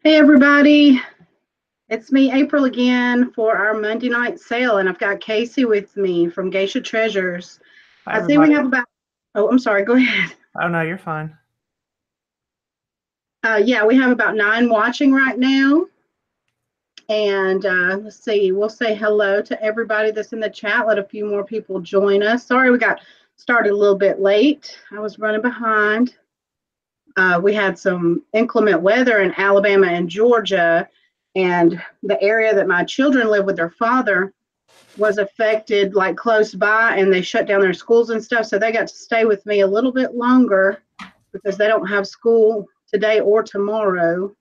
Hey everybody, it's me, April, again for our Monday night sale, and I've got Casey with me from Geisha Treasures. Hi, I see we everybody. have about, oh, I'm sorry, go ahead. Oh, no, you're fine. Yeah, we have about 9 watching right now, and let's see, we'll say hello to everybody that's in the chat. Let a few more people join us. Sorry, we got started a little bit late. I was running behind. We had some inclement weather in Alabama and Georgia, and the area that my children live with their father was affected like close by, and they shut down their schools and stuff. So they got to stay with me a little bit longer because they don't have school today or tomorrow.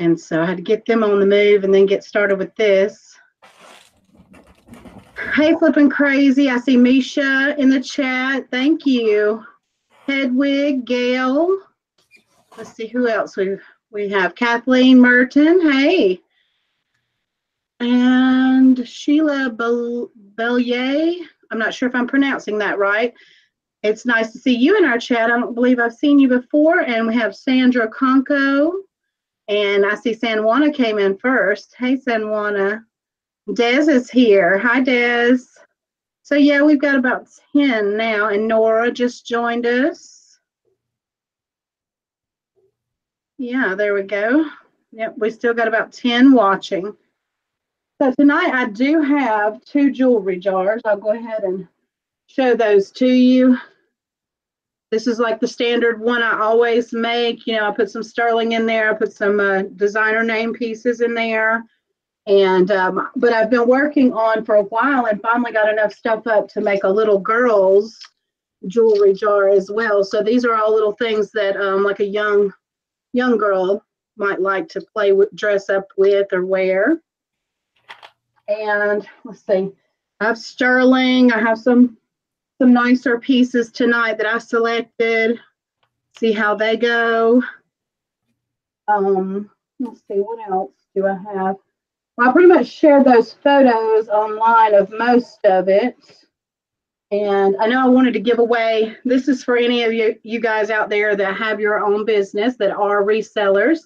And so I had to get them on the move and then get started with this. Hey, flipping crazy. I see Misha in the chat. Thank you. Hedwig, Gail. Let's see who else we have. Kathleen Merton. Hey. And Sheila Bellier. I'm not sure if I'm pronouncing that right. It's nice to see you in our chat. I don't believe I've seen you before. And we have Sandra Conco. And I see Sanjuana came in first. Hey, Sanjuana. Des is here. Hi, Des. So, yeah, we've got about 10 now. And Nora just joined us. Yeah, there we go. Yep, we still got about 10 watching. So tonight I do have 2 jewelry jars. I'll go ahead and show those to you. This is like the standard one I always make. I put some sterling in there. I put some designer name pieces in there. And but I've been working on for a while and finally got enough stuff up to make a little girl's jewelry jar as well. So these are all little things that like a young girl might like to play with, dress up with, or wear. And let's see, I have sterling. I have some nicer pieces tonight that I selected. See how they go. Let's see, what else do I have? Well, I pretty much shared those photos online of most of it. And I know I wanted to give away, this is for any of you guys out there that have your own business, that are resellers,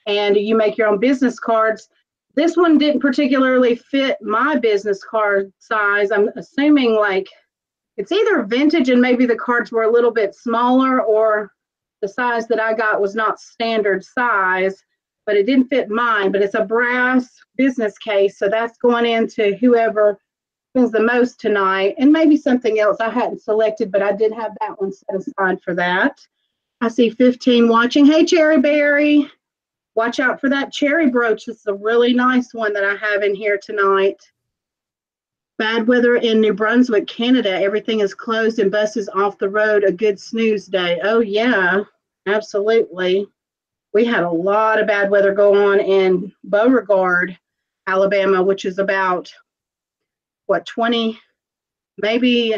and you make your own business cards. This one didn't particularly fit my business card size. I'm assuming like it's either vintage and maybe the cards were a little bit smaller, or the size that I got was not standard size, but it didn't fit mine. But it's a brass business case, so that's going into whoever spends the most tonight, and maybe something else I hadn't selected, but I did have that one set aside for that. I see 15 watching. Hey, Cherry Berry. Watch out for that cherry brooch. It's a really nice one that I have in here tonight. Bad weather in New Brunswick, Canada. Everything is closed and buses off the road. A good snooze day. Oh, yeah, absolutely. We had a lot of bad weather go on in Beauregard, Alabama, which is about, 20, maybe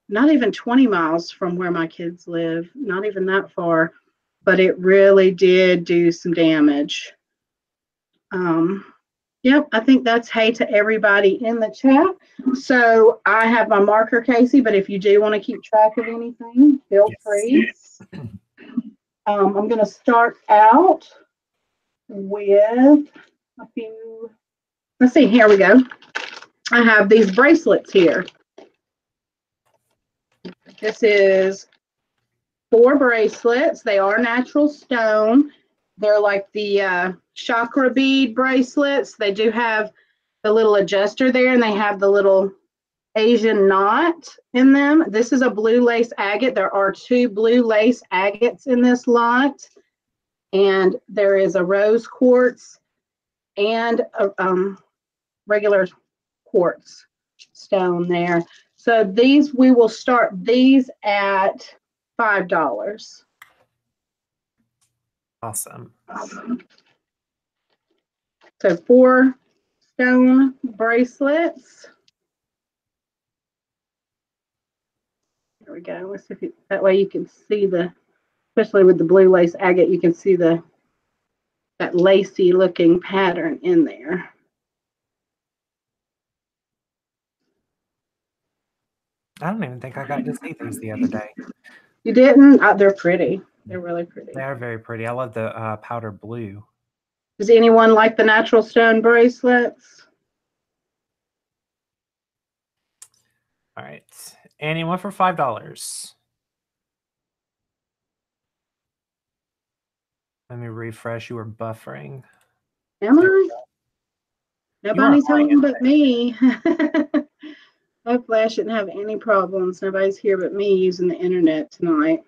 not even 20 miles from where my kids live, not even that far, but it really did do some damage. Yep, I think that's hey to everybody in the chat. So I have my marker, Casey, but if you do want to keep track of anything, feel Yes. free. I'm going to start out with a few. Let's see, here we go. I have these bracelets here. This is 4 bracelets. They are natural stone. They're like the chakra bead bracelets. They do have the little adjuster there, and they have the little Asian knot in them. This is a blue lace agate. There are 2 blue lace agates in this lot, and there is a rose quartz and a regular quartz stone there. So these, we will start these at $5. Awesome. So 4 stone bracelets. There we go. Let's see if that way you can see the, especially with the blue lace agate, you can see that lacy looking pattern in there. I don't even think I got to see these the other day. You didn't? They're pretty. They're really pretty. They are very pretty. I love the powder blue. Does anyone like the natural stone bracelets? All right. Anyone for $5? Let me refresh. You were buffering. Am There we I? go. You are Nobody's on home but me. Hopefully I shouldn't have any problems. Nobody's here but me using the internet tonight.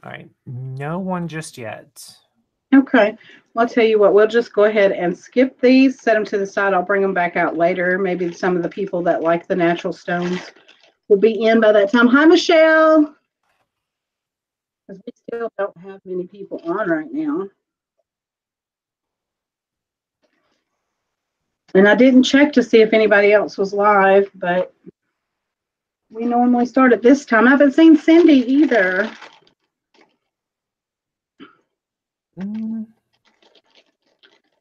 All right. No one just yet. Okay. Well, I'll tell you what, we'll just go ahead and skip these, set them to the side. I'll bring them back out later. Maybe some of the people that like the natural stones will be in by that time. Hi, Michelle. Because we still don't have many people on right now. And I didn't check to see if anybody else was live, but we normally start at this time. I haven't seen Cindy either.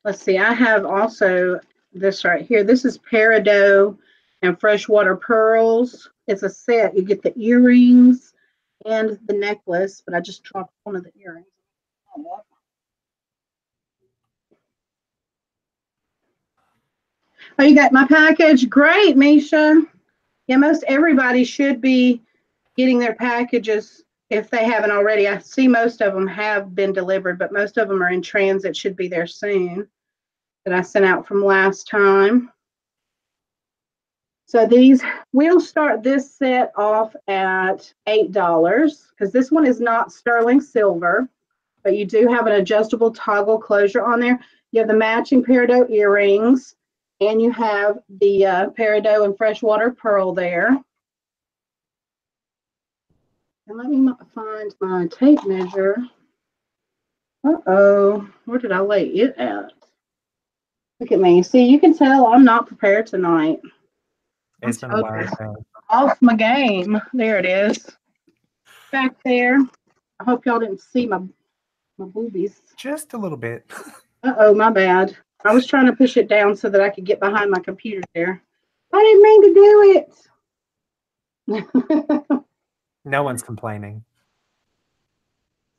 Let's see. I have also this right here. This is peridot and freshwater pearls. It's a set. You get the earrings and the necklace, but I just dropped one of the earrings. Oh, you got my package? Great, Misha. Yeah, most everybody should be getting their packages if they haven't already. I see most of them have been delivered, but most of them are in transit, should be there soon, that I sent out from last time. So these, we'll start this set off at $8 because this one is not sterling silver, but you do have an adjustable toggle closure on there. You have the matching peridot earrings, and you have the peridot and freshwater pearl there. And let me find my tape measure. Uh-oh, where did I lay it at? Look at me. See, you can tell I'm not prepared tonight. It's been a while. Off my game. There it is. Back there. I hope y'all didn't see my boobies. Just a little bit. Uh-oh, my bad. I was trying to push it down so that I could get behind my computer there. I didn't mean to do it. No one's complaining.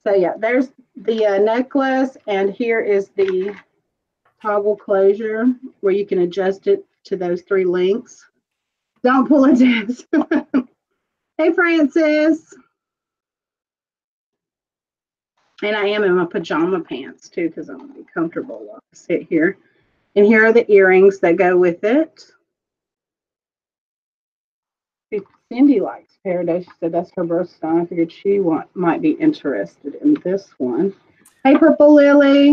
So yeah, there's the necklace, and here is the toggle closure where you can adjust it to those 3 links. Don't pull it down. Hey, Francis. And I am in my pajama pants too because I want to be comfortable while I sit here. And here are the earrings that go with it. Cindy likes peridot. She said that's her birthstone. I figured she might be interested in this one. Hey, Purple Lily.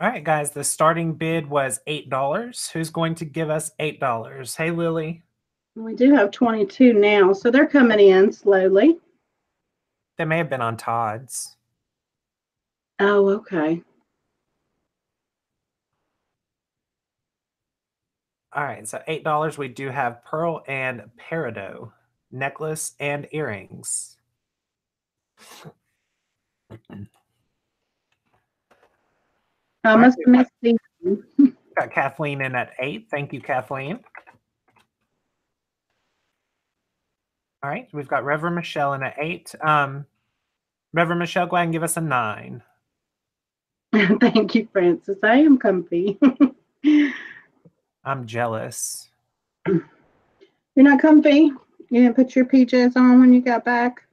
All right, guys, the starting bid was $8. Who's going to give us $8? Hey, Lily. We do have 22 now, so they're coming in slowly. They may have been on Todd's. Oh, okay. All right, so $8. We do have pearl and peridot, necklace and earrings. I must have missed these. Got Kathleen in at 8. Thank you, Kathleen. All right, we've got Reverend Michelle in at 8. Reverend Michelle, go ahead and give us a 9. Thank you, Francis. I am comfy. I'm jealous. You're not comfy? You didn't put your PJs on when you got back?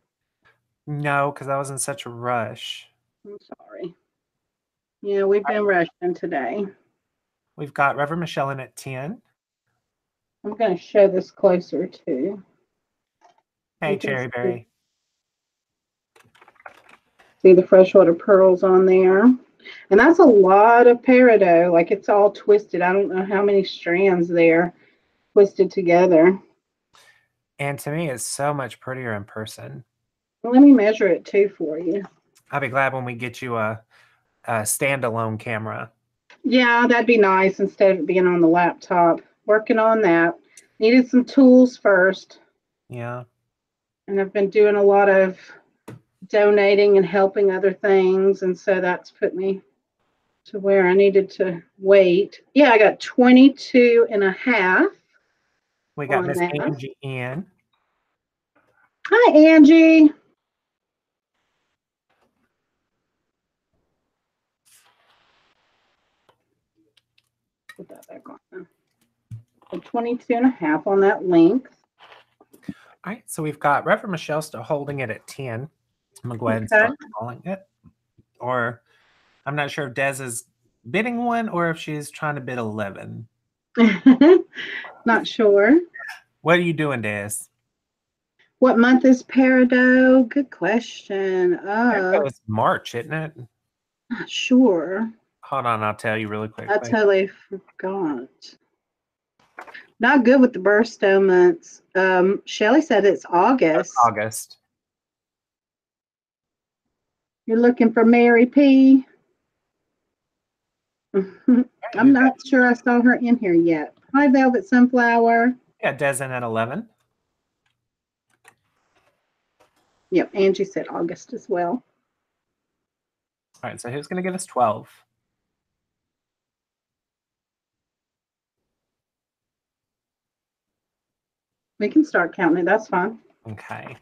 No, because I was in such a rush. I'm sorry. Yeah, we've been rushing today. We've got Reverend Michelle in at 10. I'm going to show this closer too. Hey, Cherryberry. See the freshwater pearls on there. And that's a lot of peridot. Like it's all twisted. I don't know how many strands there twisted together. And to me, it's so much prettier in person. Let me measure it too for you. I'll be glad when we get you a standalone camera. Yeah, that'd be nice instead of it being on the laptop. Working on that. Needed some tools first. Yeah. And I've been doing a lot of donating and helping other things. And so that's put me to where I needed to wait. Yeah, I got 22 and a half. We got Miss Angie in. Hi, Angie. Put that back on now. So 22.5 on that length. All right, so we've got Reverend Michelle still holding it at 10. I'm gonna go ahead and start calling it. Or I'm not sure if Des is bidding one or if she's trying to bid 11. Not sure. What are you doing, Des? What month is Peridot? Good question. It's March, isn't it? Not sure. Hold on, I'll tell you really quick. I totally forgot. Not good with the birthstone months. Shelly said it's August. August. You're looking for Mary P. I'm not sure I saw her in here yet. Hi, Velvet Sunflower. Yeah, Des in at 11. Yep, Angie said August as well. All right, so who's going to give us 12? We can start counting it. That's fine. Okay,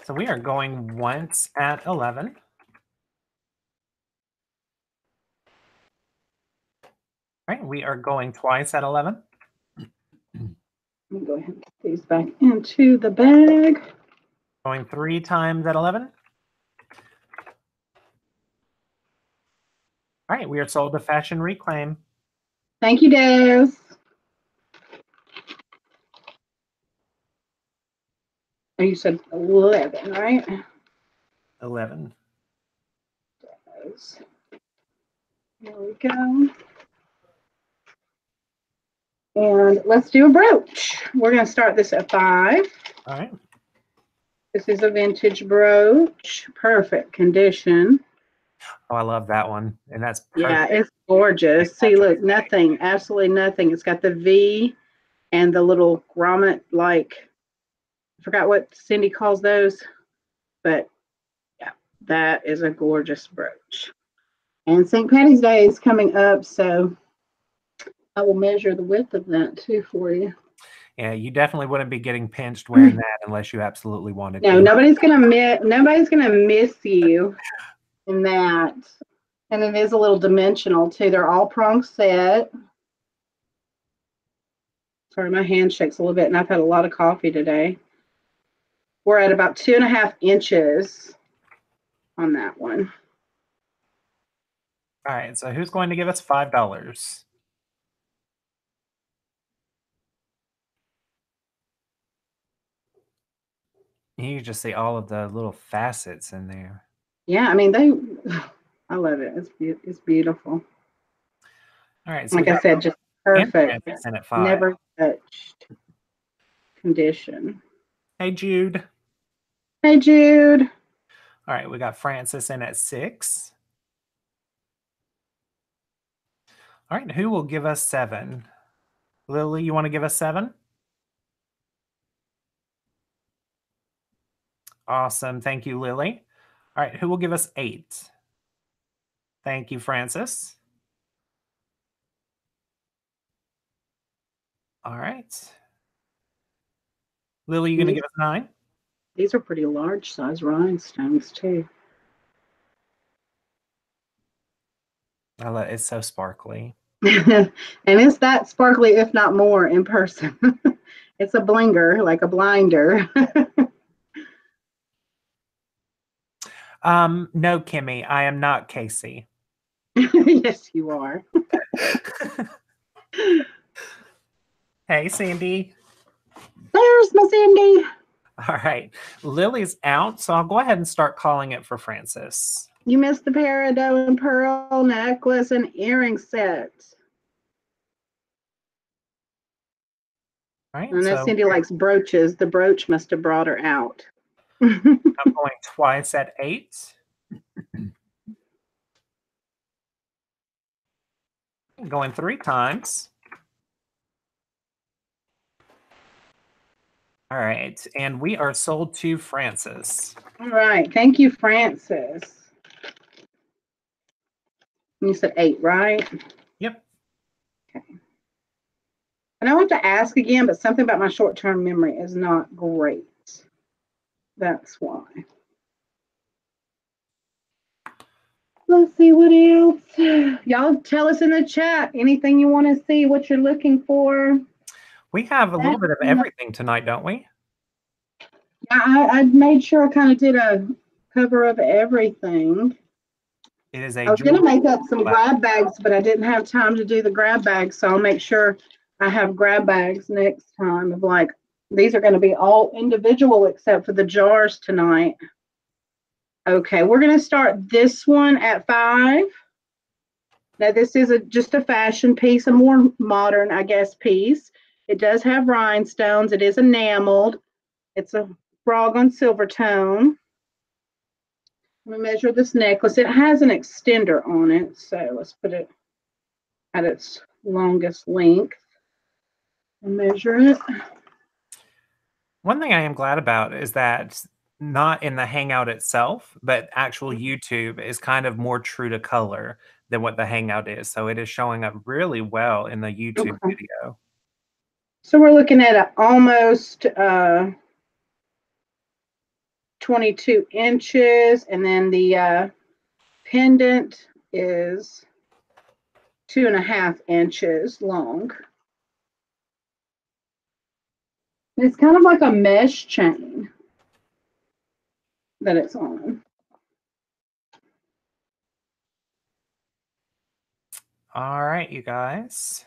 so we are going once at 11. All right, we are going twice at 11. Let me go ahead and put these back into the bag. Going 3 times at 11. All right, we are sold to Fashion Reclaim. Thank you, Des. Oh, you said 11, right? 11. There we go. And let's do a brooch. We're going to start this at 5. All right. This is a vintage brooch. Perfect condition. Oh, I love that one. And that's perfect. Yeah, it's gorgeous. See, look, nothing, absolutely nothing. It's got the V and the little grommet, like, I forgot what Cindy calls those, but yeah, that is a gorgeous brooch. And St. Patty's Day is coming up, so I will measure the width of that too for you. Yeah, you definitely wouldn't be getting pinched wearing that unless you absolutely wanted No, to. nobody's gonna miss you in that. And it is a little dimensional too. They're all prong set. Sorry, my hand shakes a little bit, and I've had a lot of coffee today. We're at about 2.5 inches on that one. All right, so who's going to give us $5? You can just see all of the little facets in there. Yeah, I mean, I love it. It's beautiful. All right, so like I said, just perfect. At 5. Never touched condition. Hey, Jude. Hey, Jude. All right, we got Francis in at 6. All right, who will give us 7? Lily, you want to give us 7? Awesome. Thank you, Lily. All right, who will give us 8? Thank you, Francis. All right. Lily, you going to give us 9? These are pretty large size rhinestones, too. It's so sparkly. And it's that sparkly, if not more, in person. It's a blinger, like a blinder. No, Kimmy, I am not Casey. Yes, you are. Hey, Sandy. There's my Sandy. All right. Lily's out, so I'll go ahead and start calling it for Francis. You missed the peridot and pearl necklace and earring set. All right. I know Cindy likes brooches. The brooch must have brought her out. I'm going twice at 8. I'm going 3 times. All right. And we are sold to Francis. All right. Thank you, Francis. You said 8, right? Yep. Okay. And I want to ask again, but something about my short-term memory is not great. That's why. Let's see what else. Y'all tell us in the chat anything you want to see, what you're looking for. We have a little bit of everything tonight, don't we? Yeah, I made sure I kind of did a cover of everything. It is a I was going to make up some grab bags, but I didn't have time to do the grab bags, so I'll make sure I have grab bags next time of like, these are going to be all individual except for the jars tonight. Okay, we're going to start this one at 5. Now, this is just a fashion piece, a more modern, I guess, piece. It does have rhinestones. It is enameled. It's a frog on silver tone. I'm going to measure this necklace. It has an extender on it, so let's put it at its longest length and measure it. One thing I am glad about is that not in the Hangout itself, but actual YouTube is kind of more true to color than what the Hangout is. So it is showing up really well in the YouTube video. So we're looking at almost 22 inches, and then the pendant is 2.5 inches long. It's kind of like a mesh chain that it's on. All right, you guys.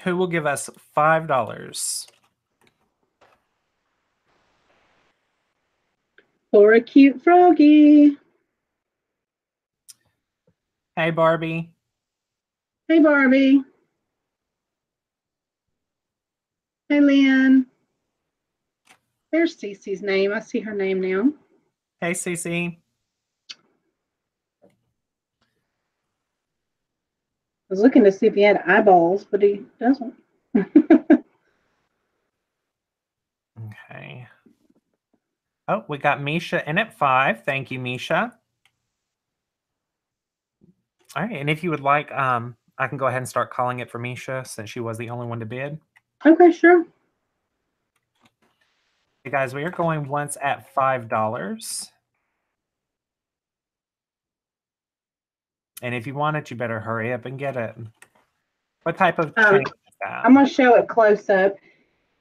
Who will give us $5? For a cute froggy. Hey, Barbie. Hey, Barbie. Hey, Lynn. There's Cece's name. I see her name now. Hey, Cece. I was looking to see if he had eyeballs, but he doesn't. Okay. Oh, we got Misha in at 5. Thank you, Misha. All right, and if you would like, I can go ahead and start calling it for Misha since she was the only one to bid. Okay, sure. Hey guys, we are going once at $5. And if you want it, you better hurry up and get it. What type of chain is that? I'm going to show it close up.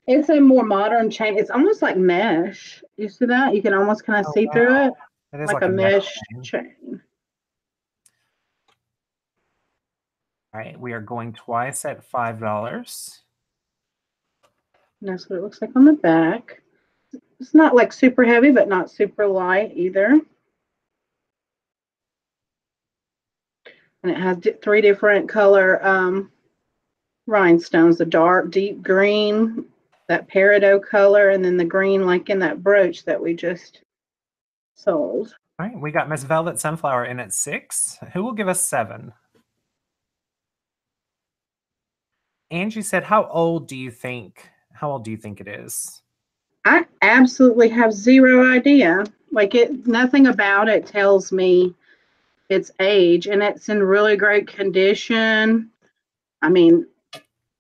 It's a more modern chain. It's almost like mesh. You see that? You can almost kind of see through it. It is like a mesh chain. All right, we are going twice at $5. And that's what it looks like on the back. It's not like super heavy, but not super light either. And it has 3 different color rhinestones, the dark, deep green, that peridot color, and then the green like in that brooch that we just sold. All right, we got Miss Velvet Sunflower in at 6. Who will give us 7? Angie said, how old do you think it is? I absolutely have zero idea. Like nothing about it tells me its age, and it's in really great condition. I mean,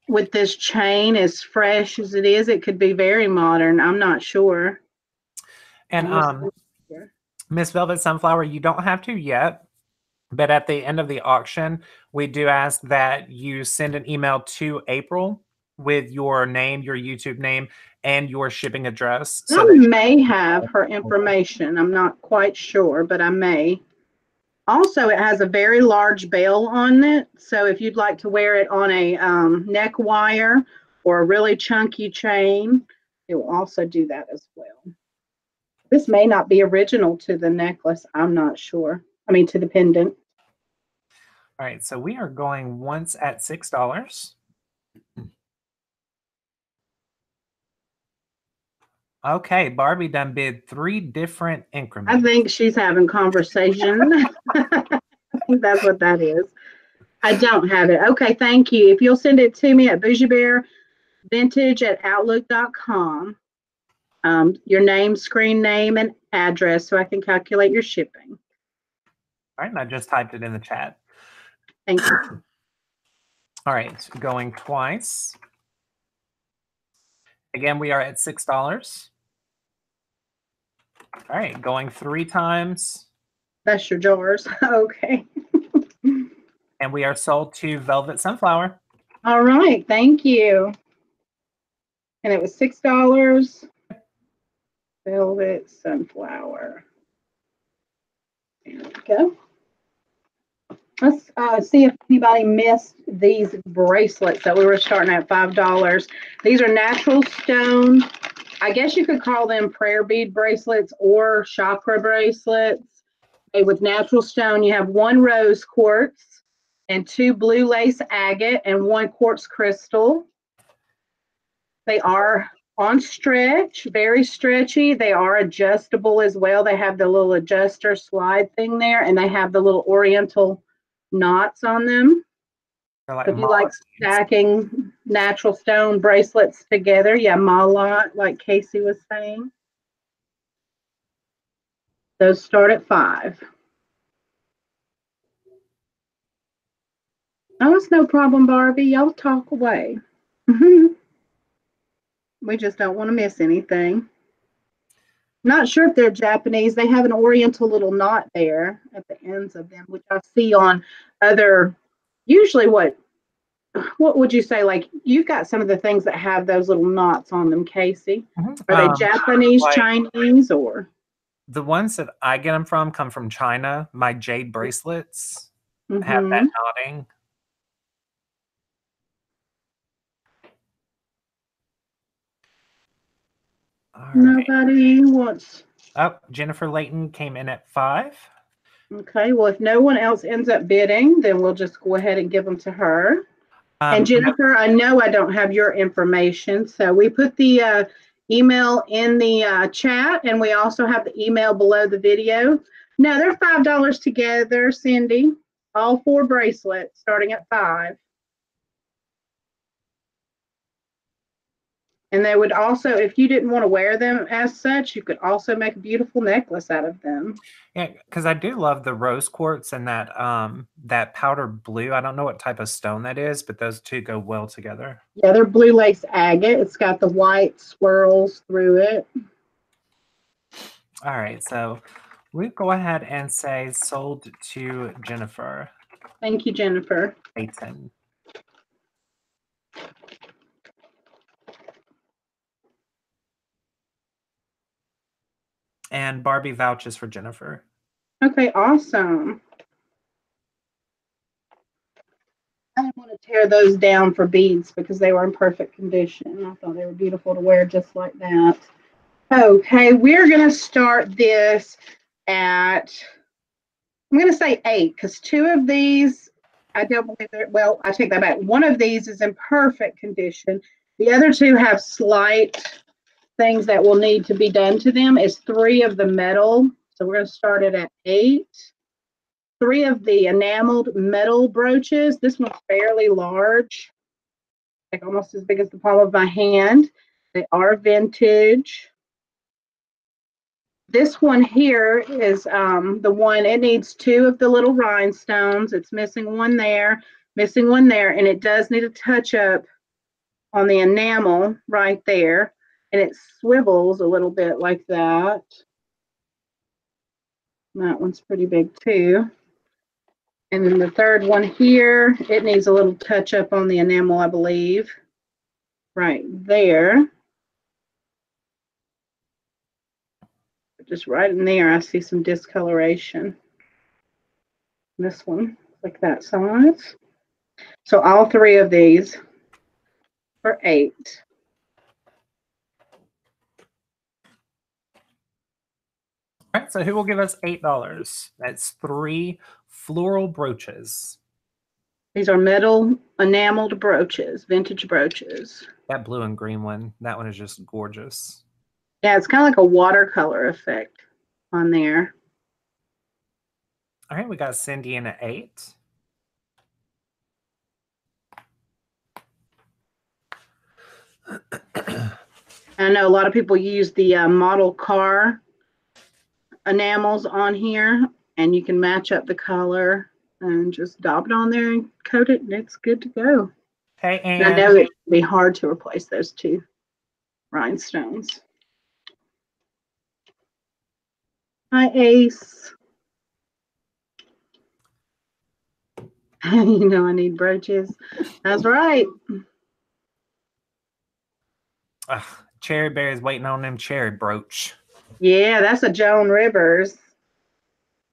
with this chain as fresh as it is, it could be very modern. I'm not sure. And Miss Velvet Sunflower, you don't have to yet, but at the end of the auction, we do ask that you send an email to April with your name, your YouTube name, and your shipping address. So I may have her information. I'm not quite sure, but I may. Also, it has a very large bell on it. So if you'd like to wear it on a neck wire or a really chunky chain, it will also do that as well. This may not be original to the necklace. I'm not sure. I mean, to the pendant. All right, so we are going once at $6. Okay, Barbie done bid 3 different increments. I think she's having conversation. I think that's what that is. I don't have it. Okay, thank you. If you'll send it to me at boujeebearvintage@outlook.com, your name, screen name, and address so I can calculate your shipping. All right, and I just typed it in the chat. Thank you. All right, going twice. Again, we are at $6. All right, going 3 times. That's your jars. Okay. And we are sold to Velvet Sunflower. All right. Thank you. And it was $6. Velvet Sunflower. There we go. Let's see if anybody missed these bracelets that we were starting at $5. These are natural stone. I guess you could call them prayer bead bracelets or chakra bracelets. Okay, with natural stone, you have 1 rose quartz and 2 blue lace agate and 1 quartz crystal. They are on stretch, very stretchy. They are adjustable as well. They have the little adjuster slide thing there, and they have the little oriental knots on them. Like if you like stacking natural stone bracelets together, yeah, mallat, like Casey was saying. Those start at $5. Oh, it's no problem, Barbie. Y'all talk away. We just don't want to miss anything. Not sure if they're Japanese. They have an oriental little knot there at the ends of them, which I see on other, usually what would you say? Like, you've got some of the things that have those little knots on them, Casey. Are they Japanese, like, Chinese, or? The ones that I get them from come from China. My jade bracelets have that knotting. All Nobody wants. Oh, Jennifer Layton came in at $5. Okay, well, if no one else ends up bidding, then we'll just go ahead and give them to her. And Jennifer, I know I don't have your information, so we put the email in the chat, and we also have the email below the video. No, they're $5 together, Cindy. All 4 bracelets starting at $5. And they would also, if you didn't want to wear them as such, you could also make a beautiful necklace out of them. Yeah, because I do love the rose quartz and that that powder blue. I don't know what type of stone that is, but those two go well together. Yeah, they're blue lace agate. It's got the white swirls through it. All right, so we go ahead and say sold to Jennifer. Thank you, Jennifer. Layton. And Barbie vouches for Jennifer. Okay, awesome. I didn't want to tear those down for beads because they were in perfect condition. I thought they were beautiful to wear just like that. Okay, we're going to start this at, I'm going to say 8 because 2 of these, I don't believe they're, well, I take that back. 1 of these is in perfect condition. The other 2 have slight things that will need to be done to them. Is 3 of the metal. So we're going to start it at 8. 3 of the enameled metal brooches. This one's fairly large, like almost as big as the palm of my hand. They are vintage. This one here is the one, it needs 2 of the little rhinestones. It's missing 1 there, missing 1 there, and it does need a touch up on the enamel right there. And it swivels a little bit like that. That one's pretty big too. And then the 3rd one here, it needs a little touch up on the enamel, I believe. Right there. Just right in there, I see some discoloration. This one, like that size. So all 3 of these for 8. All right, so who will give us $8? That's 3 floral brooches. These are metal enameled brooches, vintage brooches. That blue and green one, that one is just gorgeous. Yeah, it's kind of like a watercolor effect on there. All right, we got Cindy in at 8. I know a lot of people use the model car enamels on here, and you can match up the color and just dab it on there and coat it, and it's good to go. Okay, and I know it can be hard to replace those 2. rhinestones. Hi, Ace. You know I need brooches. That's right. Ugh, Cherry Berry's waiting on them cherry brooch. Yeah, that's a Joan Rivers.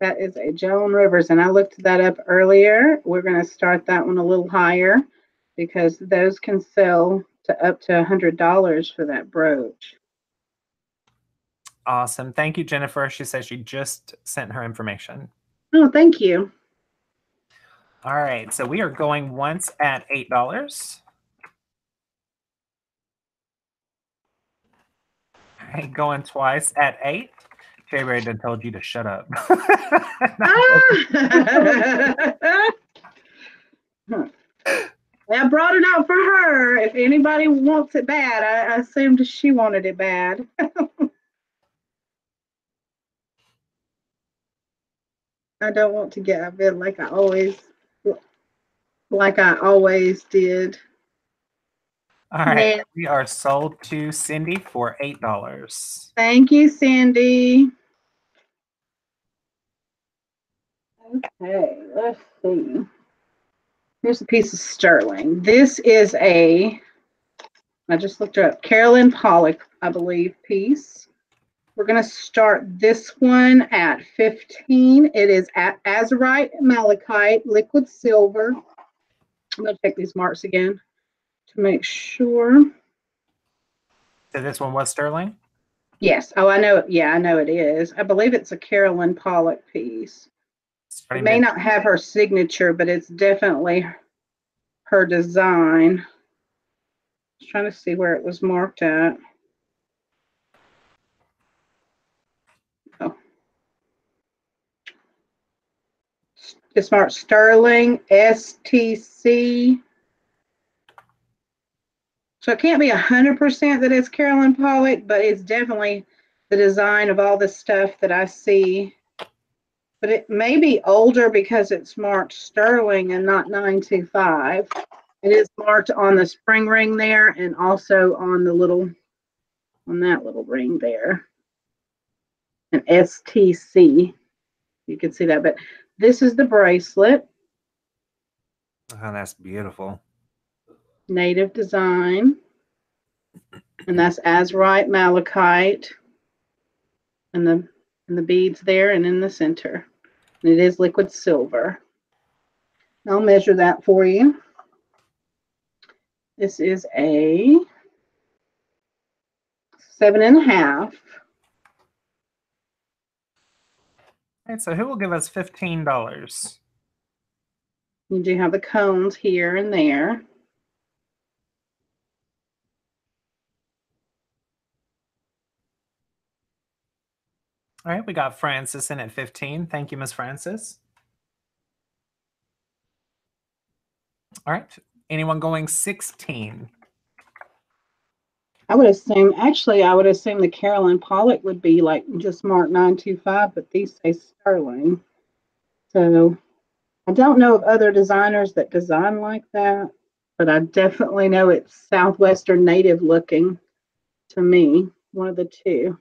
That is a Joan Rivers, and I looked that up earlier. We're going to start that one a little higher because those can sell to up to $100 for that brooch. Awesome. Thank you, Jennifer. She says she just sent her information. Oh, thank you. All right, so we are going once at $8. All right, going twice at $8. Cherry Berry done told you to shut up. I brought it out for her. If anybody wants it bad, I assumed she wanted it bad. I don't want to get a bid like I always did. All right, we are sold to Cindy for $8. Thank you, Cindy. Okay, let's see. Here's a piece of sterling. This is I just looked her up, Carolyn Pollock, I believe, piece. We're going to start this one at 15. It is at azurite malachite, liquid silver. I'm going to check these marks again to make sure. So this one was sterling? Yes. Oh, I know. Yeah, I know it is. I believe it's a Carolyn Pollock piece. It may not have her signature, but it's definitely her design. I was trying to see where it was marked at. Oh. It's marked sterling, STC. So it can't be 100% that it's Carolyn Pollock, but it's definitely the design of all the stuff that I see. But it may be older because it's marked sterling and not 925. It is marked on the spring ring there and also on that little ring there. An STC. You can see that. But this is the bracelet. Oh, that's beautiful. Native design. And that's azurite malachite. And the beads there and in the center. And it is liquid silver. I'll measure that for you. This is a 7.5. All right, so who will give us $15? You do have the cones here and there. All right, we got Frances in at 15. Thank you, Miss Frances. All right, anyone going 16? I would assume the Carolyn Pollock would be like just marked 925, but these say sterling. So I don't know of other designers that design like that, but I definitely know it's Southwestern native looking to me, one of the two.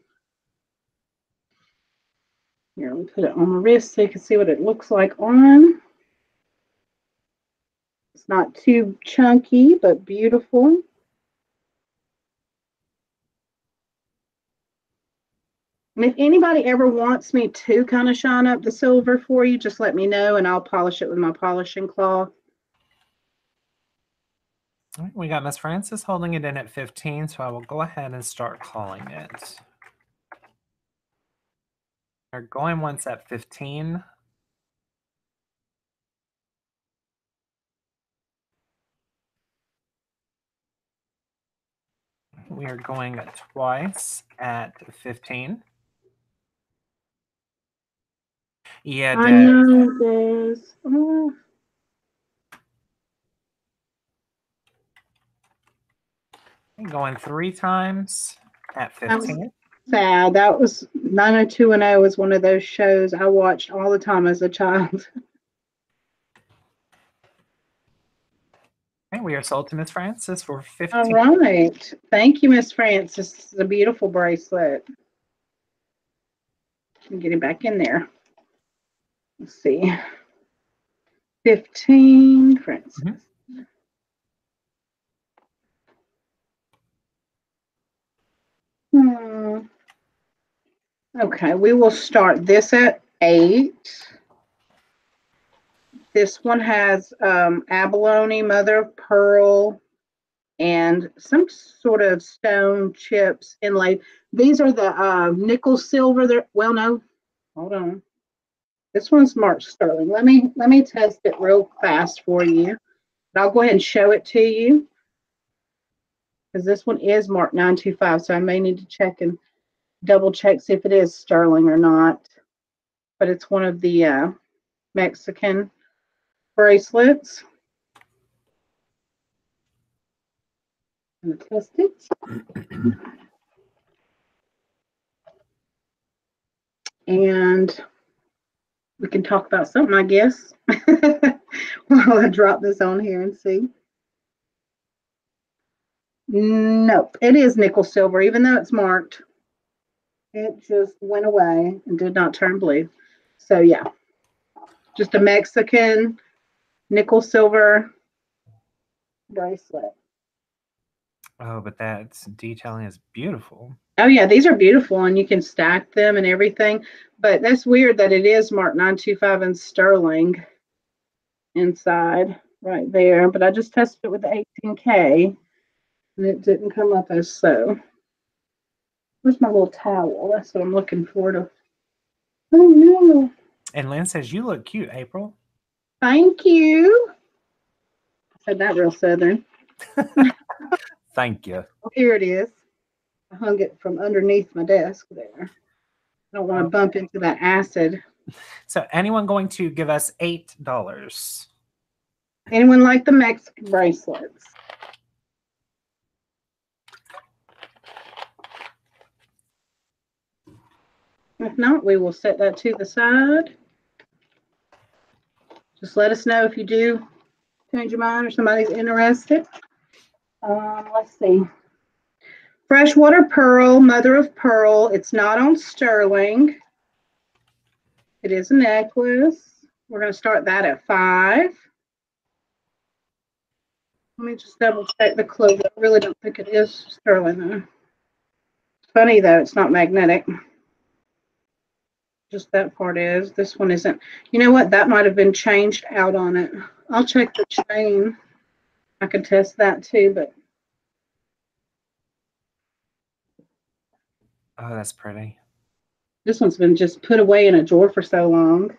Here, let me put it on my wrist so you can see what it looks like on. It's not too chunky, but beautiful. And if anybody ever wants me to kind of shine up the silver for you, just let me know and I'll polish it with my polishing cloth. All right, we got Miss Frances holding it in at 15, so I will go ahead and start calling it. We're going once at 15. We are going twice at 15. Yeah, I know this. Oh. Going 3 times at 15. Sad. That was 90210 was one of those shows I watched all the time as a child. Okay, we are sold to Miss Francis for $15. All right. Thank you, Miss Francis. This is a beautiful bracelet. Get it back in there. Let's see. 15, Francis. Okay, we will start this at 8. This one has abalone, mother of pearl, and some sort of stone chips inlaid. These are the nickel silver. Well, no, hold on. This one's marked sterling. Let me test it real fast for you. I'll go ahead and show it to you because this one is marked 925. So I may need to check and double check, see if it is sterling or not. But it's one of the Mexican bracelets. I'm going to test it. And we can talk about something, I guess. While I drop this on here and see. Nope, it is nickel silver, even though it's marked. It just went away and did not turn blue. So yeah, just a Mexican nickel silver bracelet. Oh, but that detailing is beautiful. Oh yeah, these are beautiful, and you can stack them and everything. But that's weird that it is marked 925 in sterling inside right there. But I just tested it with the 18K, and it didn't come up as so. Where's my little towel? That's what I'm looking for. Oh no! And Lynn says you look cute, April. Thank you. I said that real southern. Thank you. Oh, here it is. I hung it from underneath my desk there. I don't want to bump into that acid. So anyone going to give us $8? Anyone like the Mexican bracelets? If not, we will set that to the side. Just let us know if you do change your mind or somebody's interested. Let's see. Freshwater pearl, mother of pearl. It's not on sterling. It is a necklace. We're going to start that at 5. Let me just double check the clue. I really don't think it is sterling though. Funny though, it's not magnetic. Just that part is. This one isn't. You know what? That might have been changed out on it. I'll check the chain. I could test that too, but. Oh, that's pretty. This one's been just put away in a drawer for so long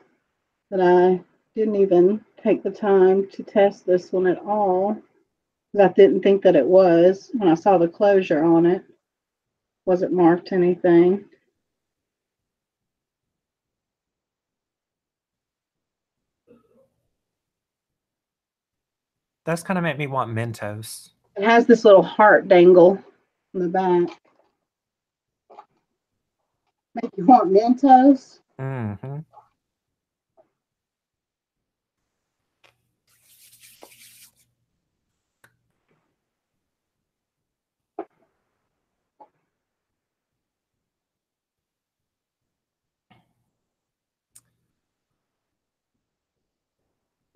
that I didn't even take the time to test this one at all. I didn't think that it was when I saw the closure on it. Wasn't marked anything. That's kind of make me want Mentos. It has this little heart dangle in the back. Make you want Mentos? Mm-hmm.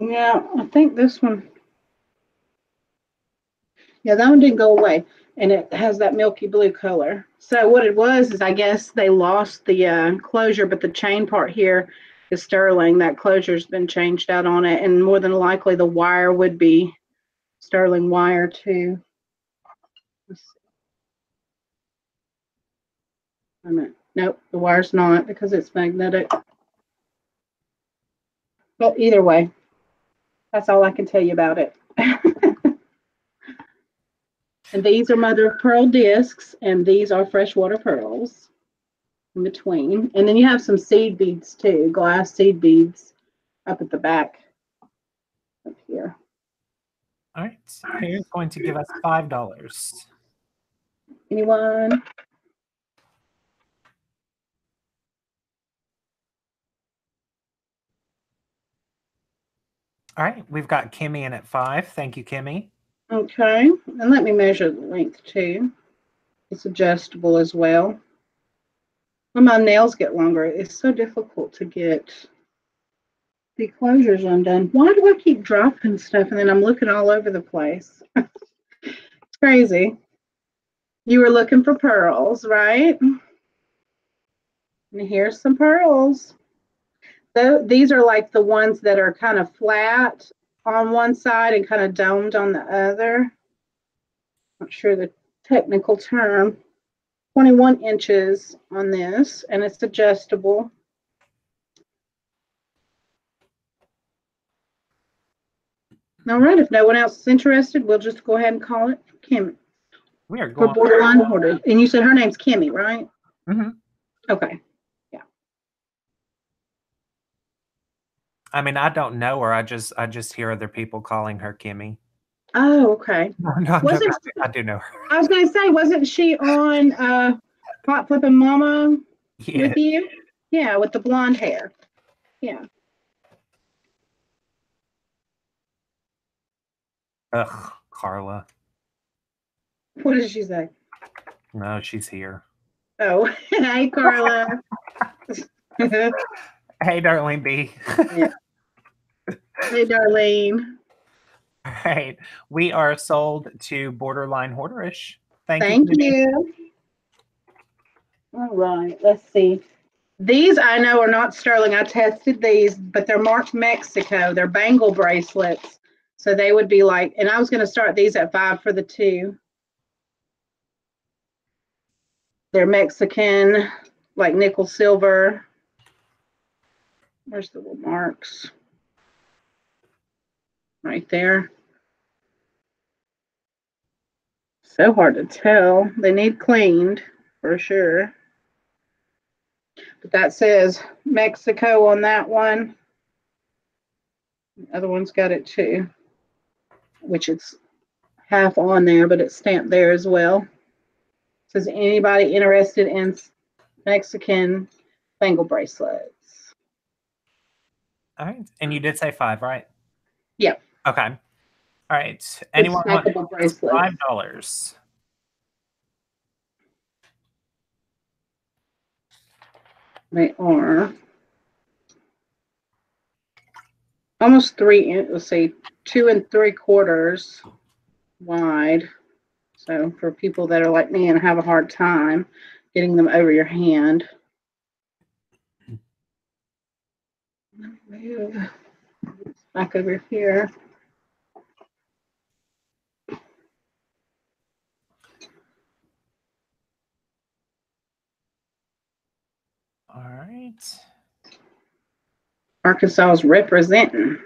Yeah, I think this one. Yeah, that one didn't go away, and it has that milky blue color. So what it was is, I guess they lost the closure, but the chain part here is sterling. That closure's been changed out on it, and more than likely the wire would be sterling wire too. Nope, the wire's not because it's magnetic. But either way, that's all I can tell you about it. And these are mother of pearl discs, and these are freshwater pearls in between. And then you have some seed beads too, glass seed beads up at the back up here. All right. Who's going to give us $5? Anyone? All right. We've got Kimmy in at 5. Thank you, Kimmy. Okay, and let me measure the length too. It's adjustable as well. When my nails get longer, it's so difficult to get the closures undone. Why do I keep dropping stuff and then I'm looking all over the place? It's crazy. You were looking for pearls, right? And here's some pearls. So these are like the ones that are kind of flat on one side and kind of domed on the other. Not sure the technical term. 21 inches on this, and it's adjustable. All right, if no one else is interested, we'll just go ahead and call it Kimmy. We are For going borderline hoarder. And you said her name's Kimmy, right? Mm-hmm. Okay. Yeah. I mean, I don't know her. I just hear other people calling her Kimmy. Oh, okay. No, I'm Wasn't joking. I do know her. I was gonna say, wasn't she on Hot Flippin' Mama Yeah. with you? Yeah, with the blonde hair. Yeah. Ugh, Carla. What did she say? No, she's here. Oh, hey Carla. Hey, Darlene B. Yeah. Hey Darlene. All right. We are sold to Borderline Hoarderish. Thank you. Thank you. All right, let's see. These I know are not sterling. I tested these, but they're marked Mexico. They're bangle bracelets. So they would be like, and I was going to start these at 5 for the 2. They're Mexican, like nickel silver. Where's the little marks? Right there. So hard to tell. They need cleaned for sure. But that says Mexico on that one. The other one's got it too, which it's half on there, but it's stamped there as well. It says anybody interested in Mexican bangle bracelets. All right. And you did say 5, right? Yeah. Okay. All right. Anyone want bracelets? $5? They are almost 3 let's see, 2 3/4 wide. So for people that are like me and have a hard time getting them over your hand. Move back over here. All right. Arkansas is representing.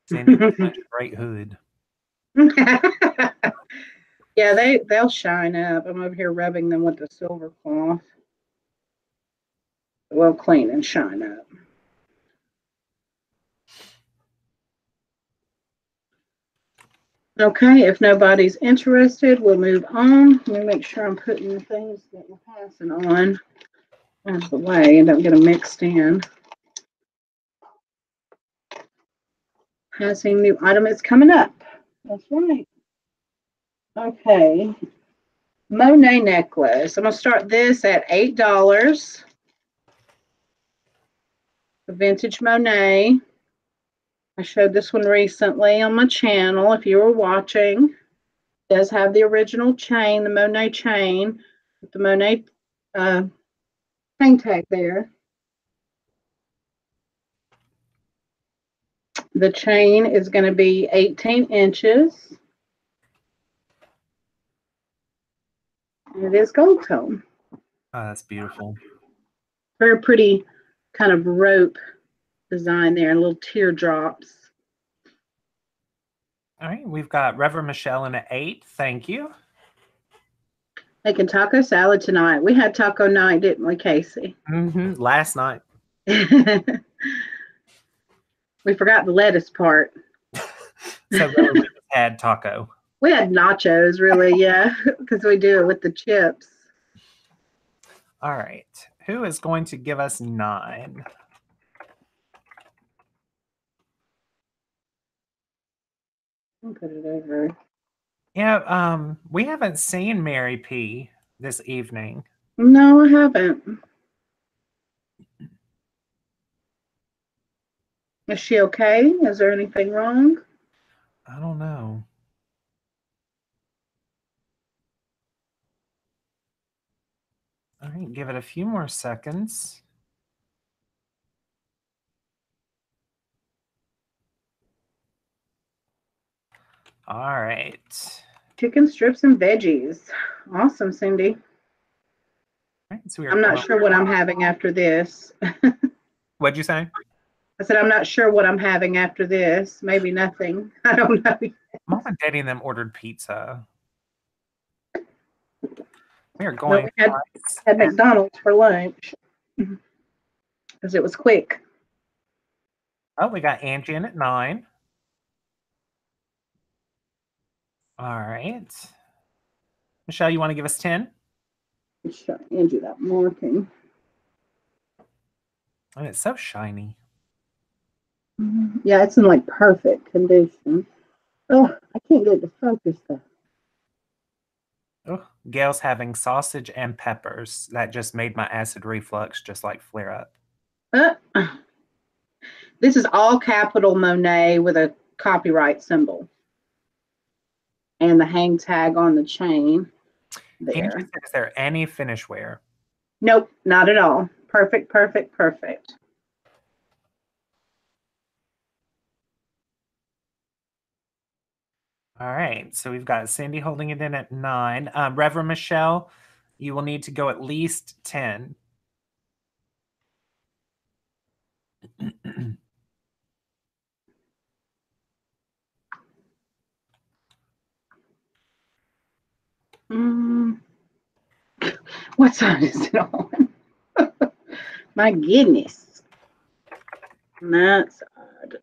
Sandy has such a great hood. Yeah, they'll shine up. I'm over here rubbing them with the silver cloth. Well, clean and shine up. Okay, if nobody's interested, we'll move on. Let me make sure I'm putting the things that we're passing on out of the way and don't get them mixed in. Passing new item is coming up. That's right. Okay. Monet necklace. I'm going to start this at $8. The vintage Monet. I showed this one recently on my channel if you were watching. It does have the original chain, the Monet chain, with the Monet hang tag there. The chain is going to be 18 inches. And it is gold tone. Oh, that's beautiful. Very pretty kind of rope design there, and little teardrops. All right, we've got Reverend Michelle in at 8. Thank you. Making taco salad tonight. We had taco night, didn't we, Casey? Mm-hmm. Last night. We forgot the lettuce part. So really we just had taco. We had nachos, really, yeah, because we do it with the chips. All right. Who is going to give us 9? I'll put it over. Yeah, we haven't seen Mary P this evening. No, I haven't. Is she okay? Is there anything wrong? I don't know. All right, give it a few more seconds. All right. Chicken strips and veggies. Awesome, Cindy. All right, so we are I'm not sure what I'm having after this. What'd you say? I said, I'm not sure what I'm having after this. Maybe nothing. I don't know. Mom and Daddy and them ordered pizza. We are No, going. we had McDonald's for lunch because it was quick. Oh, we got Angie in at 9. All right. Michelle, you want to give us 10? Show Angie that marking. And it's so shiny. Yeah, it's in like perfect condition. Oh, I can't get it to focus though. Oh, Gail's having sausage and peppers. That just made my acid reflux just like flare up. This is all capital Monet with a copyright symbol and the hang tag on the chain there. Angie, is there any finish wear? Nope, not at all. Perfect, perfect, perfect. All right, so we've got Cindy holding it in at 9. Reverend Michelle, you will need to go at least 10. What side is it on? My goodness. That side.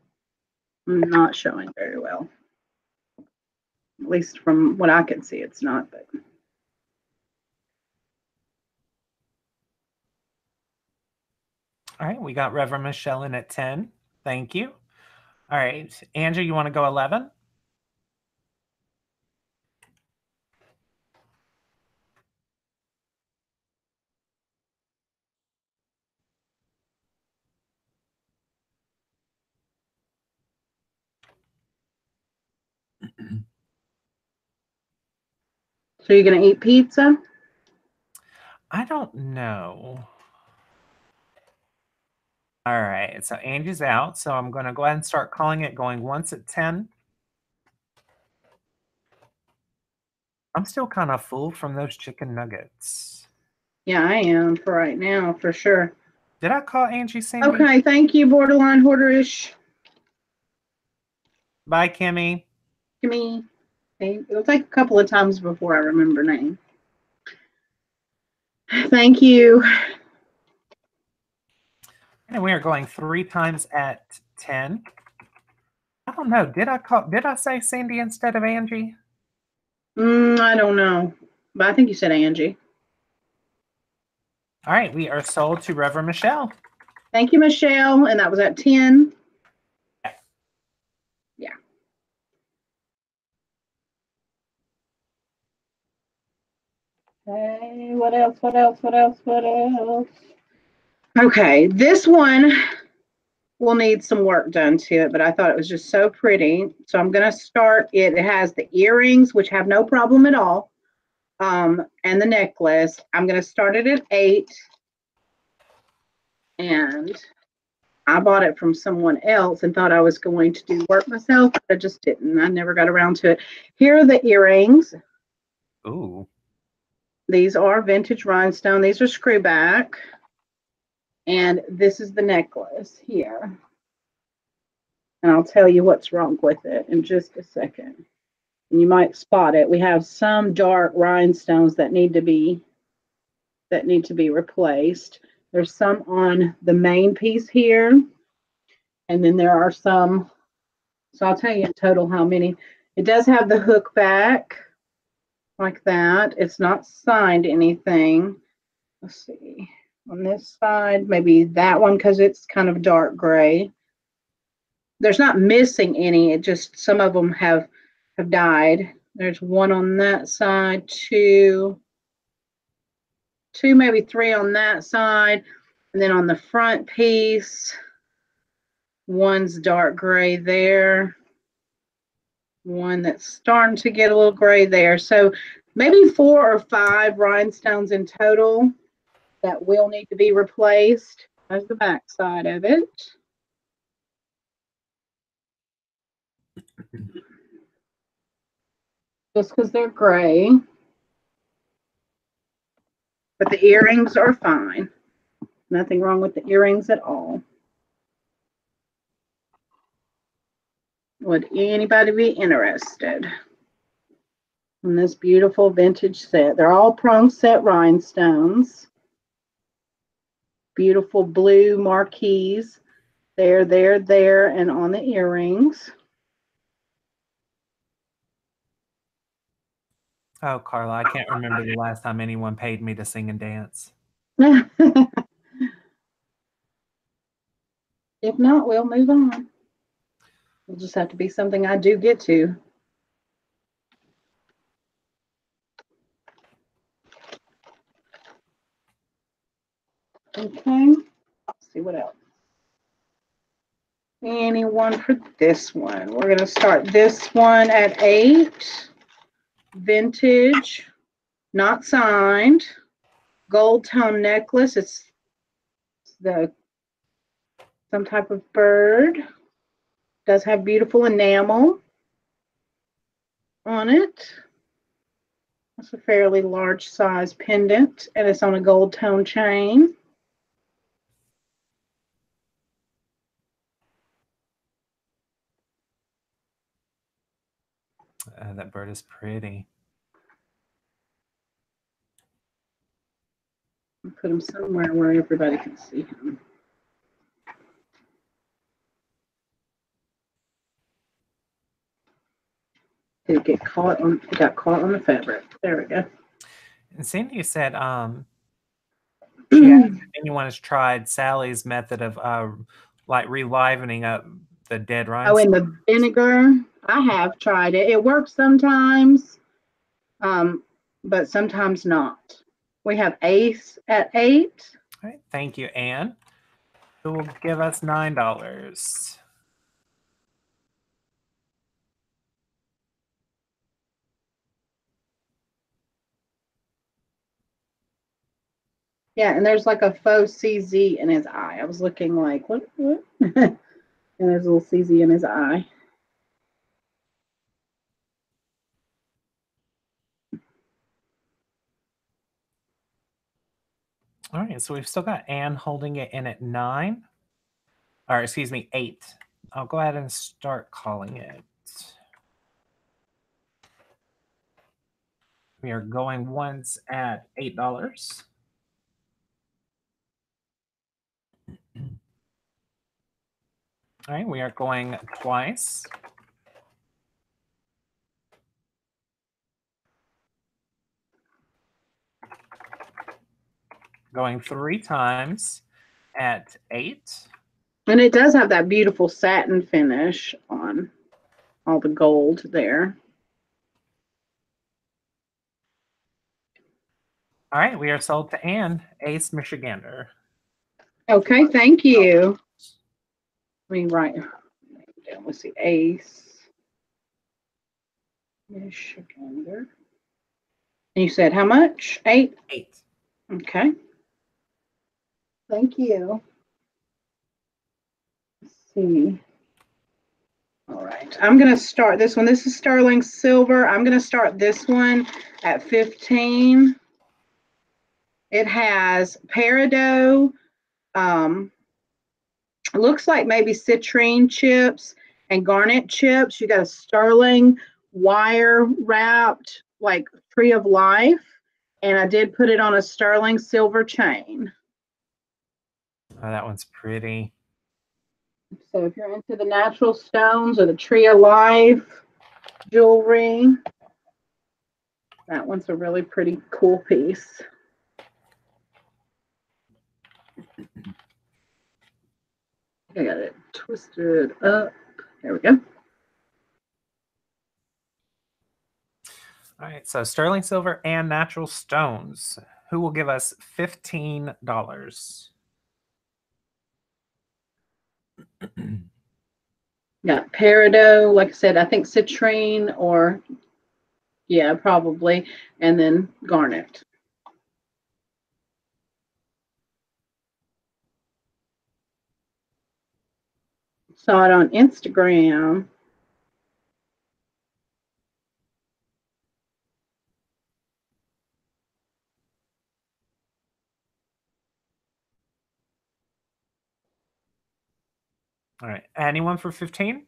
Not showing very well. At least from what I can see, it's not. But all right, we got Reverend Michelle in at 10. Thank you. All right, Angie, you want to go 11? so you're gonna eat pizza? I don't know. All right, so Angie's out, so I'm going to go ahead and start calling it, going once at 10. I'm still kind of full from those chicken nuggets. Yeah, I am for right now, for sure. Did I call Angie, Cindy? Okay, thank you, borderline hoarderish. Bye, Kimmy. Kimmy. It'll take a couple of times before I remember name. Thank you. And we are going 3 times at 10. I don't know. Did I say Cindy instead of Angie? I don't know, but I think you said Angie. All right, we are sold to Reverend Michelle. Thank you, Michelle. And that was at 10. Yeah. Okay, what else? What else? What else? What else? Okay, this one will need some work done to it, but I thought it was just so pretty. So I'm going to start it. It has the earrings, which have no problem at all, and the necklace. I'm going to start it at 8. And I bought it from someone else and thought I was going to do work myself, but I just didn't. I never got around to it. Here are the earrings. Ooh. These are vintage rhinestone. These are screw back. And this is the necklace here. And I'll tell you what's wrong with it in just a second. And you might spot it. We have some dark rhinestones that need to be replaced. There's some on the main piece here. And then there are some, so I'll tell you in total how many. It does have the hook back like that. It's not signed anything. Let's see. On this side, maybe that one because it's kind of dark gray. There's not missing any. It just, some of them have have died. There's one on that side, two, maybe three on that side. And then on the front piece, one's dark gray there. One that's starting to get a little gray there. So maybe 4 or 5 rhinestones in total that will need to be replaced. There's the back side of it. Just because they're gray. But the earrings are fine. Nothing wrong with the earrings at all. Would anybody be interested in this beautiful vintage set? They're all prong set rhinestones. Beautiful blue marquise there, and on the earrings. Oh, Carla, I can't remember the last time anyone paid me to sing and dance. If not, we'll move on. It'll just have to be something I do get to. Okay, let's see what else. Anyone for this one? We're going to start this one at 8. Vintage, not signed. Gold tone necklace. It's some type of bird. Does have beautiful enamel on it. It's a fairly large size pendant, and it's on a gold tone chain. That bird is pretty. I'll put him somewhere where everybody can see him. It got caught on the fabric. There we go. And Cindy said, she asked if anyone has tried Sally's method of like relivening up the dead rhinestones. Oh, in the vinegar, I have tried it. It works sometimes, but sometimes not. We have Ace at 8. All right, thank you, Anne. Who will give us $9. Yeah, and there's like a faux CZ in his eye. I was looking like, what? And there's a little CZ in his eye. All right, so we've still got Anne holding it in at 9. Or excuse me, 8. I'll go ahead and start calling it. We are going once at $8. All right, we are going twice. Going 3 times at 8. And it does have that beautiful satin finish on all the gold there. All right, we are sold to Anne, Ace Michigander. Okay, thank you. Let me write down. Let's see, Ace Michigander. And you said how much? 8? 8. Okay. Thank you. Let's see. All right. I'm going to start this one. This is sterling silver. I'm going to start this one at 15. It has peridot. Looks like maybe citrine chips and garnet chips. You got a sterling wire wrapped like tree of life. And I did put it on a sterling silver chain. Oh, that one's pretty. So if you're into the natural stones or the tree of life jewelry, that one's a really pretty cool piece. I got it twisted up. There we go. All right, so sterling silver and natural stones. Who will give us $15? Got peridot, like I said, I think citrine or, yeah, probably, and then garnet. Saw it on Instagram. All right, anyone for 15?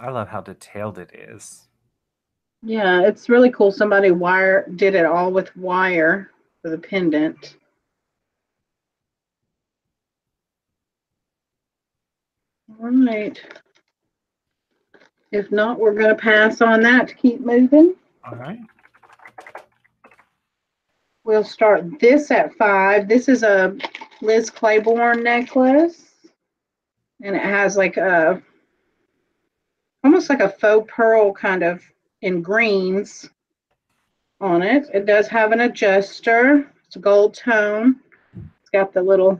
I love how detailed it is. Yeah, it's really cool. Somebody did it all with wire for the pendant. All right. If not, we're going to pass on that to keep moving. All right. We'll start this at 5. This is a Liz Claiborne necklace. And it has like almost like a faux pearl kind of in greens on it. It does have an adjuster. It's a gold tone. It's got the little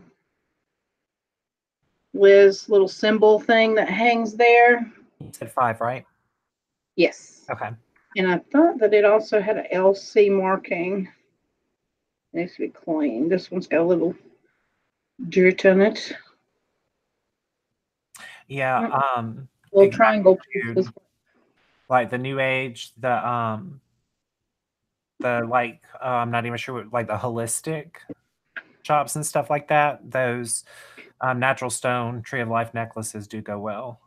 Liz little symbol thing that hangs there. You said 5, right? Yes. Okay. And I thought that it also had an LC marking. It needs to be cleaned. This one's got a little dirt on it. Yeah. Little Exactly, triangle dude. pieces. Like the new age, the like I'm not even sure what, like the holistic shops and stuff like that. Those natural stone tree of life necklaces do go well.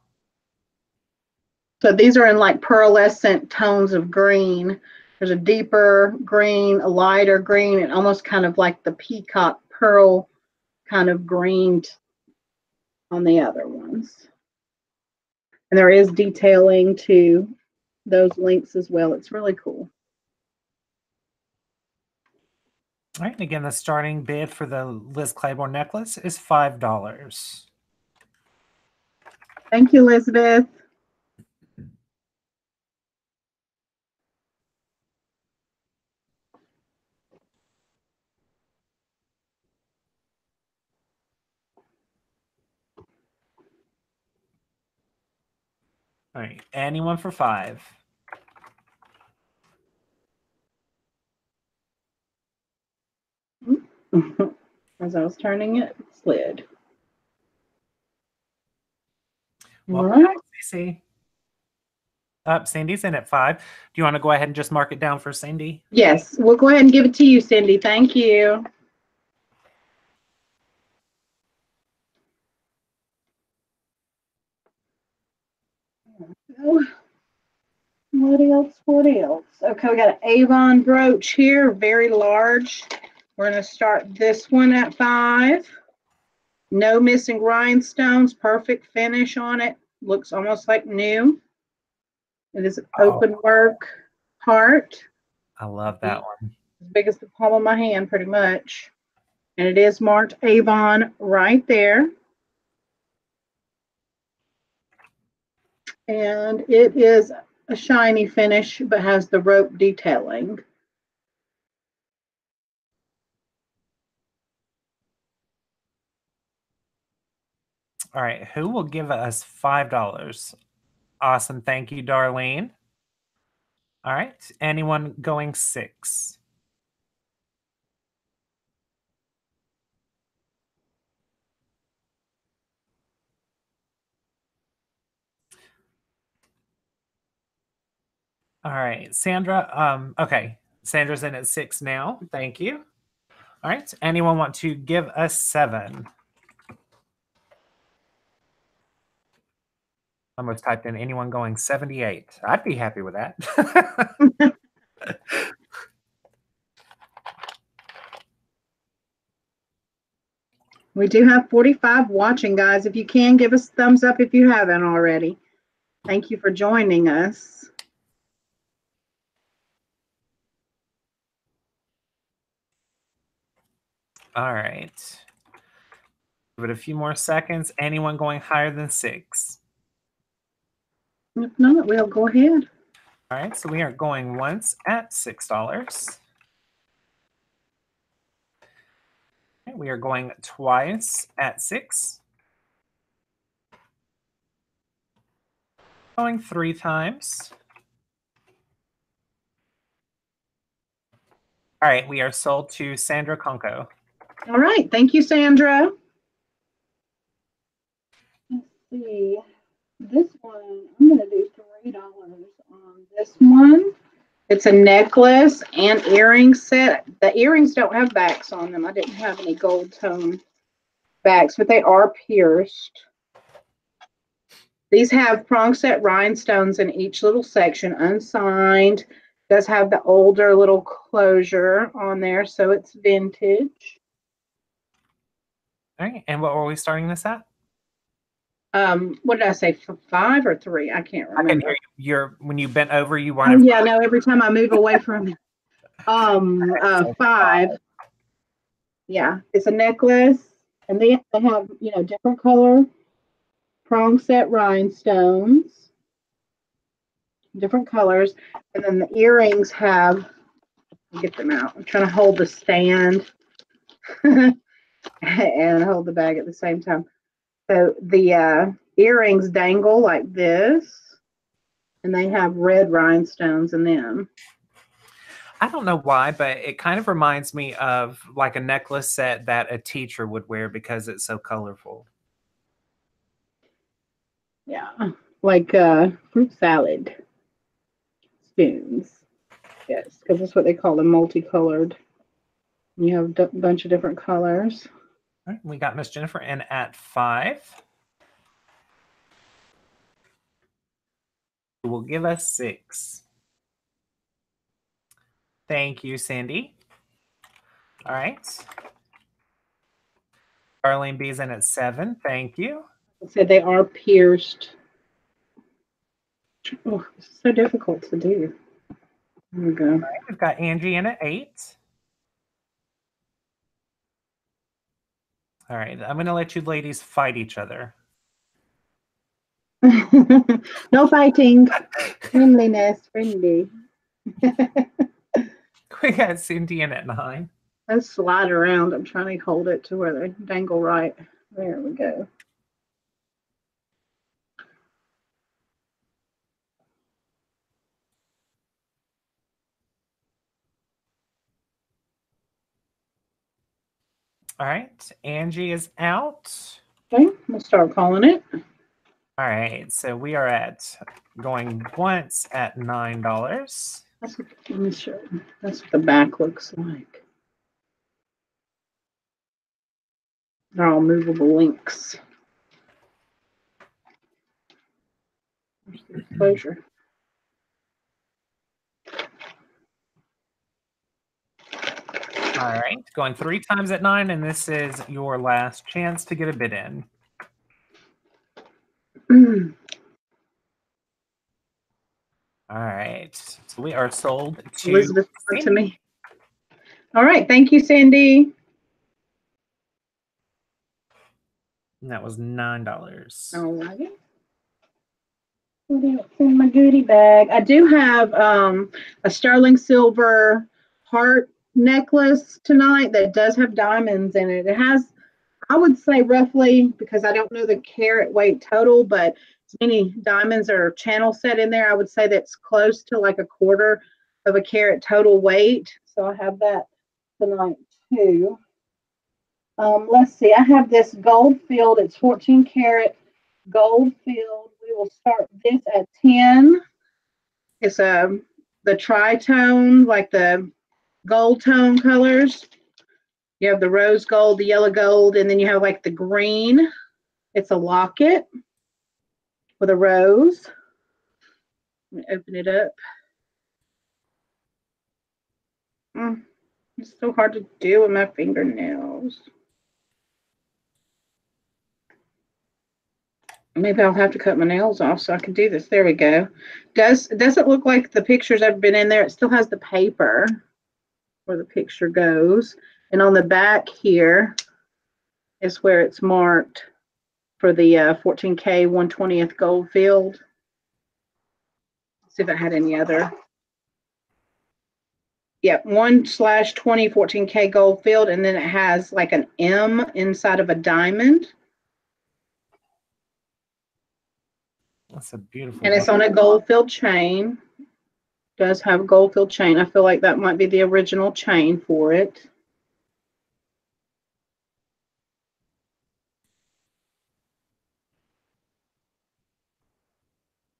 So these are in like pearlescent tones of green. There's a deeper green, a lighter green, and almost kind of like the peacock pearl kind of green on the other ones. And there is detailing to those links as well. It's really cool. All right. And again, the starting bid for the Liz Claiborne necklace is $5. Thank you, Elizabeth. All right. Anyone for 5? As I was turning it, it slid. Welcome back, Stacey. Sandy's in at 5. Do you want to go ahead and just mark it down for Sandy? Yes, we'll go ahead and give it to you, Cindy. Thank you. What else? What else? Okay, we got an Avon brooch here, very large. We're going to start this one at 5. No missing rhinestones, perfect finish on it. Looks almost like new. It is an open work heart. I love that one. As big as the palm of my hand, pretty much. And it is marked Avon right there. And it is a shiny finish, but has the rope detailing. All right, who will give us $5? Awesome. Thank you, Darlene. All right, anyone going 6? All right, Sandra. Okay, Sandra's in at 6 now. Thank you. All right, anyone want to give us 7? Almost typed in anyone going 78. I'd be happy with that. We do have 45 watching, guys. If you can, give us a thumbs up if you haven't already. Thank you for joining us. All right. Give it a few more seconds. Anyone going higher than 6? If not, we'll go ahead. All right, so we are going once at $6. Okay, we are going twice at 6. Going 3 times. All right, we are sold to Sandra Conco. All right, thank you, Sandra. Let's see. This one, I'm going to do $3 on this one. It's a necklace and earring set. The earrings don't have backs on them. I didn't have any gold tone backs, but they are pierced. These have prong set rhinestones in each little section, unsigned. Does have the older little closure on there, so it's vintage. All right, and what were we starting this at? What did I say? 5 or 3? I can't remember. I can hear you. When you bent over, you Oh weren't. yeah, no. Every time I move away from 5. Yeah, it's a necklace, and they have different color prong set rhinestones, different colors, and then the earrings have. Get them out. I'm trying to hold the stand and hold the bag at the same time. So the earrings dangle like this, and they have red rhinestones in them. I don't know why, but it kind of reminds me of like a necklace set that a teacher would wear because it's so colorful. Yeah, like fruit salad spoons. Yes, because that's what they call them, multicolored. You have a bunch of different colors. All right, we got Miss Jennifer in at 5. Will give us 6. Thank you, Cindy. All right. Arlene B's in at 7. Thank you. I said they are pierced. Oh, it's so difficult to do. There we go. All right, we've got Angie in at 8. All right, I'm going to let you ladies fight each other. No fighting. Friendliness, friendly. We got Cindy in at 9. Let's slide around. I'm trying to hold it to where they dangle right. There we go. All right, Angie is out. Okay, we'll start calling it. All right, so we are at going once at $9. Let me show you. That's what the back looks like. They're all movable links. There's the closure. All right, going 3 times at 9, and this is your last chance to get a bid in. All right, so we are sold to Elizabeth to me. All right, thank you, Cindy. And that was $9. All right. What else in my goodie bag? I do have a sterling silver heart necklace tonight that does have diamonds in it. It has, I would say roughly, because I don't know the carat weight total, but as many diamonds are channel set in there, I would say that's close to like a quarter of a carat total weight. So I have that tonight too. Let's see, I have this gold field. It's 14 karat gold field. We will start this at 10. It's the tritone, like the gold tone colors. You have the rose gold, the yellow gold, and then you have like the green. It's a locket with a rose. Let me open it up. It's so hard to do with my fingernails. Maybe I'll have to cut my nails off so I can do this. There we go. Doesn't look like the picture's ever been in there. It still has the paper where the picture goes. And on the back here is where it's marked for the 14K 1/20th gold field. See if it had any other. Yep, 1/20 14K gold field, and then it has like an M inside of a diamond. That's a beautiful And it's one. on a gold field chain. Does have a gold field chain. I feel like that might be the original chain for it.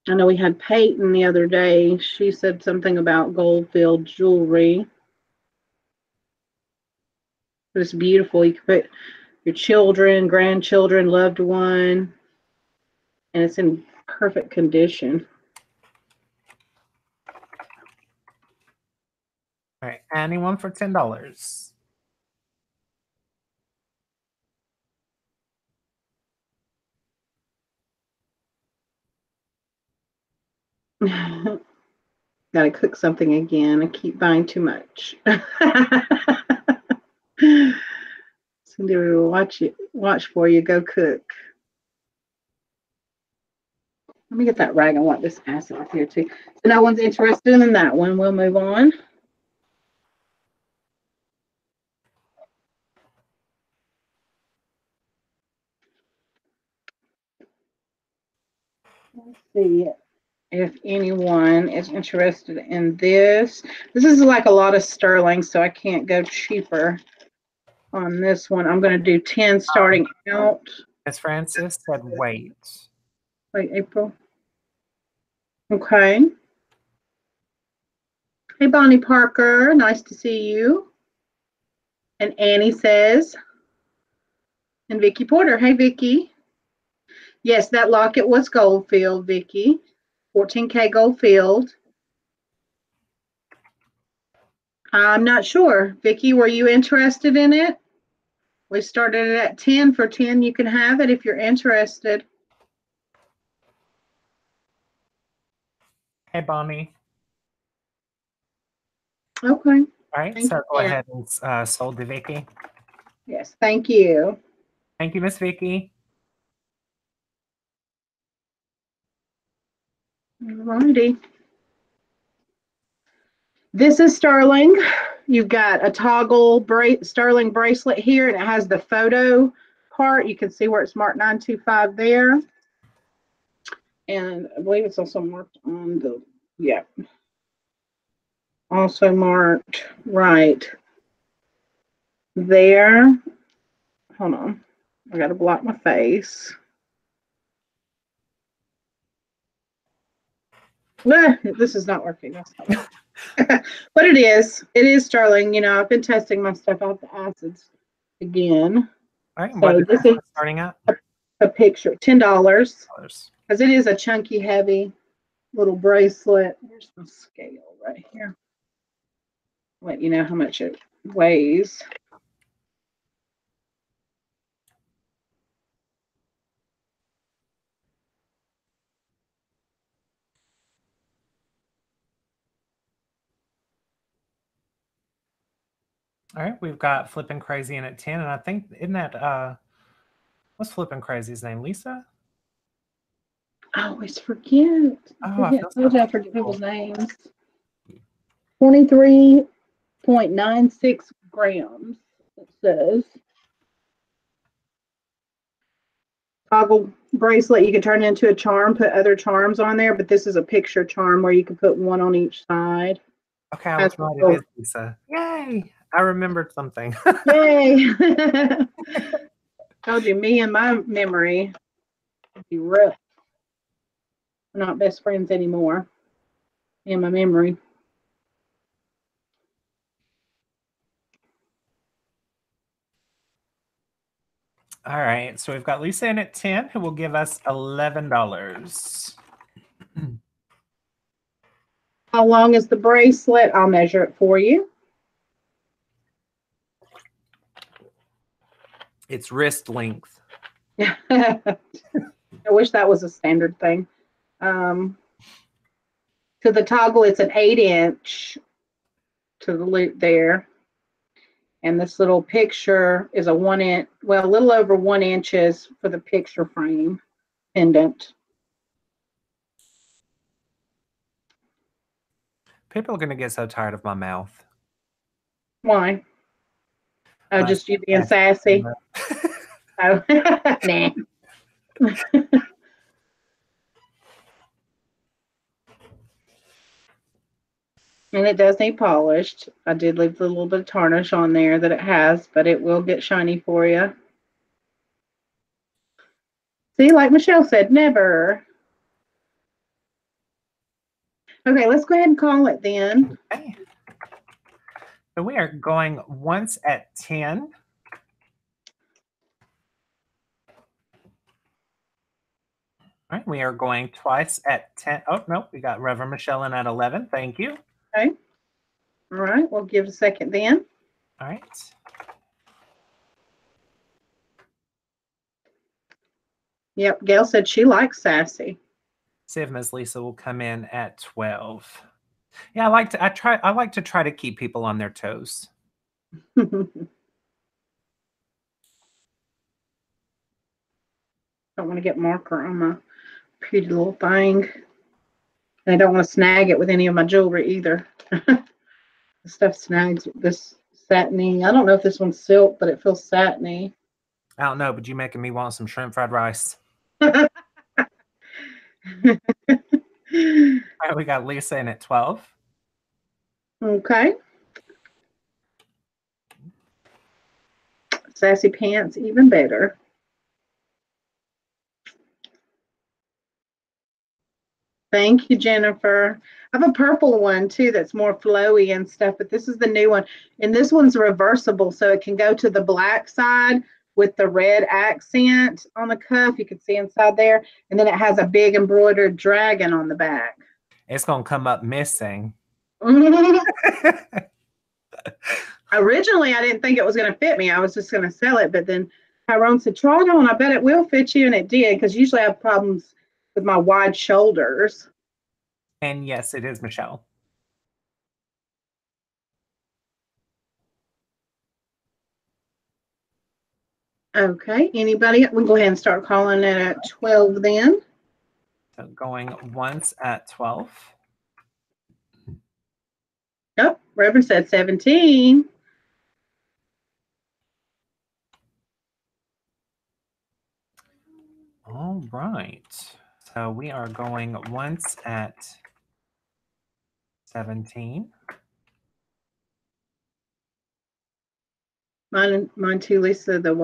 I know we had Peyton the other day. She said something about gold field jewelry. It's beautiful. You can put your children, grandchildren, loved one, and it's in perfect condition. All right, anyone for $10? Gotta cook something again. I keep buying too much. Cindy will watch for you. Go cook. Let me get that rag. I want this acid up here too. So no one's interested in that one. We'll move on. Let's see if anyone is interested in this. This is like a lot of sterling, so I can't go cheaper on this one. I'm going to do 10 starting out. Miss Francis said wait. Wait, April. Okay. Hey, Bonnie Parker. Nice to see you. And Annie says, and Vicki Porter. Hey, Vicki. Yes, that locket was Goldfield, Vicki. 14K Goldfield. I'm not sure. Vicki, were you interested in it? We started it at 10. For 10, you can have it if you're interested. Hey, Bonnie. Okay. All right, Thank so you, go Ann. ahead and sold to Vicki. Yes, thank you. Thank you, Miss Vicki. Alrighty. This is sterling. You've got a toggle sterling bracelet here, and it has the photo part. You can see where it's marked 925 there. And I believe it's also marked on the, yeah. Also marked right there. Hold on. I got to block my face. This is not working. That's not working. But it is. It is sterling. You know, I've been testing my stuff out the acids again. All right, So what this is is starting at? a picture. $10. $10. Because it is a chunky, heavy little bracelet. There's my scale right here. Let you know how much it weighs. All right, we've got Flippin' Crazy in at 10, and I think, isn't that, what's Flippin' Crazy's name? Lisa? I always forget. Oh, I feel so I forget people's cool. names. 23.96 grams, it says. Toggle bracelet, you can turn it into a charm, put other charms on there, but this is a picture charm where you can put one on each side. Okay, I was right. It is Lisa. Yay! I remembered something. Yay! Told you, me and my memory would be rough. We're not best friends anymore. Me and my memory. All right, so we've got Lisa in at 10, who will give us $11. How long is the bracelet? I'll measure it for you. It's wrist length. I wish that was a standard thing. To the toggle, it's an 8-inch to the loop there. And this little picture is a 1 inch, well, a little over 1 inches for the picture frame pendant. People are going to get so tired of my mouth. Why? Oh, just you being sassy? Oh, nah. And it does need polished. I did leave a little bit of tarnish on there that it has, but it will get shiny for you. See, like Michelle said, never. Okay, let's go ahead and call it then. Okay. So we are going once at 10. All right, we are going twice at 10. Oh, no, we got Reverend Michelle in at 11. Thank you. Okay. All right, we'll give a second then. All right. Yep, Gail said she likes sassy. See if Miss Lisa will come in at 12. Yeah, I like to try to keep people on their toes. Don't want to get marker on my pretty little thing. And I don't want to snag it with any of my jewelry either. The stuff snags this satiny. I don't know if this one's silk, but it feels satiny. I don't know, but you making me want some shrimp fried rice. Okay. All right, we got Lisa in at 12. Sassy pants, even better. Thank you, Jennifer. I have a purple one too that's more flowy and stuff, but this is the new one. And this one's reversible, so it can go to the black side with the red accent on the cuff. You can see inside there. And then it has a big embroidered dragon on the back. It's going to come up missing. Originally, I didn't think it was going to fit me. I was just going to sell it. But then Tyrone said, try it on. I bet it will fit you. And it did, because usually I have problems with my wide shoulders. And yes, it is Michelle. Okay. Anybody? We can go ahead and start calling it at 12 then. So going once at 12. Oh, Reverend said 17. All right. So we are going once at 17. Mine too, Lisa. The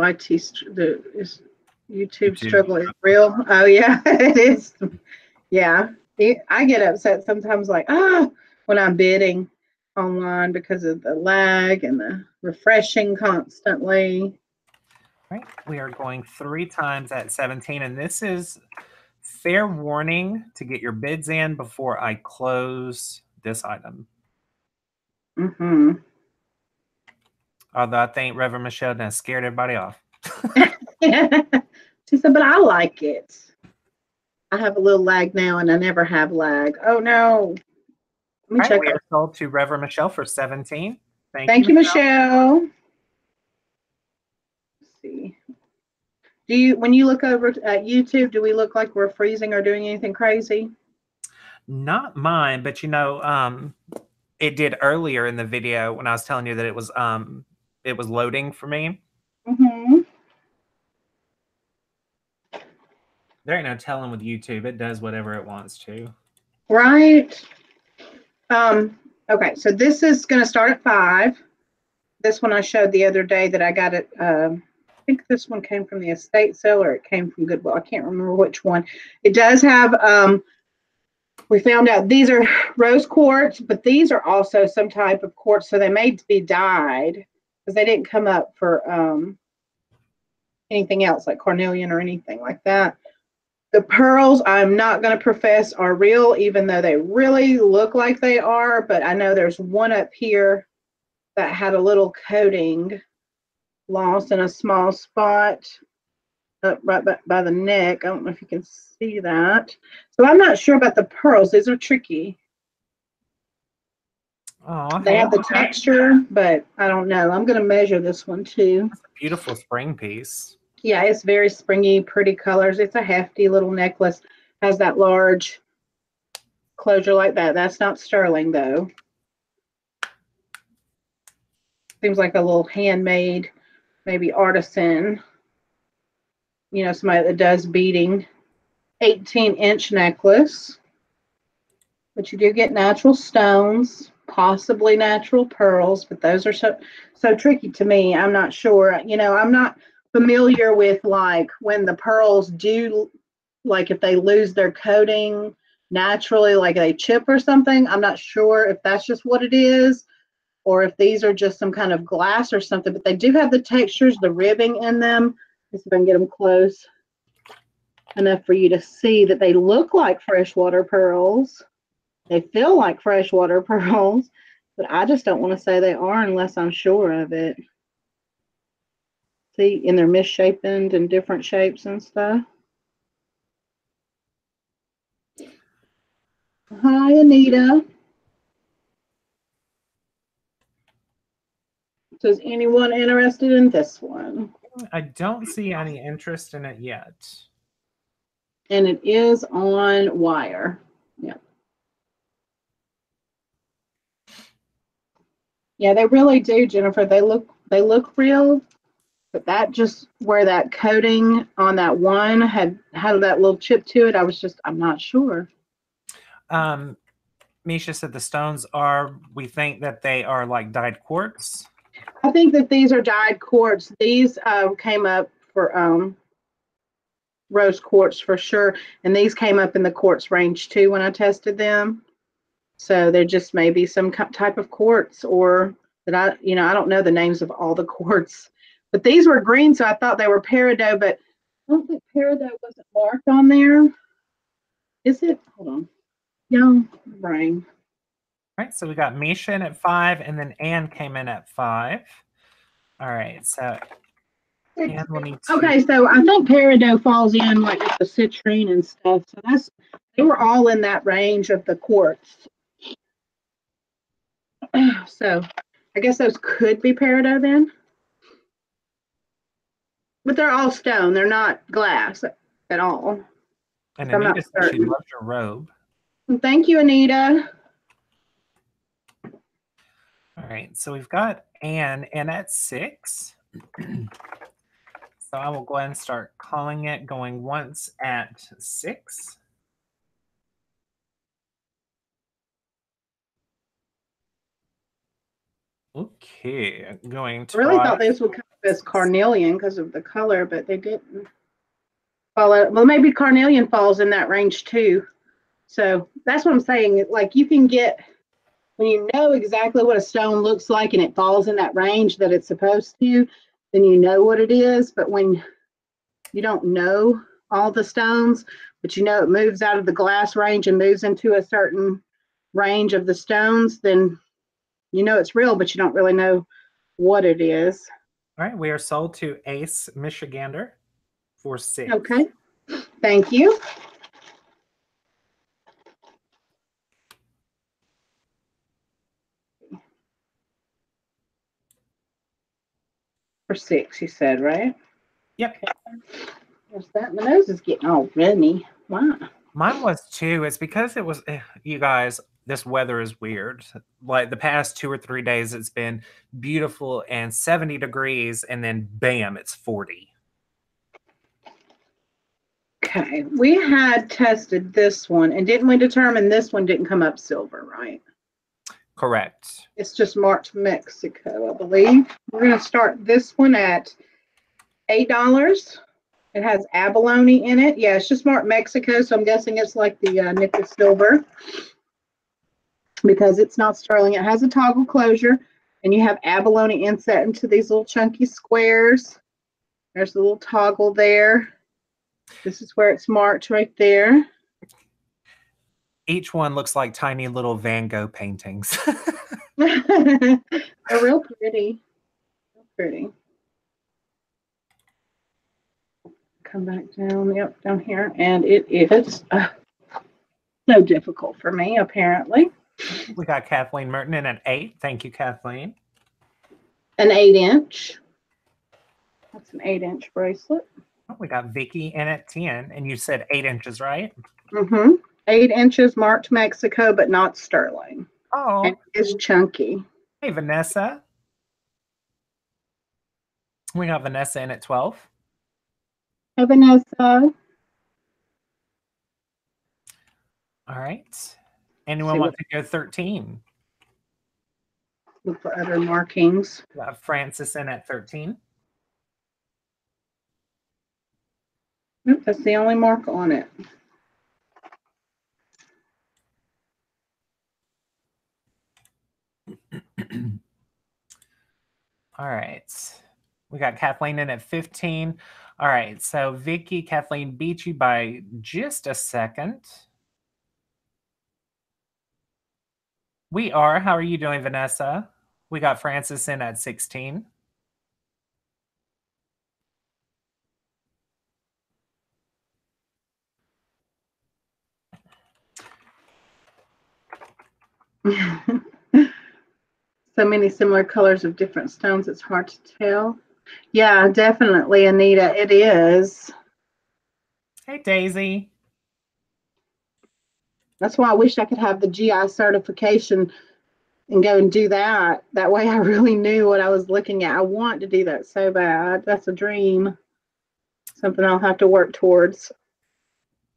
YouTube struggle is real. Oh yeah, it is. Yeah, I get upset sometimes, like when I'm bidding online because of the lag and the refreshing constantly. All right, we are going 3 times at 17, and this is fair warning to get your bids in before I close this item. Mm-hmm. Although I think Reverend Michelle done scared everybody off. She said, but I like it. I have a little lag now, and I never have lag. Oh no. Let me check. We are sold to Reverend Michelle for 17. Thank you, Michelle. Let's see. When you look over at YouTube, do we look like we're freezing or doing anything crazy? Not mine, but you know, it did earlier in the video when I was telling you that it was loading for me. Mm-hmm. There ain't no telling with YouTube. It does whatever it wants to. Right. Okay, so this is going to start at 5. This one I showed the other day that I got it. I think this one came from the estate sale or it came from Goodwill. I can't remember which one. It does have, we found out these are rose quartz, but these are also some type of quartz. So they may be dyed because they didn't come up for anything else like carnelian or anything like that. The pearls, I'm not going to profess are real, even though they really look like they are. But I know there's one up here that had a little coating lost in a small spot up right by the neck. I don't know if you can see that. So I'm not sure about the pearls. These are tricky. Oh, they have the texture, but I don't know. I'm going to measure this one too. That's a beautiful spring piece. Yeah, it's very springy, pretty colors. It's a hefty little necklace. Has that large closure like that. That's not sterling though. Seems like a little handmade, maybe artisan, somebody that does beading. 18-inch necklace. But you do get natural stones, possibly natural pearls, but those are so tricky to me. I'm not sure. I'm not familiar with like when the pearls do, like if they lose their coating naturally, like they chip or something. I'm not sure if that's just what it is or if these are just some kind of glass or something, but they do have the textures, the ribbing in them. Let's see if I can get them close enough for you to see that they look like freshwater pearls. They feel like freshwater pearls, but I just don't want to say they are unless I'm sure of it. See, and they're misshapen and different shapes and stuff. Hi, Anita. So is anyone interested in this one? I don't see any interest in it yet. And it is on wire. Yeah. Yeah, they really do, Jennifer. They look real, but that just where that coating on that one had that little chip to it, I'm not sure. Misha said the stones we think that they are like dyed quartz. I think that these are dyed quartz. These came up for rose quartz for sure, and these came up in the quartz range too when I tested them. So they're just maybe some type of quartz, or that I don't know the names of all the quartz, but these were green, so I thought they were peridot, but I don't think peridot wasn't marked on there. Is it? Hold on. Young brain. All right, so we got Misha in at 5, and then Anne came in at 5. All right, so Anne will need to... Okay, so I think peridot falls in like with the citrine and stuff. So they were all in that range of the quartz. So I guess those could be peridot then. But they're all stone. They're not glass at all. And Anita said she loved your robe. Thank you, Anita. All right, so we've got Anne in at 6. So I will go ahead and start calling it, going once at 6. Okay, I'm going to... I really thought this would come up as carnelian because of the color, but they didn't. Well, maybe carnelian falls in that range too. So that's what I'm saying. Like you can get, when you know exactly what a stone looks like and it falls in that range that it's supposed to, then you know what it is. But when you don't know all the stones, but you know it moves out of the glass range and moves into a certain range of the stones, then you know it's real, but you don't really know what it is. All right, we are sold to Ace Michigander for 6. Okay, thank you. For 6, you said, right? Yep. Okay. There's that. My nose is getting all runny. Why? Mine was too. It's because it was, you guys, this weather is weird. Like the past 2 or 3 days, it's been beautiful and 70 degrees, and then bam, it's 40. Okay, we had tested this one, and didn't we determine this one didn't come up silver, right? Correct. It's just marked Mexico, I believe. We're going to start this one at $8. It has abalone in it. Yeah, it's just marked Mexico, so I'm guessing it's like the nickel silver because it's not sterling. It has a toggle closure, and you have abalone inset into these little chunky squares. There's a little toggle there. This is where it's marked right there. Each one looks like tiny little Van Gogh paintings. They're real pretty. Real pretty. Come back down, yep, down here. And it is so difficult for me, apparently. We got Kathleen Merton in at 8. Thank you, Kathleen. An 8-inch. That's an 8-inch bracelet. We got Vicky in at 10, and you said 8 inches, right? Mm-hmm. 8 inches marked Mexico, but not sterling. Oh. And it's chunky. Hey, Vanessa. We got Vanessa in at 12. Hey, Vanessa. All right. Anyone want to go 13? Look for other markings. We got Francis in at 13. That's the only mark on it. All right. We got Kathleen in at 15. All right. So Vicky, Kathleen beat you by just a second. We are. How are you doing, Vanessa? We got Francis in at 16. So many similar colors of different stones, it's hard to tell. Yeah, definitely, Anita, it is. Hey, Daisy. That's why I wish I could have the GI certification and go and do that. That way I really knew what I was looking at. I want to do that so bad. That's a dream. Something I'll have to work towards.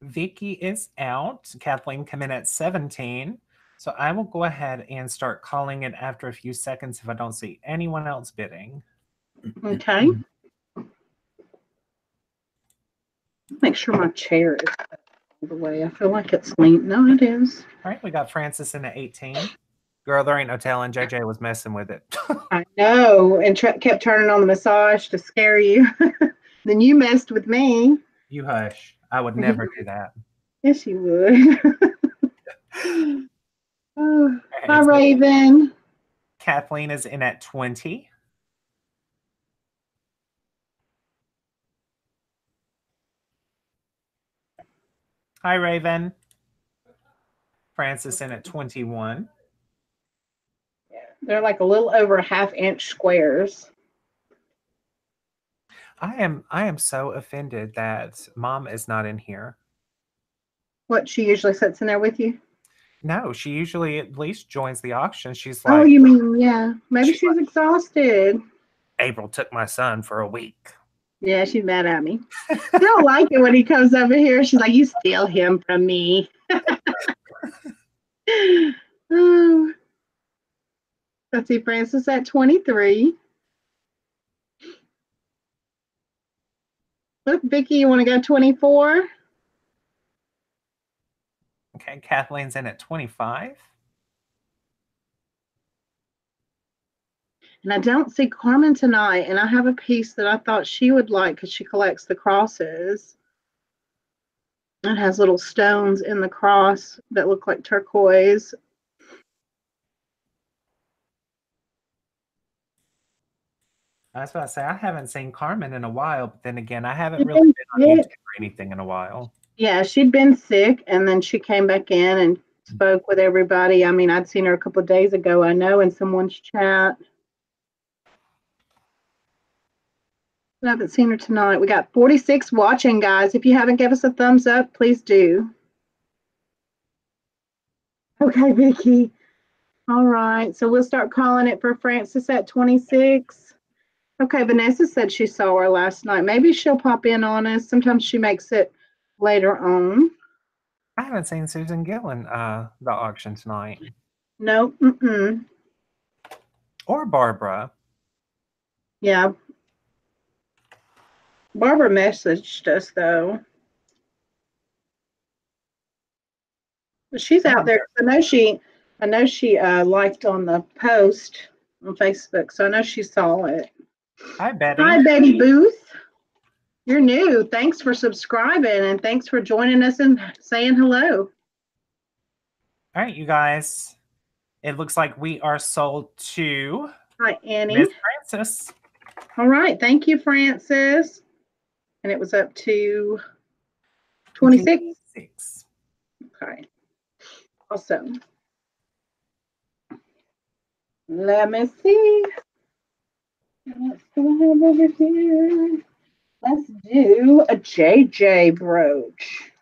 Vicky is out. Kathleen come in at 17. So I will go ahead and start calling it after a few seconds if I don't see anyone else bidding. Okay. Make sure my chair is all the way. I feel like it's lean. No, it is. All right, we got Francis in at 18. Girl, there ain't no telling. JJ was messing with it. I know, and kept turning on the massage to scare you. Then you messed with me. You hush. I would never do that. Yes, you would. Oh, Right, hi, so Raven. Kathleen is in at 20. Hi, Raven. Francis in at 21. Yeah, they're like a little over a half-inch squares. I am so offended that Mom is not in here. What, she usually sits in there with you? No, she usually at least joins the auction. She's like, Oh, you mean, yeah. Maybe she's exhausted. April took my son for a week. Yeah, she's mad at me. I don't like it when he comes over here. She's like, you steal him from me. Oh. Let's see, Francis at 23. Look, Vicky, you want to go 24? Okay, Kathleen's in at 25. And I don't see Carmen tonight. And I have a piece that I thought she would like because she collects the crosses. It has little stones in the cross that look like turquoise. I was about to say, I haven't seen Carmen in a while, but then again, I haven't really been on YouTube or anything in a while. Yeah, she'd been sick, and then she came back in and spoke with everybody. I mean, I'd seen her a couple of days ago, I know, in someone's chat. I haven't seen her tonight. We got 46 watching, guys. If you haven't given us a thumbs up, please do. Okay, Vicki. All right, so we'll start calling it for Francis at 26. Okay, Vanessa said she saw her last night. Maybe she'll pop in on us. Sometimes she makes it later on. I haven't seen Susan Gillen the auction tonight. No, Or Barbara. Yeah. Barbara messaged us though. But she's out there. I know she liked on the post on Facebook, so I know she saw it. Hi, Betty. Hi, Betty Booth. You're new. Thanks for subscribing and thanks for joining us and saying hello. All right, you guys. It looks like we are sold to Hi, Annie. Miss Francis. All right. Thank you, Francis. And it was up to 26. Okay. Awesome. Let me see. What do I have over here? Let's do a JJ brooch.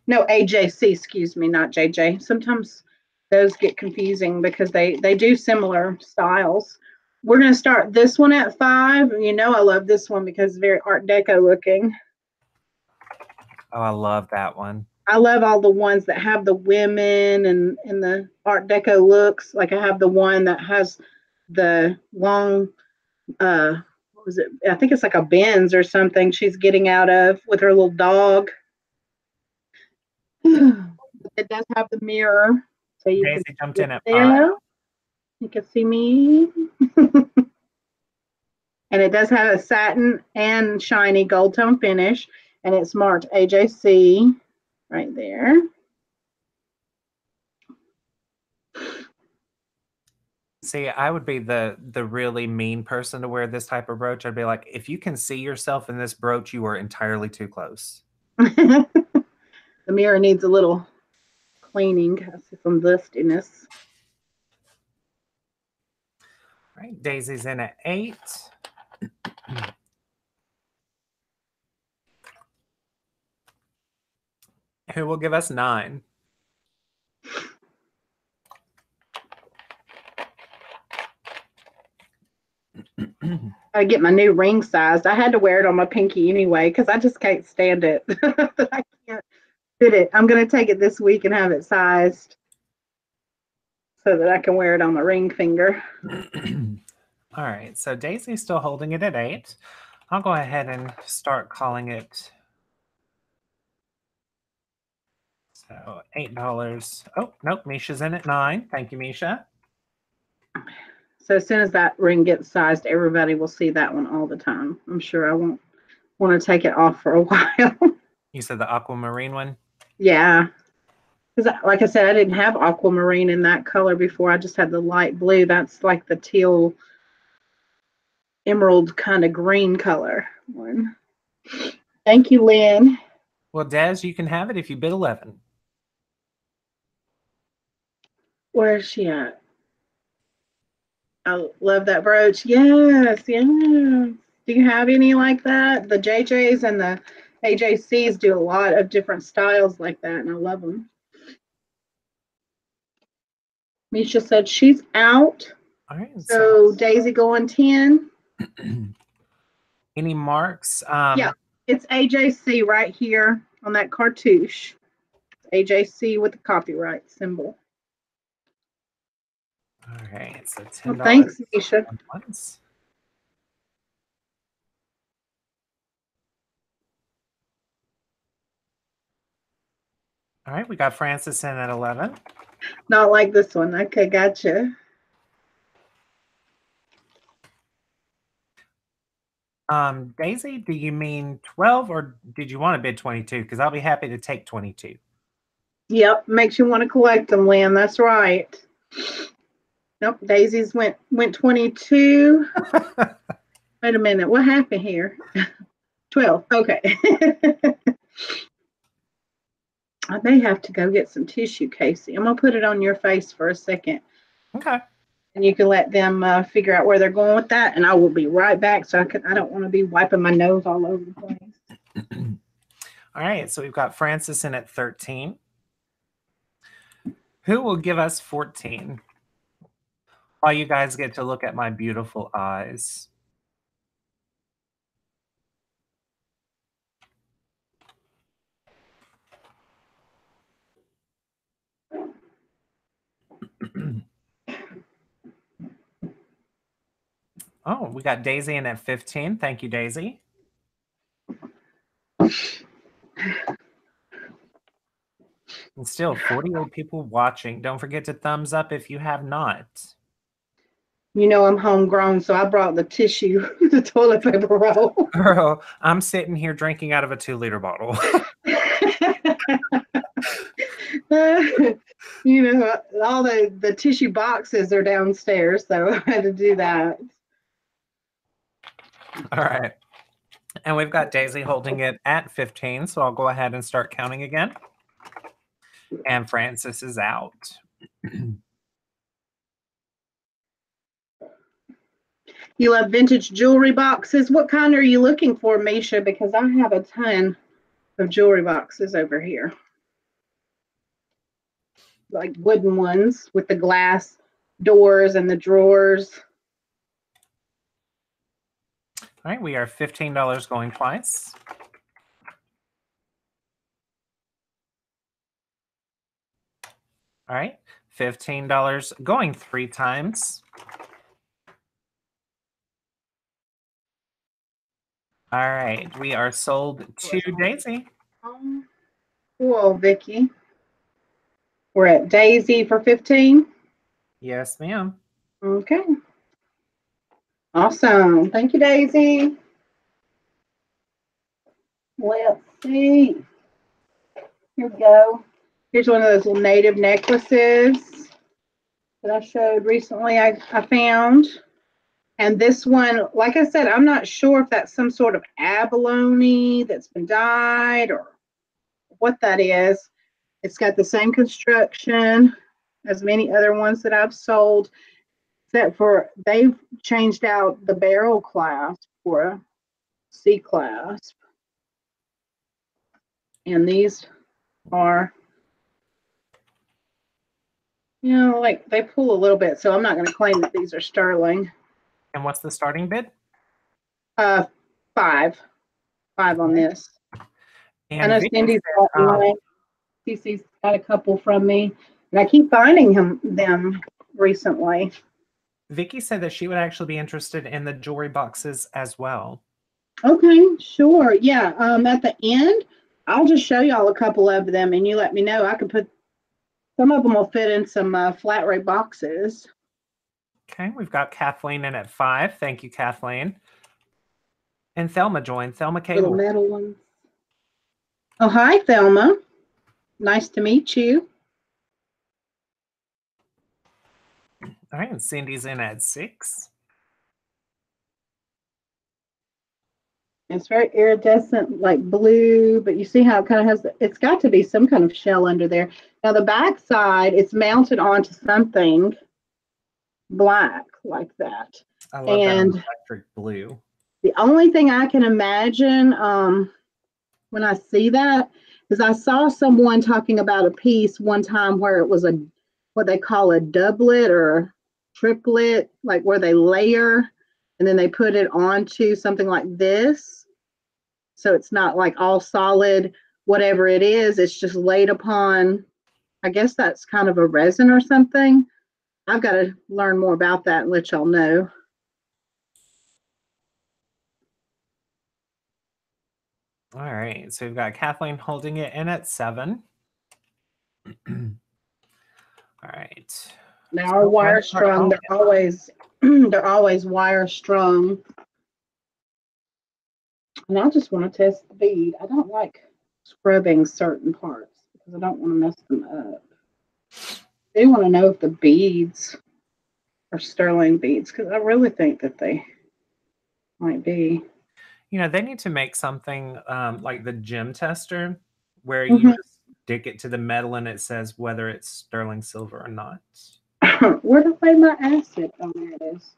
No, AJC, excuse me, not JJ. Sometimes those get confusing because they do similar styles. We're going to start this one at 5. You know I love this one because it's very Art Deco looking. Oh, I love that one. I love all the ones that have the women and the Art Deco looks. Like I have the one that has the long, what was it? I think it's like a Benz or something she's getting out of with her little dog. It does have the mirror, so you Daisy can jumped see in at 5. there. You can see me. And it does have a satin and shiny gold tone finish, and it's marked AJC right there. See, I would be the really mean person to wear this type of brooch. I'd be like, if you can see yourself in this brooch, you are entirely too close. The mirror needs a little cleaning. I see some dustiness. All right, Daisy's in at 8. Who will give us 9? I get my new ring sized. I had to wear it on my pinky anyway because I just can't stand it. I can't fit it. I'm going to take it this week and have it sized so that I can wear it on my ring finger. All right, so Daisy's still holding it at 8. I'll go ahead and start calling it. So $8. Oh, nope, Misha's in at 9. Thank you, Misha. So as soon as that ring gets sized, everybody will see that one all the time. I'm sure I won't want to take it off for a while. You said the aquamarine one? Yeah. Because like I said, I didn't have aquamarine in that color before. I just had the light blue. That's like the teal emerald kind of green color one. Thank you, Lynn. Well, Des, you can have it if you bid 11. Where is she at? I love that brooch. Yes, yes. Do you have any like that? The JJs and the AJCs do a lot of different styles like that, and I love them. Misha said she's out. All right. So Daisy going 10. Any marks? Yeah, it's AJC right here on that cartouche. AJC with the copyright symbol. All right, so $10. Well, thanks, Misha. All right, we got Francis in at 11. Not like this one. Okay, gotcha. Daisy, do you mean 12 or did you want to bid 22? Because I'll be happy to take 22. Yep, makes you want to collect them, Lynn. That's right. Nope, Daisy's went 22. Wait a minute, what happened here? 12. Okay. I may have to go get some tissue, Casey. I'm gonna put it on your face for a second. Okay. And you can let them figure out where they're going with that, and I will be right back. So I don't want to be wiping my nose all over the place. All right, so we've got Francis in at 13. Who will give us 14? While you guys get to look at my beautiful eyes. Oh, we got Daisy in at 15. Thank you, Daisy. And still 48 people watching. Don't forget to thumbs up if you have not. You know I'm homegrown, so I brought the tissue, the toilet paper roll. Girl, I'm sitting here drinking out of a 2-liter bottle. You know, all the tissue boxes are downstairs, so I had to do that. All right. And we've got Daisy holding it at 15, so I'll go ahead and start counting again. And Francis is out. You love vintage jewelry boxes. What kind are you looking for, Misha? Because I have a ton of jewelry boxes over here. Like wooden ones with the glass doors and the drawers. All right, we are $15 going twice. All right, $15 going 3 times. All right, we are sold to Daisy. Cool, Vicky. We're at Daisy for 15. Yes, ma'am. Okay. Awesome. Thank you, Daisy. Let's see. Here we go. Here's one of those little native necklaces that I showed recently. I found. And this one, like I said, I'm not sure if that's some sort of abalone that's been dyed or what that is. It's got the same construction as many other ones that I've sold, except for they've changed out the barrel clasp for a C clasp. And these are, like they pull a little bit, so I'm not going to claim that these are sterling. And what's the starting bid? 5 on this. And I know Vicky Cindy's said, got one. CC's got a couple from me, and I keep finding them recently. Vicky said that she would actually be interested in the jewelry boxes as well. Okay, sure. Yeah. At the end, I'll just show y'all a couple of them, and you let me know. I could put some of them will fit in some flat rate boxes. Okay, we've got Kathleen in at 5. Thank you, Kathleen. And Thelma joined. Thelma Cable. Little metal ones. Oh, hi, Thelma. Nice to meet you. All right, and Cindy's in at 6. It's very iridescent, like blue, but you see how it kind of has, it's got to be some kind of shell under there. Now the back side, it's mounted onto something black like that. I love that electric blue. The only thing I can imagine when I see that is I saw someone talking about a piece one time where it was what they call a doublet or triplet, like where they layer and then they put it onto something like this. So it's not like all solid, whatever it is, it's just laid upon, I guess that's kind of a resin or something. I've got to learn more about that and let y'all know. All right, so we've got Kathleen holding it in at 7. All right. Now our wire strung, they're always wire strung. And I just want to test the bead. I don't like scrubbing certain parts because I don't want to mess them up. I do want to know if the beads are sterling beads because I really think that they might be. They need to make something like the gem tester where you just stick it to the metal and it says whether it's sterling silver or not. Where to play my acid? Oh, there it is.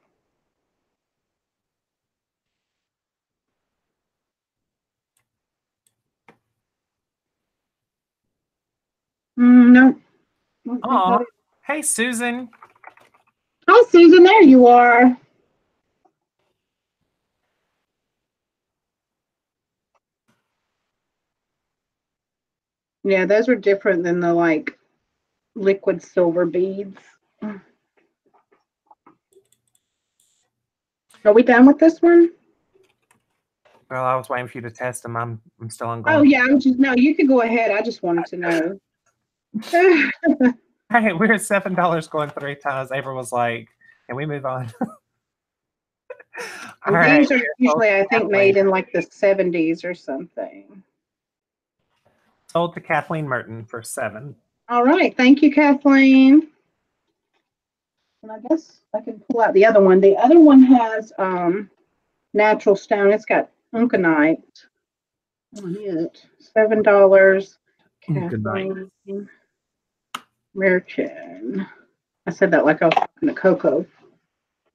No. Oh, hey, Susan. Hi, Susan. There you are. Yeah, those are different than the like liquid silver beads. Are we done with this one? Well, I was waiting for you to test them. I'm still on Oh yeah, no, you could go ahead. I just wanted to know. Hey, we're at $7 going 3 times. April was like, "Can we move on?" All right, these are usually, I think, made in like the 70s or something. Sold to Kathleen Merton for 7. All right, thank you, Kathleen. And I guess I can pull out the other one. The other one has natural stone. It's got uncanite on it. $7. Kathleen Merton. I said that like I was talking to Coco.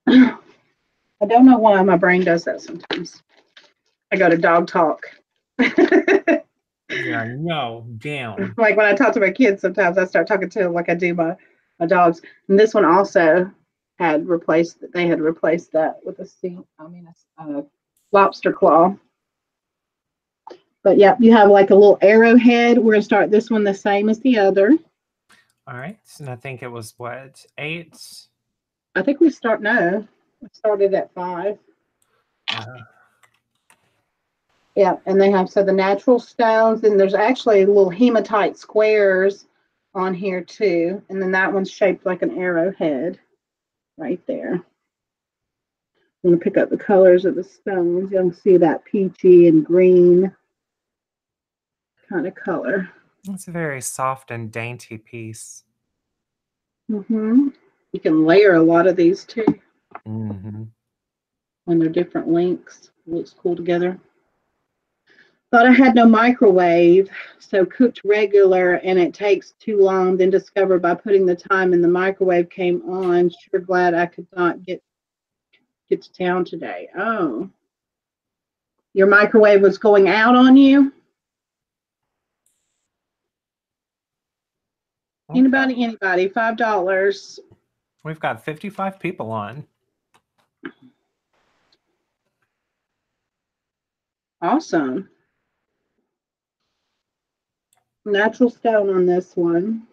I don't know why my brain does that sometimes. I go to dog talk. Yeah, no, down. Like when I talk to my kids, sometimes I start talking to them like I do my dogs. And this one also had replaced that with a lobster claw. But yeah, you have like a little arrowhead. We're gonna start this one the same as the other. All right. And I think it was what, 8? I think we started at 5. Yeah, and they have, so the natural stones, and there's actually little hematite squares on here too. And then that one's shaped like an arrowhead right there. I'm going to pick up the colors of the stones. You can see that peachy and green kind of color. It's a very soft and dainty piece. You can layer a lot of these too. Mm-hmm. When they're different lengths. It looks cool together. Thought I had no microwave, so cooked regular, and it takes too long. Then discovered by putting the time in the microwave came on. Sure glad I could not get to town today. Oh, your microwave was going out on you? Okay. Anybody, $5. We've got 55 people on. Awesome. Natural stone on this one.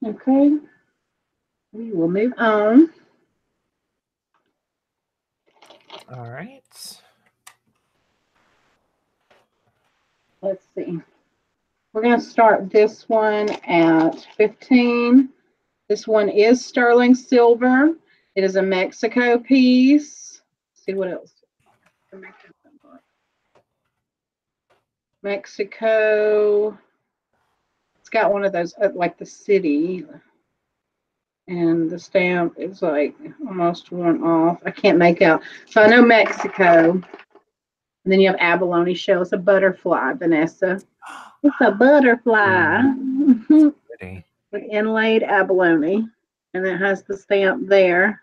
Okay. We will move on. All right. Let's see. We're going to start this one at 15. This one is sterling silver. It is a Mexico piece. Let's see what else. Mexico. It's got one of those, like the city. And the stamp is like almost worn off. I can't make out. So I know Mexico. And then you have abalone shell. It's a butterfly, Vanessa. It's a butterfly. Pretty. With inlaid abalone. And it has the stamp there.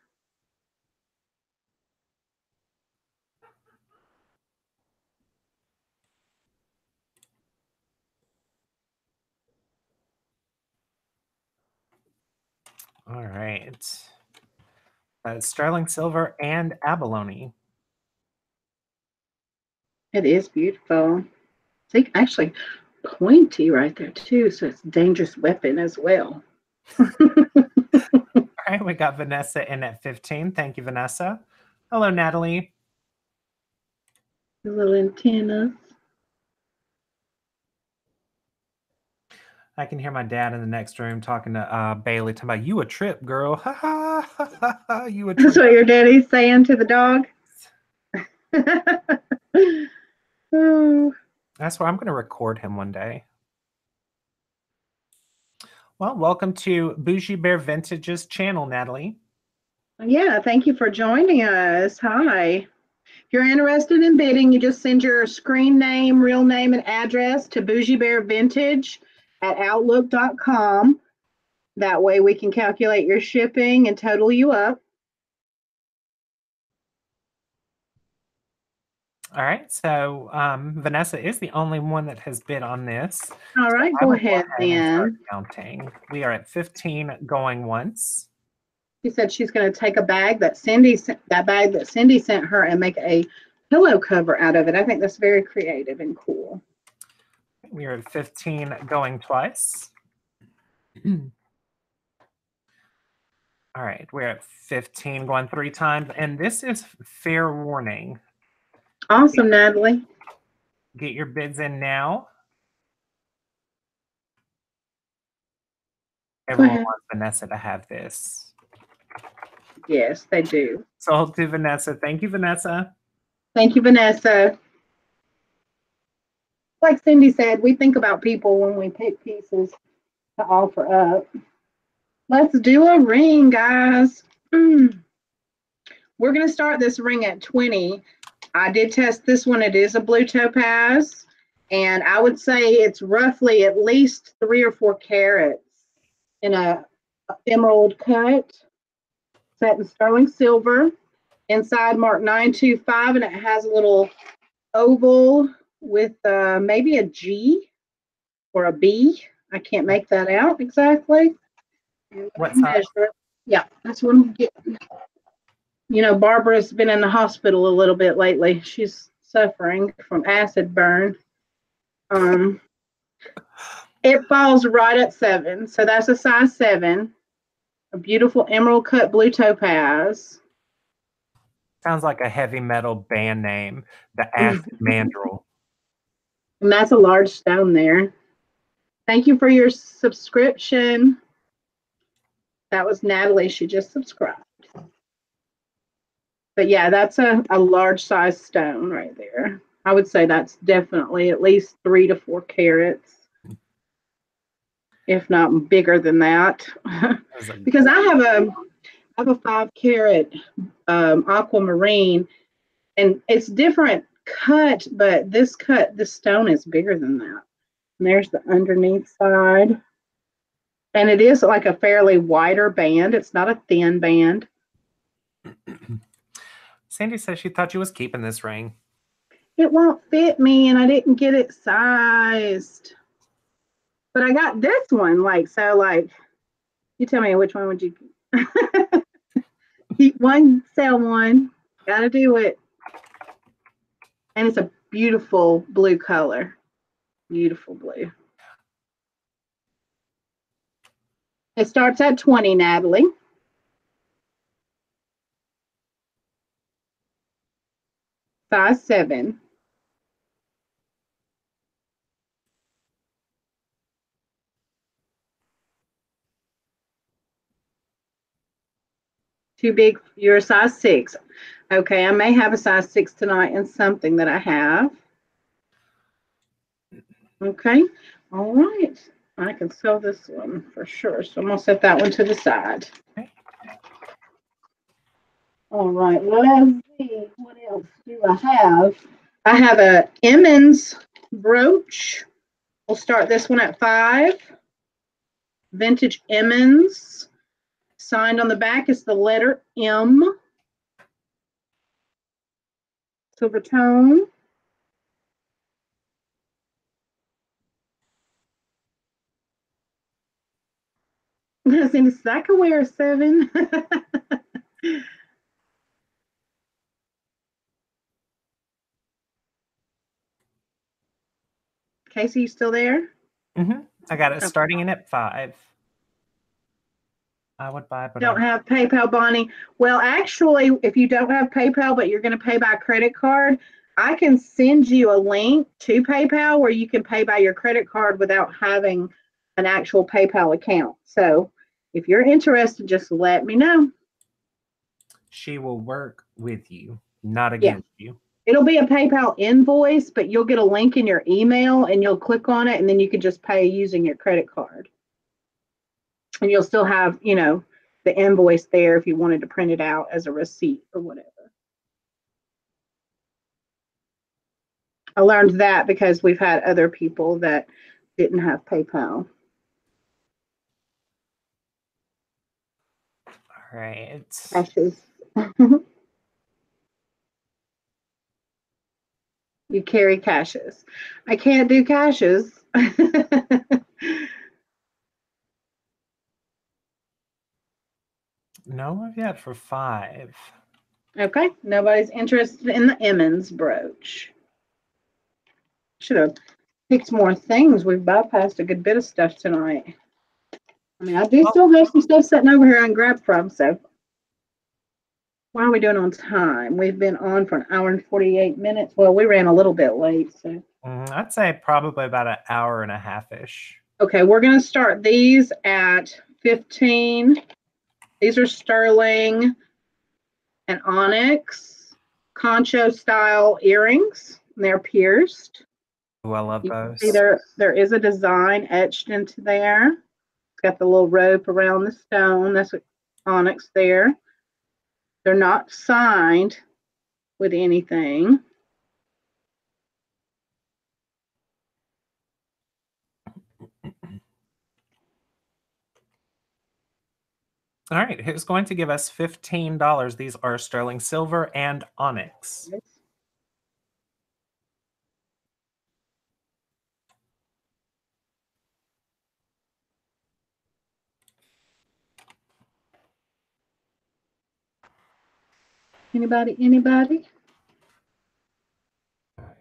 All right. Sterling silver and abalone. It is beautiful. See, actually pointy right there too. So it's a dangerous weapon as well. All right, we got Vanessa in at 15. Thank you, Vanessa. Hello, Natalie. The little antennas. I can hear my dad in the next room talking to Bailey, talking about, you a trip, girl. Ha ha ha ha. You a trip. That's what your daddy's saying to the dog. Oh. That's where I'm going to record him one day. Well, welcome to Boujee Bear Vintage's channel, Natalie. Yeah, thank you for joining us. Hi. If you're interested in bidding, you just send your screen name, real name, and address to boujeebearvintage@outlook.com. That way we can calculate your shipping and total you up. All right, so Vanessa is the only one that has bid on this. All right, so go ahead then. Counting. We are at 15 going once. She said she's going to take a bag that Cindy sent her and make a pillow cover out of it. I think that's very creative and cool. We are at 15 going twice. All right, we're at 15 going 3 times, and this is fair warning. Awesome, Natalie. Get your bids in now. Everyone wants Vanessa to have this. Yes, they do. Sold to Vanessa. Thank you, Vanessa. Thank you, Vanessa. Like Cindy said, we think about people when we pick pieces to offer up. Let's do a ring, guys. We're going to start this ring at 20. I did test this one. It is a blue topaz, and I would say it's roughly at least 3 or 4 carats in a emerald cut, set in sterling silver. Inside marked 925, and it has a little oval with maybe a G or a B I can't make that out exactly. What size? Yeah, that's what I'm getting. You know, Barbara's been in the hospital a little bit lately. She's suffering from acid burn. It falls right at 7. So that's a size 7. A beautiful emerald cut blue topaz. Sounds like a heavy metal band name, the Acid Mandrel. And that's a large stone there. Thank you for your subscription. That was Natalie. She just subscribed. But yeah, that's a large size stone right there. I would say that's definitely at least 3 to 4 carats, if not bigger than that. Because I have a 5 carat aquamarine, and it's different cut, but this stone is bigger than that. And there's the underneath side. And it is like a fairly wider band. It's not a thin band. Sandy says she thought she was keeping this ring. It won't fit me, and I didn't get it sized. But I got this one, you tell me which one would you keep one, sell one. Gotta do it. And it's a beautiful blue color. Beautiful blue. It starts at 20, Natalie. Size 7. Too big. You're a size 6. Okay, I may have a size 6 tonight in something that I have. Okay, all right. I can sell this one for sure. So I'm going to set that one to the side. Okay. All right, let's see. What else do I have? I have a Emmons brooch. We'll start this one at 5. Vintage Emmons. Signed on the back is the letter M. Silver tone. I can wear a 7. Casey, you still there? Mm-hmm. I got it starting in at 5. I would buy, but don't have PayPal, Bonnie. Well, actually, if you don't have PayPal, but you're going to pay by credit card, I can send you a link to PayPal where you can pay by your credit card without having an actual PayPal account. So if you're interested, just let me know. She will work with you, not against you. It'll be a PayPal invoice, but you'll get a link in your email and you'll click on it and then you can just pay using your credit card. And you'll still have, the invoice there if you wanted to print it out as a receipt or whatever. I learned that because we've had other people that didn't have PayPal. All right. Caches. You carry caches. I can't do caches. No, yet for 5. Okay, nobody's interested in the Emmons brooch. Should have picked more things. We've bypassed a good bit of stuff tonight. I mean, I do still have some stuff sitting over here I can grab from, so. Why are we doing on time? We've been on for 1 hour and 48 minutes. Well, we ran a little bit late, so. I'd say probably about an hour and a half-ish. Okay, we're going to start these at 15. These are sterling and onyx concho style earrings. They're pierced. Oh, I love those. See there is a design etched into there. It's got the little rope around the stone. That's onyx there. They're not signed with anything. All right, who's going to give us $15? These are sterling silver and onyx. Anybody? Anybody? All right.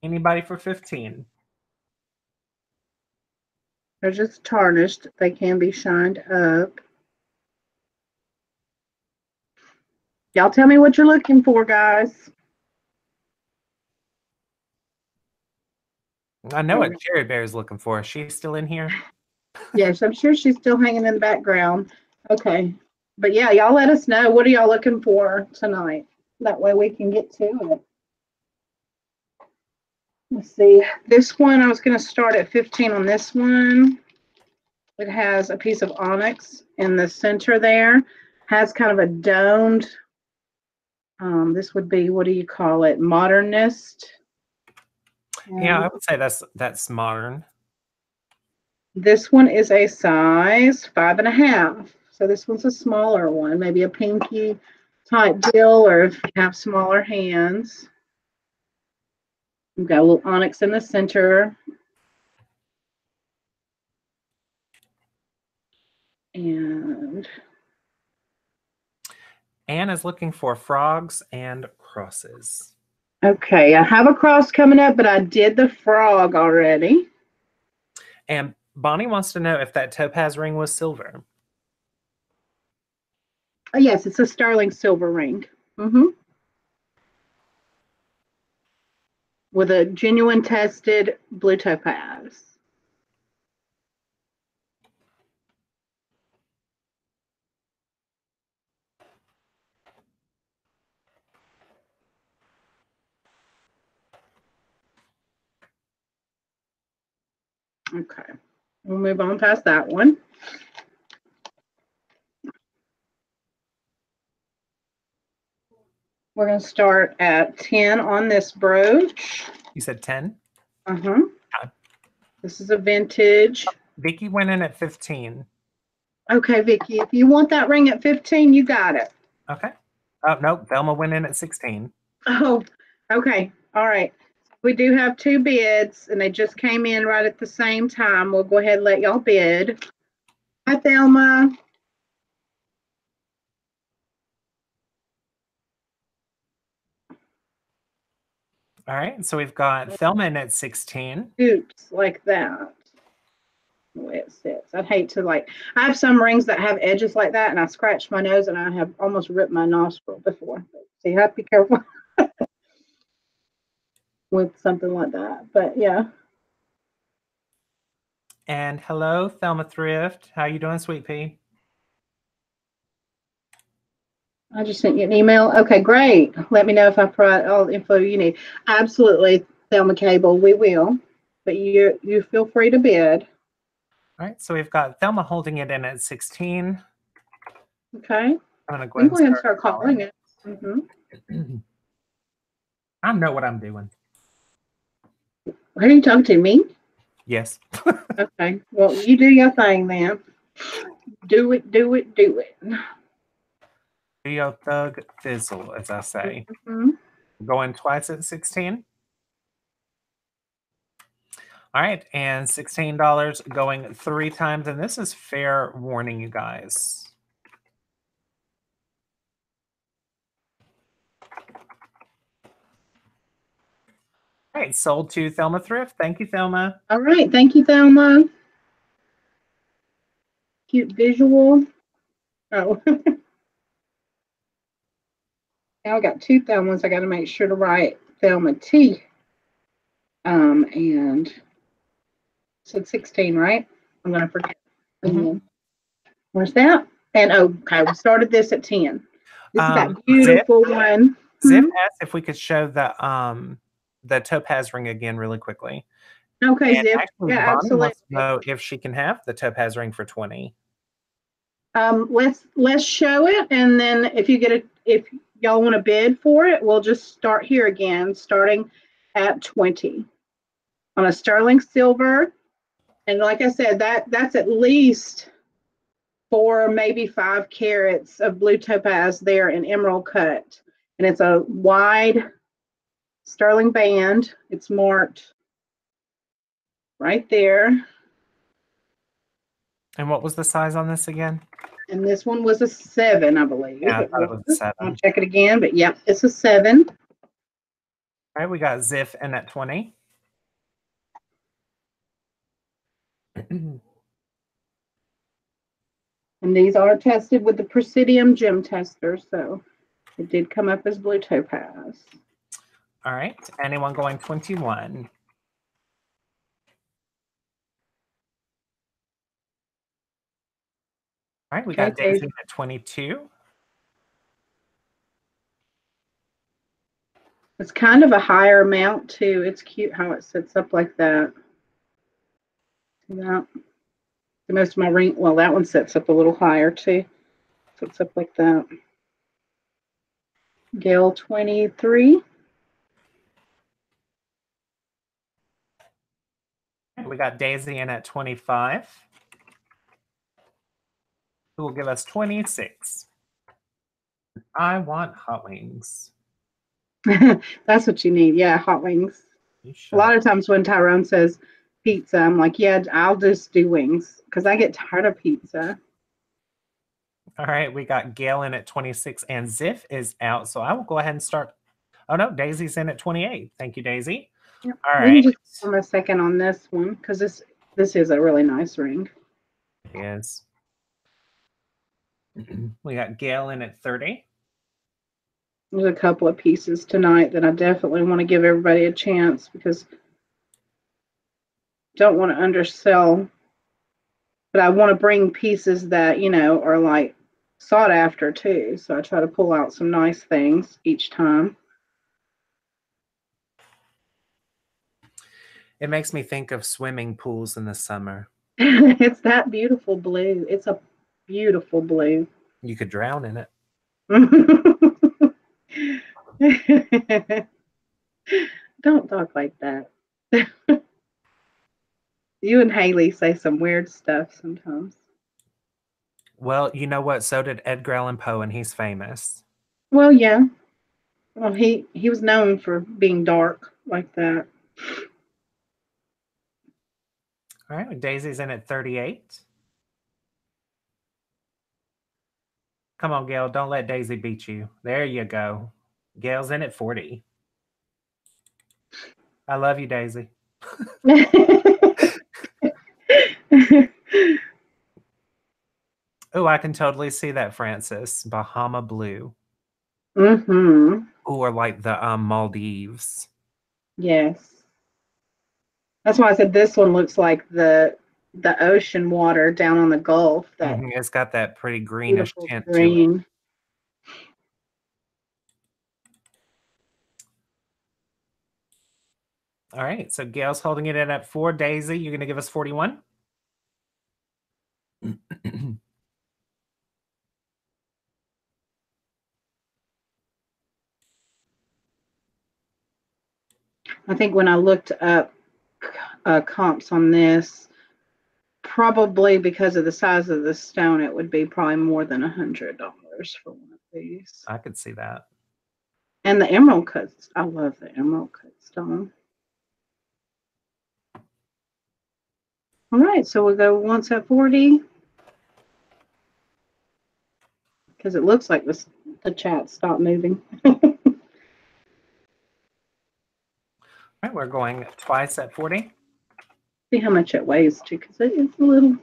Anybody for 15? They're just tarnished. They can be shined up. Y'all tell me what you're looking for, guys. I know what Cherry Bear is looking for. Is she still in here? Yes, I'm sure she's still hanging in the background. Okay. But yeah, y'all let us know. What are y'all looking for tonight? That way we can get to it. Let's see. This one, I was going to start at 15 on this one. It has a piece of onyx in the center there. Has kind of a domed, this would be, what do you call it? Modernist. Yeah, I would say that's modern. This one is a size 5.5. So this one's a smaller one, maybe a pinky type deal, or if you have smaller hands. We've got a little onyx in the center. And Anne is looking for frogs and crosses. okay, I have a cross coming up, but I did the frog already. And Bonnie wants to know if that topaz ring was silver. Oh, yes, it's a sterling silver ring. With a genuine tested blue topaz. Okay, we'll move on past that one. We're going to start at 10 on this brooch. You said 10? Uh-huh. This is a vintage. Vicki went in at 15. Okay, Vicki, if you want that ring at 15, you got it. Okay. Oh, no, Velma went in at 16. Oh, okay. All right. We do have 2 bids, and they just came in right at the same time. We'll go ahead and let y'all bid. Hi, Thelma. All right, so we've got Thelma in at 16. Oops, like that. The way it sits. I'd hate to I have some rings that have edges like that, and I scratched my nose and I have almost ripped my nostril before. So you have to be careful with something like that. But yeah. And hello, Thelma Thrift. How you doing, sweet pea? I just sent you an email. Okay, great. Let me know if I provide all the info you need. Absolutely, Thelma Cable, we will. But you feel free to bid. All right, so we've got Thelma holding it in at 16. Okay. I'm going to go ahead and start calling it. I know what I'm doing. Who are you talking to? Me? Yes. Okay. Well, you do your thing, then. Do it, do it, do it. Rio Thug Fizzle, as I say. Mm-hmm. Going twice at 16. All right, and $16 going 3 times, and this is fair warning, you guys. All right, sold to Thelma Thrift. Thank you, Thelma. All right, thank you, Thelma. Cute visual. Oh. Now I got 2 Thelmas. I got to make sure to write Thelma T. And said 16, right? I'm going to forget. Where's that? And okay, we started this at 10. This is that beautiful one. Zip asked if we could show the topaz ring again really quickly. Okay, and Zip. Actually, Yeah, Bonnie absolutely. wants to know if she can have the topaz ring for 20. Let's show it, and then if y'all want to bid for it, we'll just start here again, starting at 20 on a sterling silver. And like I said, that's at least 4, maybe 5 carats of blue topaz there in emerald cut, and it's a wide sterling band. It's marked right there. And what was the size on this again? And this one was a 7, I believe. Yeah, I thought it was a 7. I'll check it again, but yeah, it's a 7. All right, we got Ziff in at 20. And these are tested with the Presidium gem tester, so it did come up as blue topaz. All right, anyone going 21? All right, we got Daisy at 22. It's kind of a higher amount too. It's cute how it sits up like that. See that? Most of my ring, well, that one sits up a little higher too. Sits up like that. Gail 23. We got Daisy in at 25. Who will give us 26? I want hot wings. That's what you need. Yeah, hot wings. A lot of times when Tyrone says pizza, I'm like, yeah, I'll just do wings because I get tired of pizza. All right, we got Gail in at 26 and Ziff is out. So I will go ahead and start. Oh, no, Daisy's in at 28. Thank you, Daisy. Yep. All right. Just give a second on this one because this is a really nice ring. It is. We got Gail in at 30. There's a couple of pieces tonight that I definitely want to give everybody a chance because I don't want to undersell, but I want to bring pieces that, you know, are like sought after too. So I try to pull out some nice things each time. It makes me think of swimming pools in the summer. It's that beautiful blue. It's a beautiful blue. You could drown in it. Don't talk like that. You and Haley say some weird stuff sometimes. Well, you know what? So did Edgar Allan Poe, and he's famous. Well, yeah. Well, he was known for being dark like that. All right, Daisy's in at 38. Come on, Gail. Don't let Daisy beat you. There you go. Gail's in at 40. I love you, Daisy. Oh, I can totally see that, Francis. Bahama blue. Mm-hmm. Or like the Maldives. Yes. That's why I said this one looks like the ocean water down on the Gulf. That It's got that pretty greenish tint green. to it. All right, so Gail's holding it in at 4. Daisy, you're going to give us 41? I think when I looked up comps on this, probably because of the size of the stone, it would be probably more than $100 for one of these. I could see that. And the emerald cut, I love the emerald cut stone. All right, so we'll go once at 40. Because it looks like the chat stopped moving. All right, we're going twice at 40. See how much it weighs too, because it is a little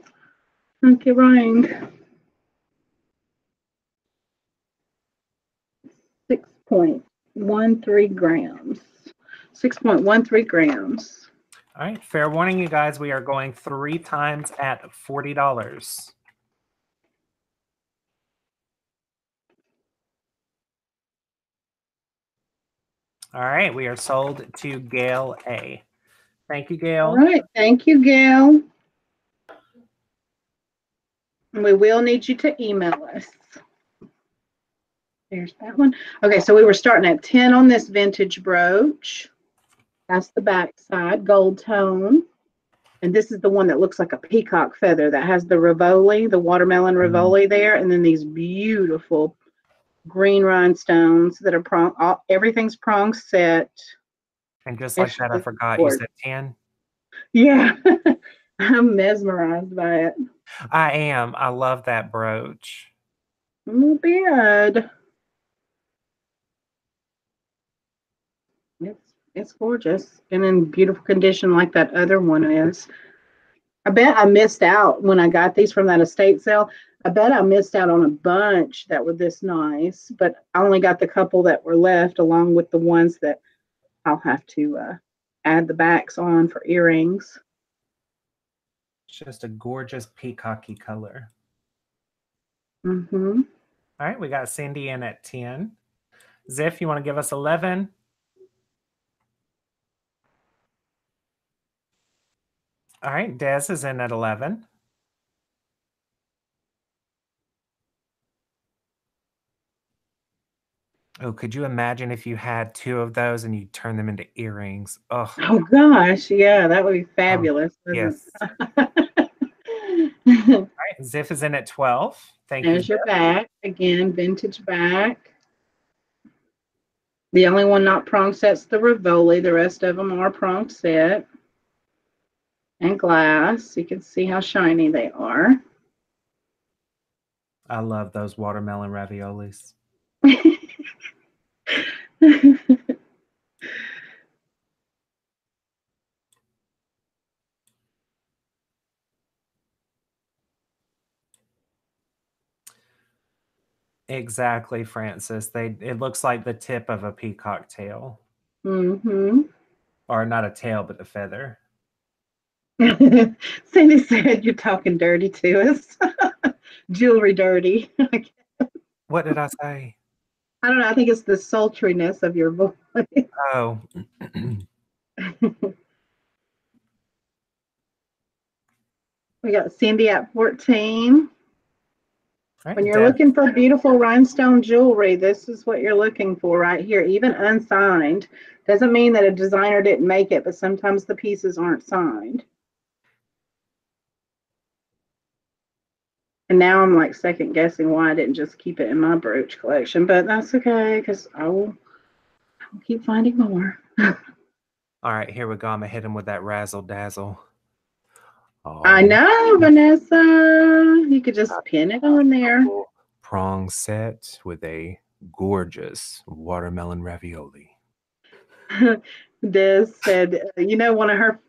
funky ring. 6.13 grams. 6.13 grams. All right, fair warning, you guys. We are going 3 times at $40. All right, we are sold to Gail A. Thank you, Gail. All right, thank you, Gail. We will need you to email us. There's that one. Okay, so we were starting at 10 on this vintage brooch. That's the back side, gold tone. And this is the one that looks like a peacock feather that has the Rivoli, the watermelon Rivoli there. And then these beautiful green rhinestones that are everything's prong set. And just like that, I forgot you said 10. Yeah. I'm mesmerized by it. I am. I love that brooch. Not bad. It's gorgeous and in beautiful condition like that other one is. I bet I missed out when I got these from that estate sale. I bet I missed out on a bunch that were this nice, but I only got the couple that were left along with the ones that I'll have to add the backs on for earrings. It's just a gorgeous peacocky color. Mm-hmm. All right, we got Cindy in at 10. Ziff, you want to give us 11? All right, Des is in at 11. Oh, could you imagine if you had two of those and you turn them into earrings? Oh, Oh gosh, yeah, that would be fabulous, wouldn't yes. it? All right, Ziff is in at 12. Thank you, There's Ziff. your back. Again, vintage back. The only one not prong set's the Rivoli. The rest of them are prong set. And glass. You can see how shiny they are. I love those watermelon raviolis. Exactly, Francis. It looks like the tip of a peacock tail. Mm-hmm. Or not a tail, but the feather. Cindy said you're talking dirty to us. Jewelry dirty. What did I say? I don't know. I think it's the sultriness of your voice. Oh. We got Cindy at 14. Right, When you're Deb. looking for beautiful rhinestone jewelry, this is what you're looking for right here, even unsigned. Doesn't mean that a designer didn't make it, but sometimes the pieces aren't signed. And now I'm like second guessing why I didn't just keep it in my brooch collection, but that's okay because I'll keep finding more. All right, here we go. I'm going to hit him with that razzle dazzle. I Oh, know, Vanessa. You could just pin it on there. prong set with a gorgeous watermelon ravioli. Des said,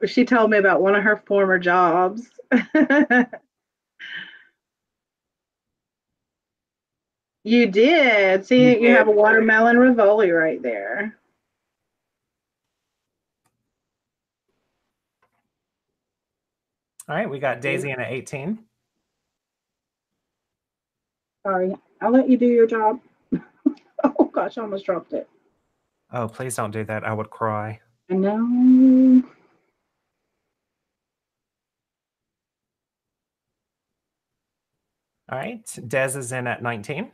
she told me about one of her former jobs. You did. You See, you did. have a watermelon Rivoli right there. All right, we got Daisy in at 18. Sorry, I'll let you do your job. Oh gosh, I almost dropped it. Oh, please don't do that. I would cry. I know. All right, Des is in at 19.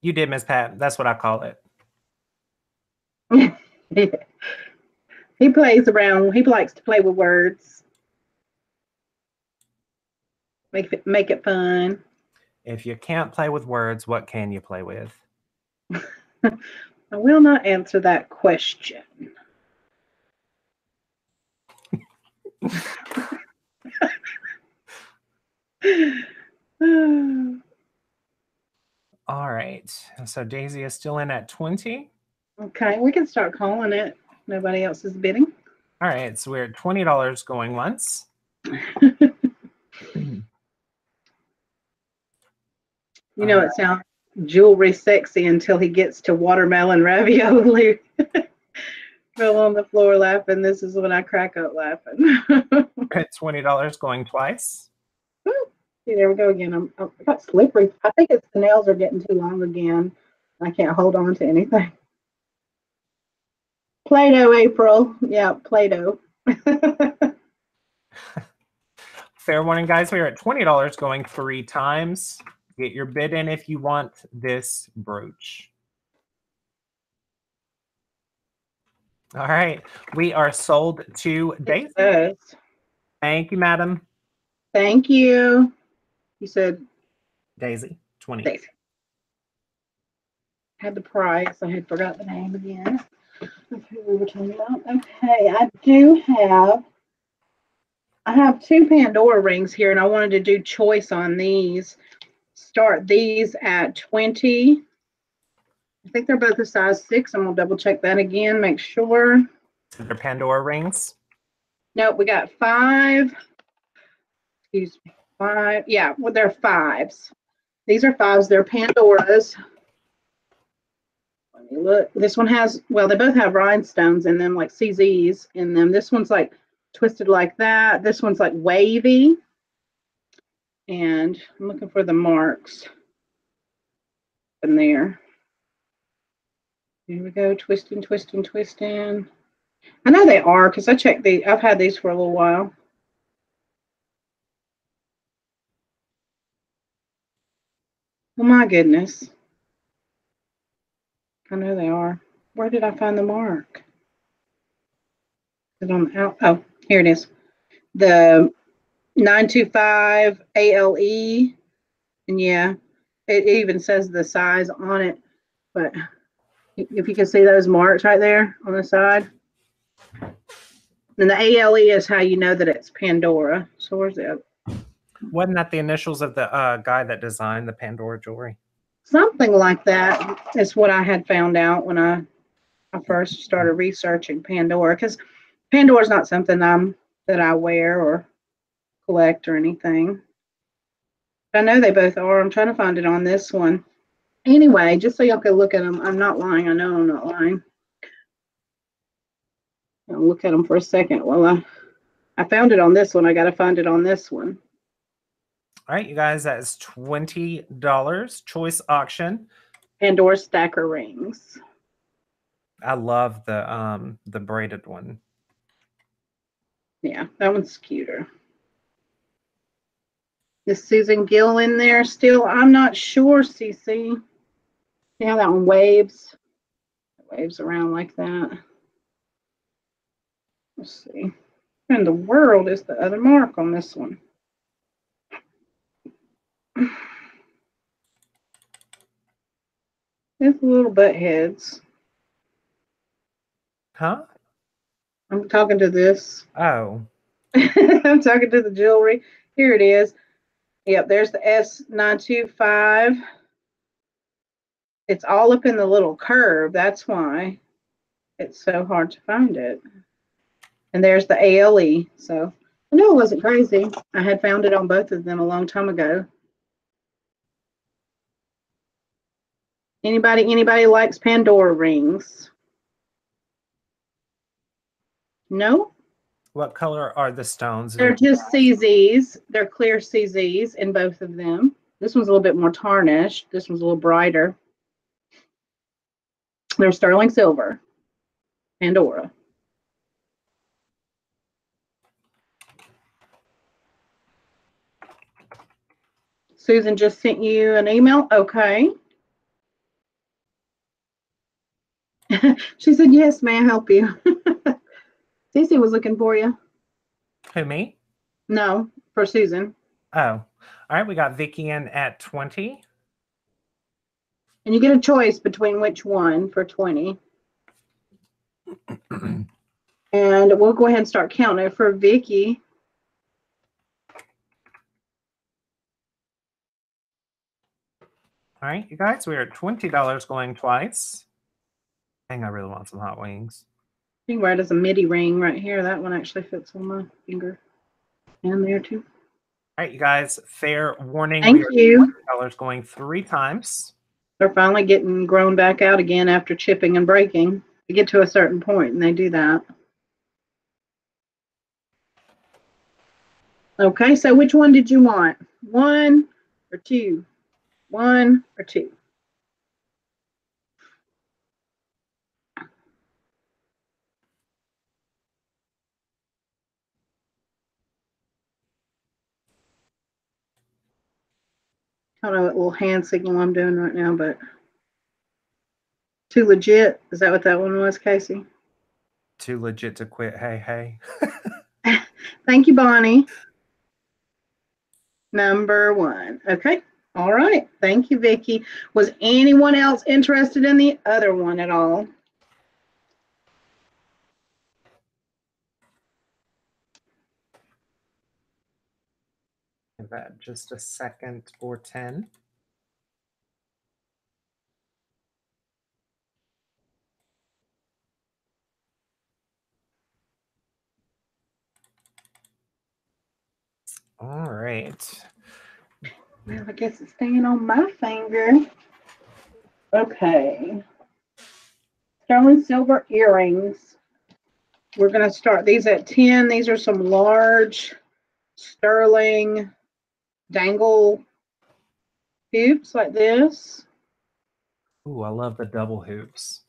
You did, Miss Pat. That's what I call it. He plays around. He likes to play with words. Make it fun. If you can't play with words, what can you play with? I will not answer that question. All right. So Daisy is still in at 20. Okay, we can start calling it. Nobody else is bidding. All right. So we're at $20 going once. You know, it sounds jewelry sexy until he gets to watermelon ravioli. Fell on the floor laughing. This is when I crack up laughing. At $20 going twice. See, there we go again. I got slippery. I think it's the nails are getting too long again. I can't hold on to anything. Play-Doh, April. Yeah, Play-Doh. Fair warning, guys. We're at $20 going 3 times. Get your bid in if you want this brooch. All right. We are sold to Daisy. Thank you, madam. Thank you. You said Daisy, 20. Daisy. had the price. I had forgot the name again of who we were talking about. Okay, I have two Pandora rings here, and I wanted to do choice on these. Start these at 20. I think they're both a size 6. I'm going to double check that again, make sure. They're Pandora rings? Nope, we got 5. Excuse me, 5. Yeah, well, they're 5s. These are 5s. They're Pandoras. Let me look. This one has, well, they both have rhinestones in them, like CZs in them. This one's like twisted like that. This one's like wavy. And I'm looking for the marks in there. Here we go, twisting, twisting, twisting. I know they are because I checked these. I've had these for a little while. Oh my goodness. I know they are. Where did I find the mark? Is it on the out? Oh, here it is. The 925 ALE. And yeah, it even says the size on it. But if you can see those marks right there on the side. And the ALE is how you know that it's Pandora. So where's the other? Wasn't that the initials of the guy that designed the Pandora jewelry? Something like that is what I had found out when I first started researching Pandora, because Pandora is not something that I wear or collect or anything. I know they both are. I'm trying to find it on this one. Anyway, just so y'all can look at them. I'm not lying. I know I'm not lying. I'll look at them for a second. Well, I found it on this one. I got to find it on this one. All right, you guys, that is $20. Choice auction. Pandora stacker rings. I love the braided one. Yeah, that one's cuter. Is Susan Gill in there still? I'm not sure, Cece. See how that one waves? It waves around like that. Let's see. Where in the world is the other mark on this one? It's little butt heads. Huh? I'm talking to this. Oh. I'm talking to the jewelry. Here it is. Yep, there's the S925. It's all up in the little curve. That's why it's so hard to find it. And there's the ALE. So I know it wasn't crazy. I had found it on both of them a long time ago. Anybody likes Pandora rings? No? What color are the stones? They're just CZs. They're clear CZs in both of them. This one's a little bit more tarnished. This one's a little brighter. They're sterling silver. Pandora. Susan just sent you an email. Okay. She said, yes, may I help you? Cece was looking for you. Who, me? No, for Susan. Oh. All right, we got Vicky in at 20. And you get a choice between which one for 20. And we'll go ahead and start counting for Vicky. All right, you guys, we're at $20 going twice. Dang, I really want some hot wings. You can wear it as a midi ring right here. That one actually fits on my finger. And there too. All right, you guys, fair warning. Thank you. $20 going 3 times. They're finally getting grown back out again after chipping and breaking. They get to a certain point and they do that. Okay, so which one did you want? 1 or 2? 1 or 2? I don't know what little hand signal I'm doing right now, but too legit. Is that what that one was, Casey? Too legit to quit. Hey, Thank you, Bonnie. Number 1. Okay. All right. Thank you, Vicki. Was anyone else interested in the other one at all? Give that just a second for 10. All right. Well, I guess it's staying on my finger. Okay. Sterling silver earrings. We're going to start these at 10. These are some large sterling dangle hoops like this. Ooh, I love the double hoops.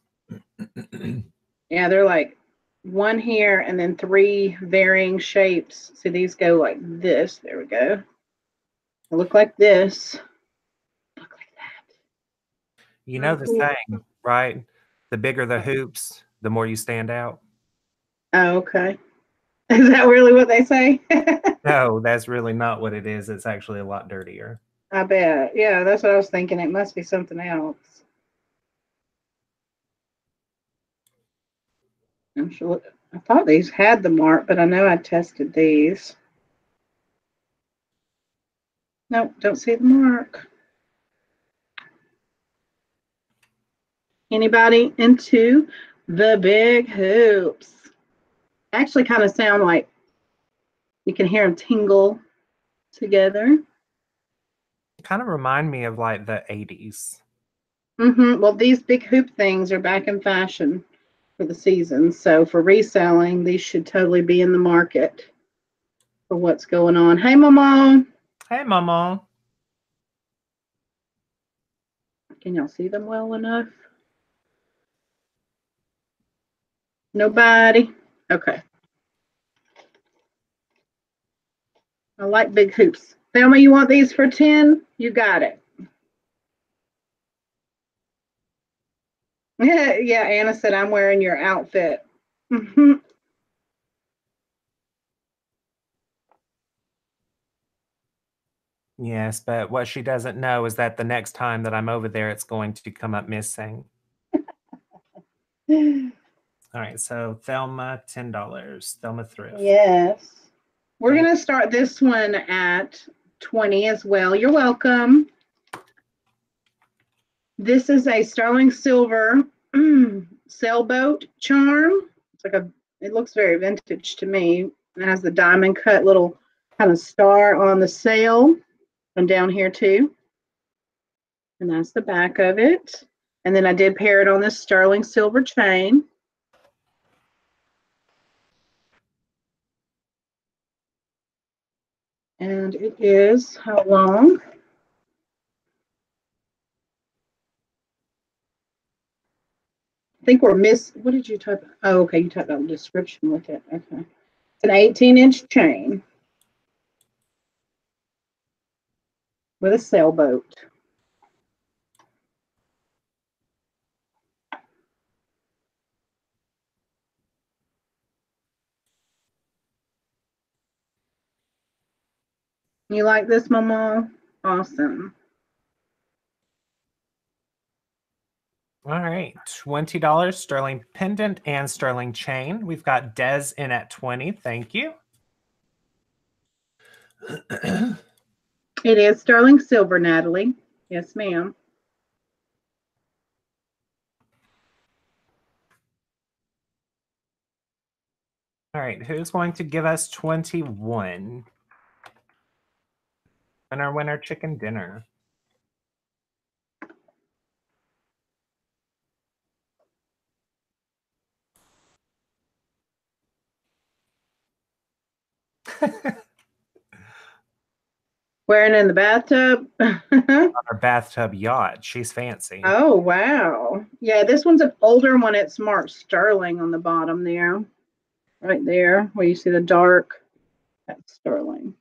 Yeah, they're like one here and then three varying shapes. See, these go like this. There we go. They look like this. Look like that. You know the saying, right? The bigger the hoops, the more you stand out. Oh, okay. Is that really what they say? No, that's really not what it is. It's actually a lot dirtier. I bet. Yeah, that's what I was thinking. It must be something else. I'm sure. I thought these had the mark, but I know I tested these. Nope, don't see the mark. Anybody into the big hoops? Actually, kind of sound like you can hear them tingle together. Kind of remind me of like the 80s. Well, these big hoop things are back in fashion for the season. So for reselling, these should totally be in the market for what's going on. Hey, Mama. Hey, Mama. Can y'all see them well enough? Nobody? Okay. I like big hoops. Thelma, you want these for 10? You got it. Yeah, yeah, Anna said I'm wearing your outfit. Yes, but what she doesn't know is that the next time that I'm over there, it's going to come up missing. All right, so Thelma, $10. Thelma Thrift. Yes. We're Thank going to start this one at 20 as well. You're welcome. This is a sterling silver sailboat charm. It's like it looks very vintage to me. It has the diamond cut little kind of star on the sail and down here too. And that's the back of it. And then I did pair it on this sterling silver chain. And it is how long? I think we're what did you type? Oh, okay, you typed out the description with it. Okay. It's an 18-inch chain with a sailboat. You like this, Mama? Awesome. All right, $20 sterling pendant and sterling chain. We've got Des in at 20. Thank you. It is sterling silver, Natalie. Yes, ma'am. All right, who's going to give us 21? Winner, winner, chicken dinner. Wearing in the bathtub. On our bathtub yacht. She's fancy. Oh, wow. Yeah, this one's an older one. It's marked sterling on the bottom there. Right there, where you see the dark. That's sterling.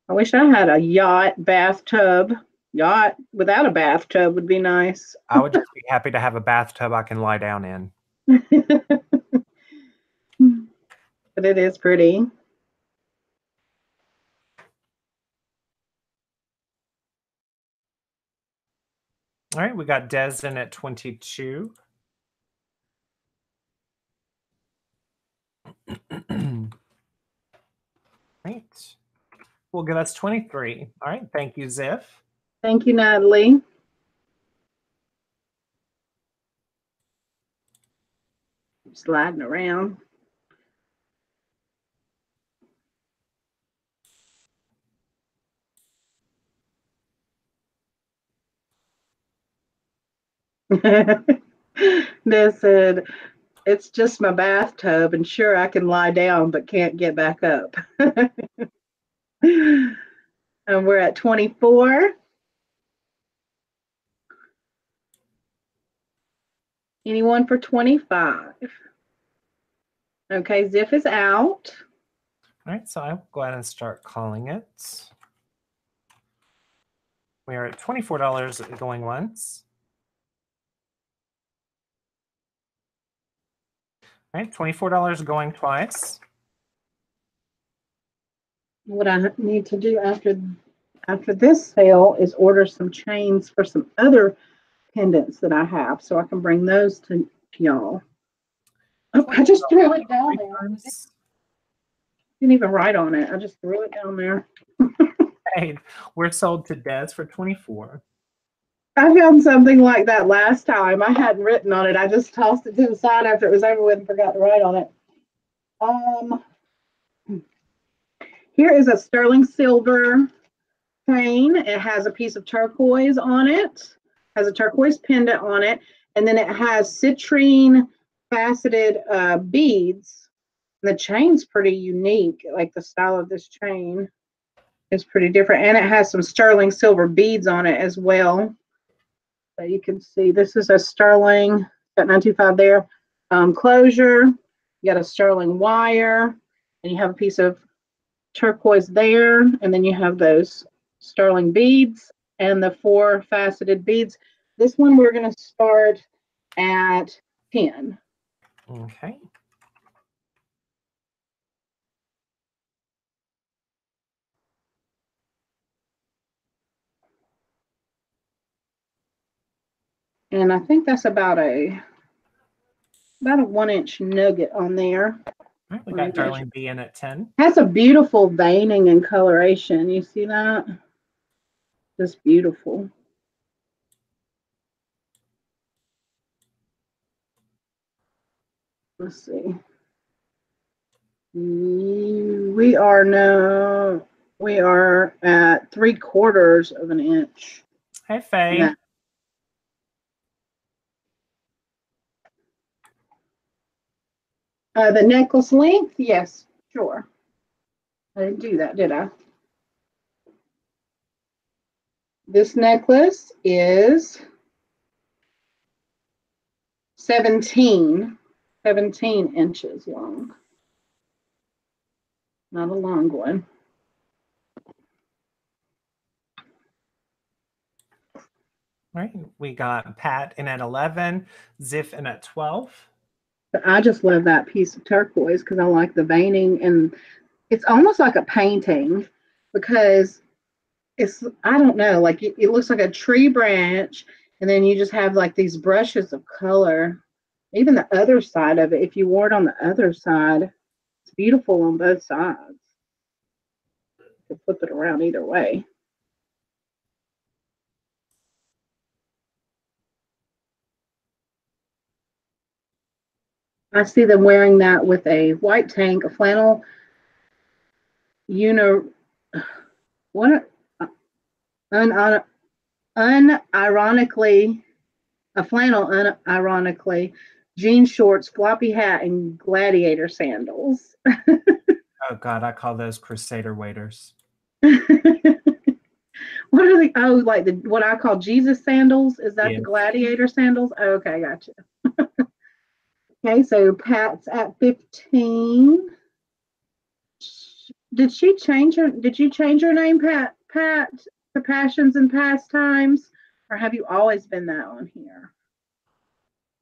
I wish I had a yacht bathtub. Yacht without a bathtub would be nice. I would just be happy to have a bathtub I can lie down in. But it is pretty. All right, we got Des in at 22. Right. Will give us 23. All right, thank you, Ziff. Thank you, Natalie. Sliding around. They said, it's just my bathtub, and sure, I can lie down, but can't get back up. And we're at 24. Anyone for 25? Okay, Ziff is out. All right, so I'll go ahead and start calling it. We are at $24 going once. All right, $24 going twice. What I need to do after this sale is order some chains for some other pendants that I have, so I can bring those to y'all. Oh, I just threw it down there. Didn't even write on it. I just threw it down there. Hey, we're sold to Des for 24. I found something like that last time. I hadn't written on it. I just tossed it to the side after it was over with and forgot to write on it. Here is a sterling silver chain. It has a piece of turquoise on it, has a turquoise pendant on it, and then it has citrine faceted beads. The chain's pretty unique. Like the style of this chain is pretty different, and it has some sterling silver beads on it as well. So you can see this is a sterling, got 925 there. Closure, you got a sterling wire, and you have a piece of turquoise there, and then you have those sterling beads and the 4 faceted beads. This one we're going to start at 10. Okay. And I think that's about a 1-inch nugget on there. All right, we got Darling B in at 10. Has a beautiful veining and coloration. You see that? Just beautiful. Let's see. We are at 3/4 of an inch. Hey, Faye. Yeah. The necklace length, yes, sure. I didn't do that, did I? This necklace is 17 inches long. Not a long one. All right, we got Pat in at 11, Ziff in at 12. But I just love that piece of turquoise because I like the veining, and it's almost like a painting because it's, I don't know, like it looks like a tree branch, and then you just have like these brushes of color. Even the other side of it, if you wore it on the other side, it's beautiful on both sides. You can flip it around either way. I see them wearing that with a white tank, a flannel what unironically, a flannel unironically, jean shorts, floppy hat, and gladiator sandals. Oh God, I call those Crusader waiters. What are the, oh, like what I call Jesus sandals? Is that Yeah. the gladiator sandals? Oh, okay, gotcha. Okay, so Pat's at 15. Did you change your name, Pat, to Passions and Pastimes? Or have you always been that on here?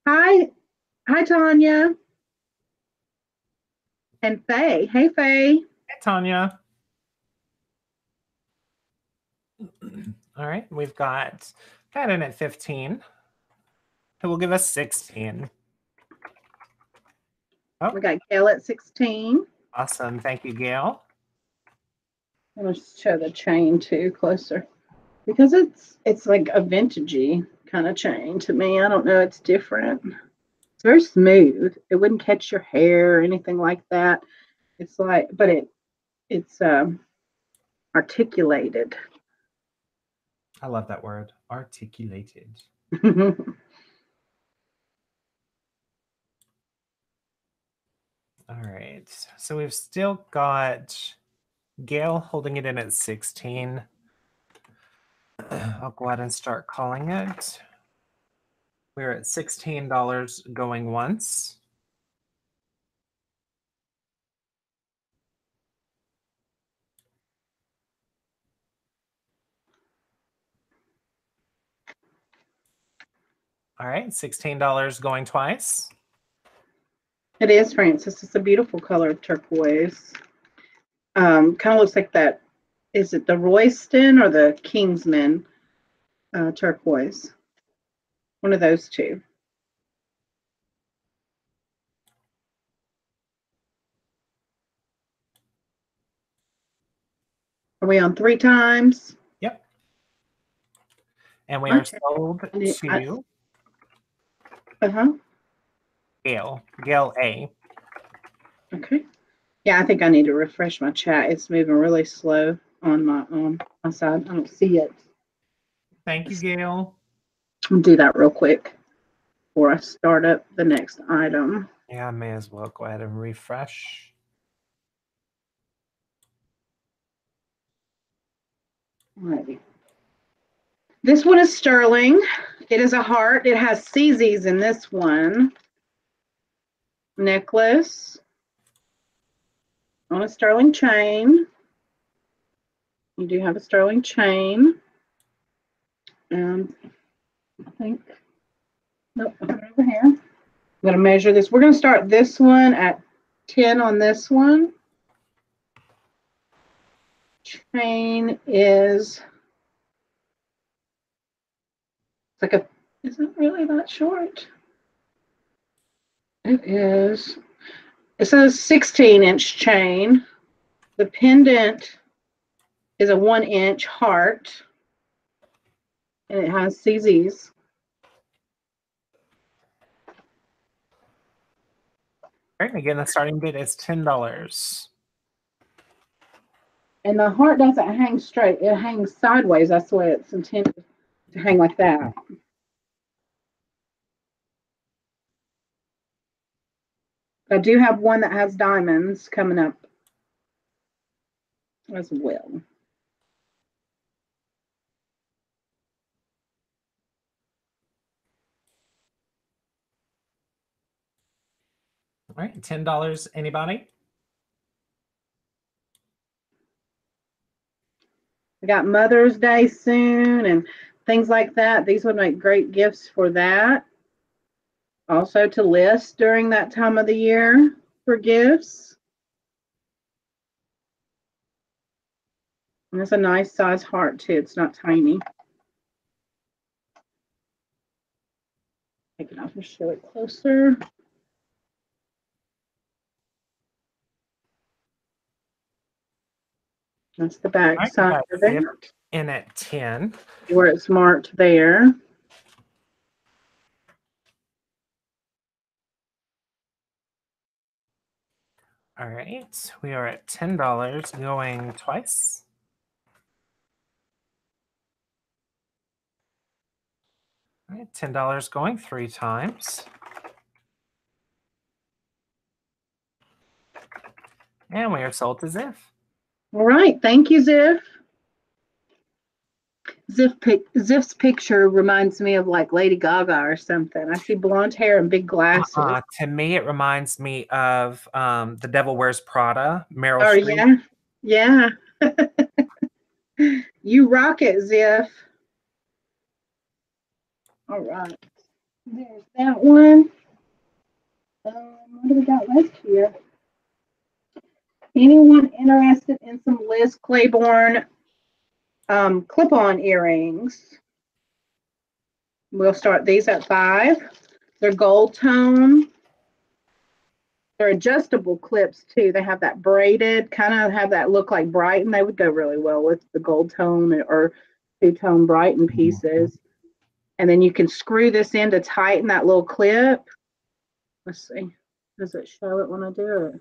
Hi, Tanya. And Faye. Hey, Faye. Hey, Tanya. All right, we've got That in at 15. It will give us 16. Oh. We got Gail at 16. Awesome. Thank you, Gail. I'm going to show the chain too closer because it's like a vintagey kind of chain to me. I don't know. It's different. It's very smooth. It wouldn't catch your hair or anything like that. It's like, but it's articulated. I love that word, articulated. All right, so we've still got Gail holding it in at 16. I'll go ahead and start calling it. We're at $16 going once. All right, $16 going twice. It is, Francis. It's a beautiful color of turquoise. Kind of looks like that. Is it the Royston or the Kingsman turquoise? One of those two. Are we on 3 times? Yep. And we are sold to Gail A. Okay. Yeah, I think I need to refresh my chat. It's moving really slow on my side. I don't see it. Thank you, Gail. I'll do that real quick before I start up the next item. Yeah, I may as well go ahead and refresh. Alrighty. This one is sterling. It is a heart. It has CZs in this one. Necklace on a sterling chain. You do have a sterling chain. And I think, nope, I have it over here. I'm going to measure this. We're going to start this one at 10 on this one. Chain is, it's like a, isn't really that short. It is, it says 16-inch chain. The pendant is a 1-inch heart. And it has CZs. All right, again, the starting bid is $10. And the heart doesn't hang straight. It hangs sideways. That's the way it's intended to hang like that. I do have one that has diamonds coming up as well. All right, $10, anybody? We got Mother's Day soon and things like that. These would make great gifts for that. Also to list during that time of the year for gifts. And it's a nice size heart too. It's not tiny. Take it off and show it closer. That's the back side of it. In at 10. Where it's marked there. All right, we are at $10 going twice. All right, $10 going 3 times. And we are sold to Ziff. All right, thank you, Ziff. Ziff's picture reminds me of like Lady Gaga or something. I see blonde hair and big glasses. To me, it reminds me of The Devil Wears Prada, Meryl Streep. Oh, yeah. Yeah. You rock it, Ziff. All right. There's that one. What do we got left here? Anyone interested in some Liz Claiborne clip-on earrings? We'll start these at 5. They're gold tone. They're adjustable clips too. They have that braided, kind of have that look like Brighton. They would go really well with the gold tone or two-tone Brighton pieces. And then you can screw this in to tighten that little clip. Let's see. Does it show it when I do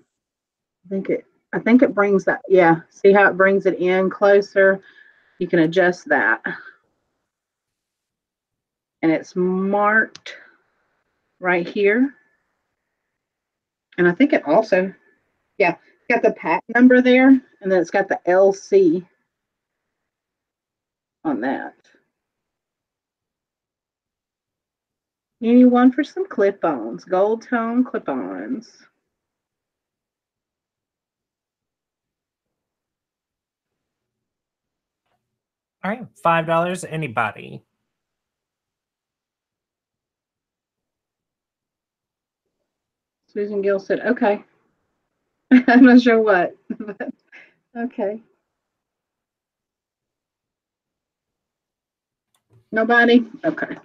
it? I think it brings that. Yeah. See how it brings it in closer? You can adjust that. And it's marked right here. And I think it also, yeah, it's got the pack number there, and then it's got the LC on that. Anyone for some clip-ons, gold tone clip-ons. All right, $5, anybody. Susan Gill said, okay. I'm not sure what, but okay. Nobody? Okay.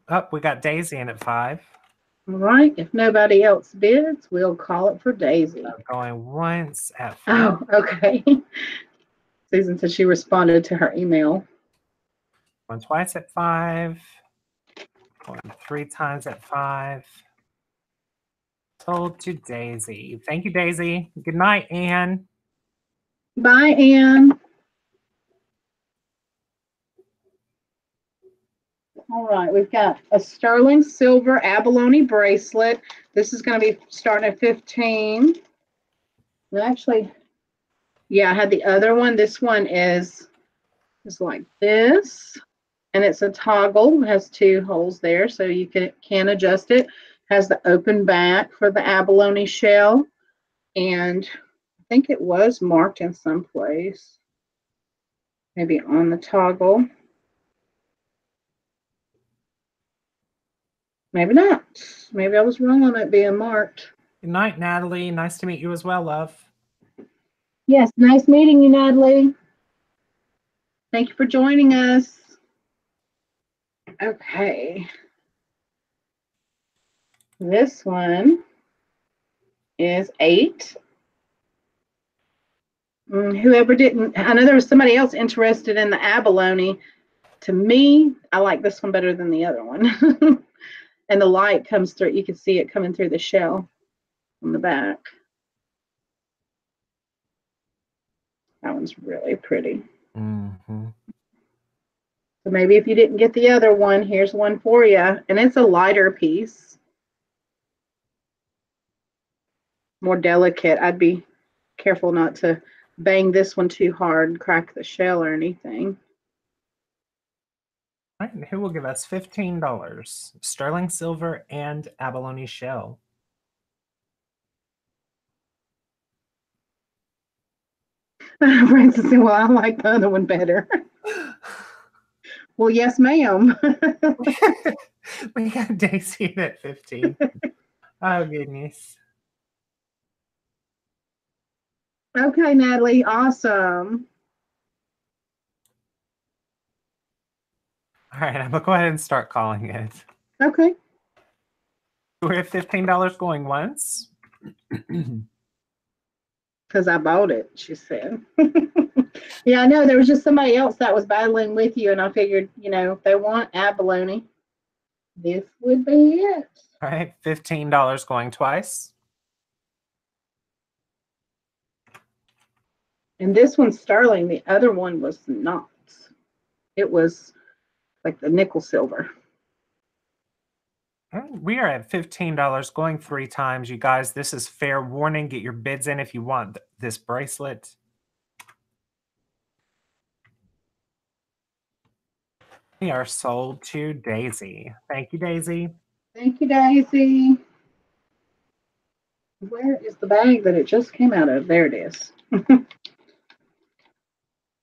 Oh, we got Daisy in at 5. All right. If nobody else bids, we'll call it for Daisy. Going once at 4. Oh, okay. Susan said she responded to her email. Going twice at 5. Going 3 times at 5. Sold to Daisy. Thank you, Daisy. Good night, Anne. Bye, Anne. All right, we've got a sterling silver abalone bracelet. This is going to be starting at 15. And actually, yeah, I had the other one. This one is like this, and it's a toggle. It has 2 holes there, so you can adjust it. Has the open back for the abalone shell, and I think it was marked in some place, maybe on the toggle. Maybe not. Maybe I was wrong on it being marked. Good night, Natalie. Nice to meet you as well, love. Yes, nice meeting you, Natalie. Thank you for joining us. Okay. This one is 8. Whoever didn't, I know there was somebody else interested in the abalone. To me, I like this one better than the other one. And the light comes through. You can see it coming through the shell on the back. That one's really pretty. Mm-hmm. So maybe if you didn't get the other one, here's one for you. And it's a lighter piece. More delicate. I'd be careful not to bang this one too hard and crack the shell or anything. All right, and who will give us $15? Sterling silver and abalone shell. Francis said, well, I like the other one better. Well, yes, ma'am. We got Daisy at 15. Oh, goodness. Okay, Natalie, awesome. All right, I'm going to go ahead and start calling it. Okay. We're at $15 going once. Because I bought it, she said. Yeah, I know. There was just somebody else that was battling with you, and I figured, if they want abalone, this would be it. All right, $15 going twice. And this one's sterling. The other one was not. It was like the nickel silver. We are at $15 going 3 times. You guys, this is fair warning. Get your bids in if you want this bracelet. We are sold to Daisy. Thank you, Daisy. Thank you, Daisy. Where is the bag that it just came out of? There it is.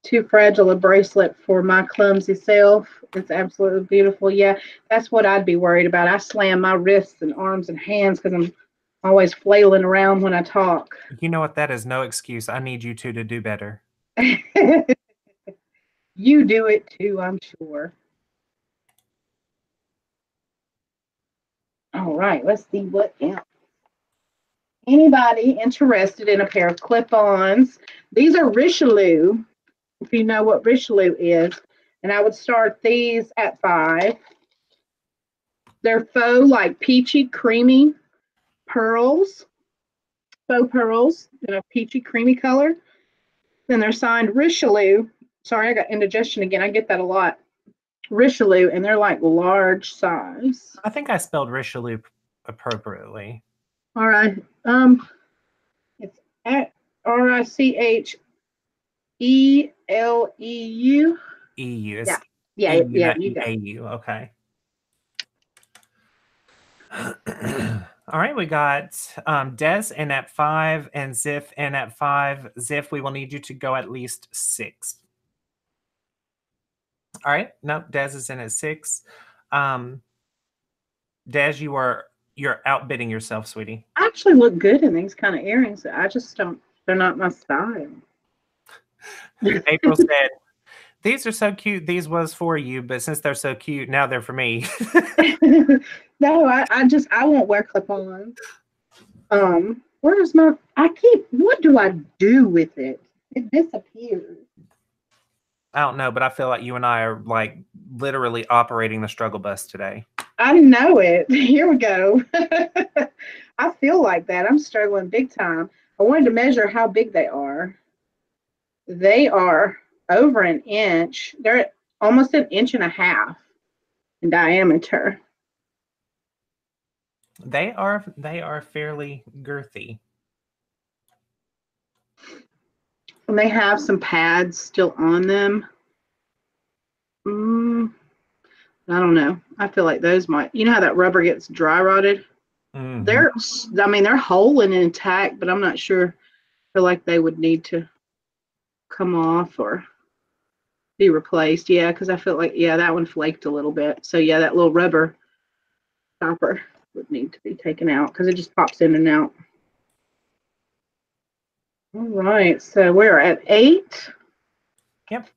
Too fragile a bracelet for my clumsy self. It's absolutely beautiful. Yeah, that's what I'd be worried about. I slam my wrists and arms and hands because I'm always flailing around when I talk. You know what? That is no excuse. I need you two to do better. You do it too, I'm sure. All right, let's see what else. Anybody interested in a pair of clip-ons? These are Richelieu, if you know what Richelieu is. And I would start these at $5. They're faux, like peachy, creamy pearls, faux pearls in a peachy, creamy color. Then they're signed Richelieu. Sorry, I got indigestion again. I get that a lot. Richelieu, and they're like large size. I think I spelled Richelieu appropriately. All right. It's at RICHELEU. EU. Yeah. Yeah, EU, yeah, not you got it. EAU. Okay. All right, we got Des in at 5 and Ziff in at 5. Ziff, we will need you to go at least 6. All right, no, Des is in at 6. Des, you're outbidding yourself, sweetie. I actually look good in these kind of earrings. I just don't, they're not my style. April said, these are so cute. These was for you, but since they're so cute, now they're for me. No, I won't wear clip-ons. Where's what do I do with it? It disappears. I don't know, but I feel like you and I are like literally operating the struggle bus today. I know it. Here we go. I feel like that. I'm struggling big time. I wanted to measure how big they are. They are over an inch. They're almost an inch and a half in diameter. They are fairly girthy. And they have some pads still on them. I don't know. I feel like those might, you know how that rubber gets dry rotted? Mm-hmm. They're whole and intact, but I'm not sure. I feel like they would need to come off or be replaced. Yeah, because I feel like, yeah, that one flaked a little bit. So yeah, that little rubber stopper would need to be taken out because it just pops in and out. All right, so we're at 8. Yep.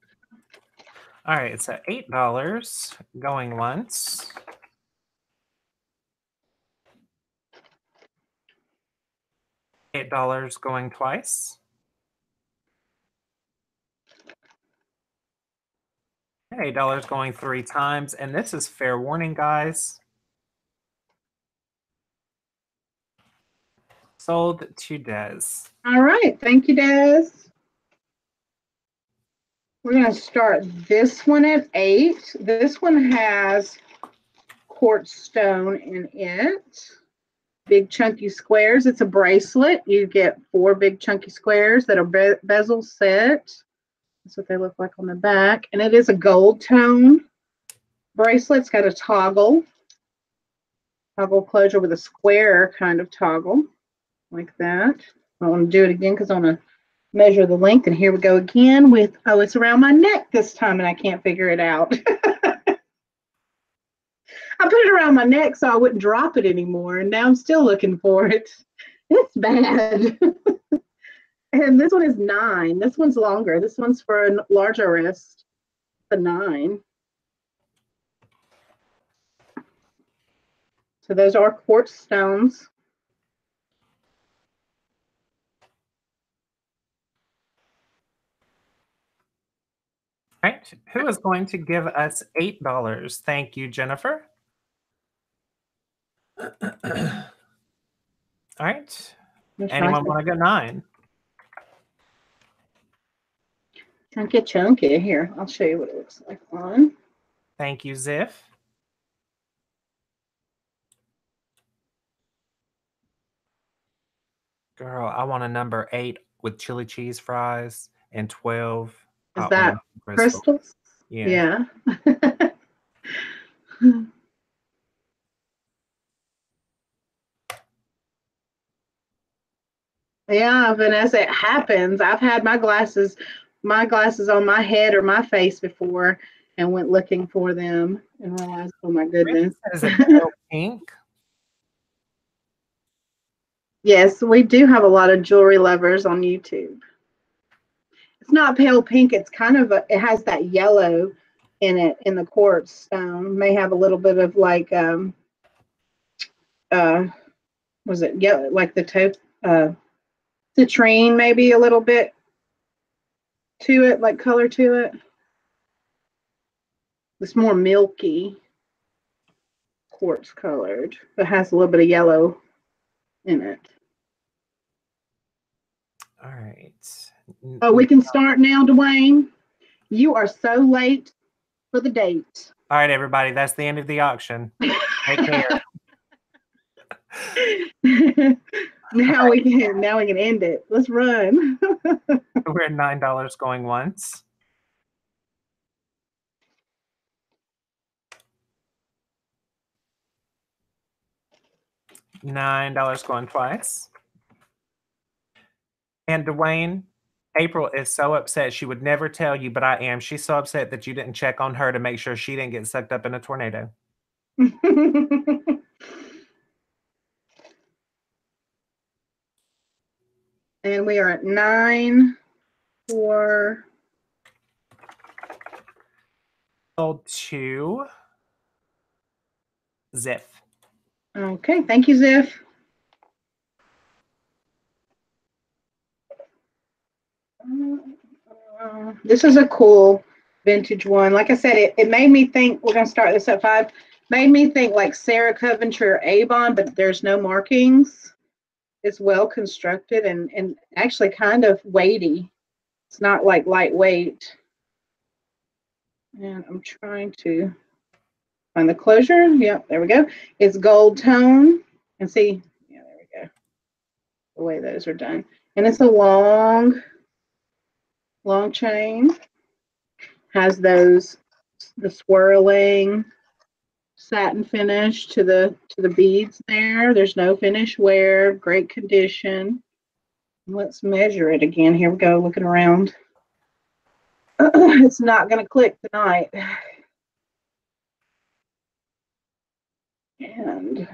All right, so $8 going once. $8 going twice. $8 going 3 times, and this is fair warning, guys. Sold to Des. All right, thank you, Des. We're going to start this one at 8. This one has quartz stone in it. Big chunky squares. It's a bracelet. You get 4 big chunky squares that are bezel set. That's what they look like on the back. And it is a gold tone bracelet. It's got a toggle closure with a square kind of toggle like that. I want to do it again because I want to measure the length. And here we go again with, oh, it's around my neck this time and I can't figure it out. I put it around my neck so I wouldn't drop it anymore. And now I'm still looking for it. It's bad. And this one is 9. This one's longer. This one's for a larger wrist. A 9. So those are quartz stones. All right, who is going to give us $8? Thank you, Jennifer. All right. Anyone want to go 9? Chunky. Here, I'll show you what it looks like on. Thank you, Ziff. Girl, I want a number 8 with chili cheese fries and 12. Is that crystals? Yeah. Yeah, Vanessa, it happens. I've had my glasses on my head or my face before and went looking for them and realized, oh my goodness. Is it pale pink? Yes, we do have a lot of jewelry lovers on YouTube. It's not pale pink. It's kind of it has that yellow in it in the quartz stone. May have a little bit of like was it yellow, like the citrine, maybe a little bit to it, like color to it. It's more milky, quartz colored, but has a little bit of yellow in it. All right. Oh, we can start now, Dwayne. You are so late for the date. All right, everybody. That's the end of the auction. Take care. Now we can end it. Let's run. We're at $9 going once. $9 going twice. And Dwayne, April is so upset. She would never tell you, but I am. She's so upset that you didn't check on her to make sure she didn't get sucked up in a tornado. And we are at 9 for sold to Ziff. Okay, thank you, Ziff. This is a cool vintage one. Like I said, it made me think, we're going to start this at 5, made me think like Sarah Coventry or Avon, but there's no markings. It's well constructed and actually kind of weighty. It's not like lightweight. And I'm trying to find the closure. Yep, there we go. It's gold tone. And see, yeah, there we go. The way those are done. And it's a long chain. Has the swirling satin finish to the beads there. There's no finish wear, great condition. Let's measure it again. Here we go, looking around. It's not going to click tonight. And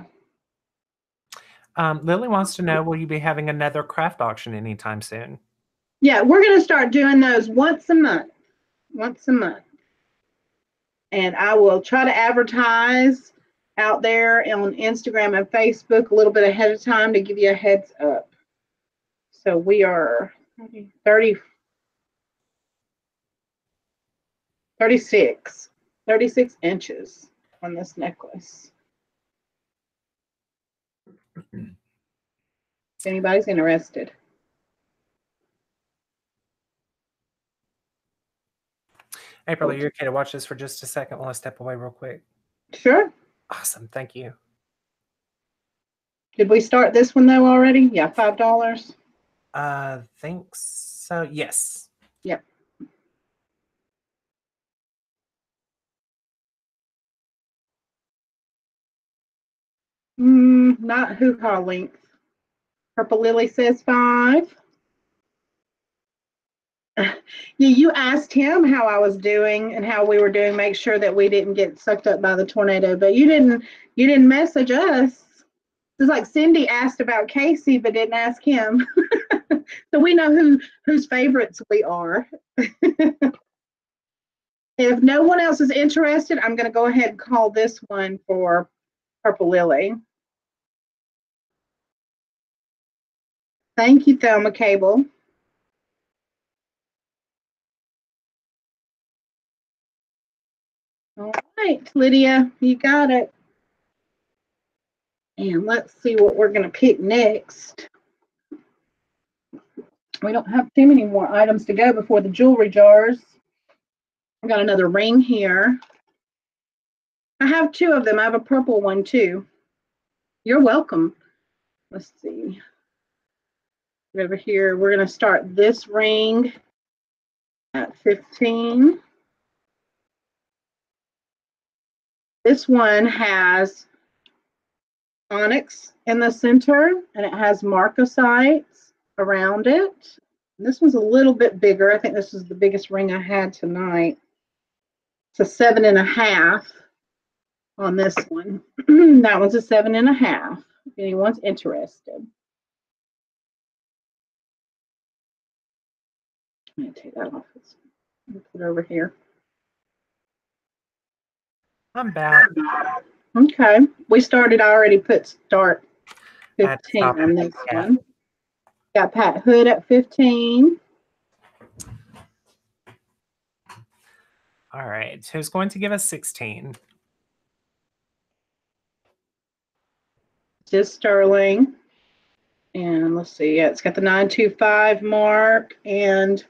Lily wants to know, will you be having another craft auction anytime soon? Yeah, we're going to start doing those once a month. And I will try to advertise out there on Instagram and Facebook a little bit ahead of time to give you a heads up. So we are 36 inches on this necklace. If anybody's interested. April, are you okay to watch this for just a second while I step away real quick? Sure. Awesome. Thank you. Did we start this one though already? Yeah, $5. Think so. Yes. Yep. Not hoo-ha length. Purple Lily says 5. Yeah, you asked him how I was doing and how we were doing, make sure that we didn't get sucked up by the tornado, but you didn't message us. It's like Cindy asked about Casey but didn't ask him. So we know whose favorites we are. If no one else is interested, I'm going to go ahead and call this one for Purple Lily. Thank you, Thelma Cable. All right, Lydia, you got it. And let's see what we're going to pick next. We don't have too many more items to go before the jewelry jars. I got another ring here. I have 2 of them. I have a purple one too. You're welcome. Let's see. Over here, we're going to start this ring at 15. This one has onyx in the center and it has marcasites around it. And this one's a little bit bigger. I think this is the biggest ring I had tonight. It's a 7.5 on this one. That one's a 7.5. If anyone's interested. I'm going to take that off. Put it over here. I'm back. Okay. We started, I already put start I had to 15 stop on it. this Yeah. one. Got Pat Hood at 15. All right. Who's going to give us 16? Just Sterling. And let's see. Yeah, it's got the 925 mark. And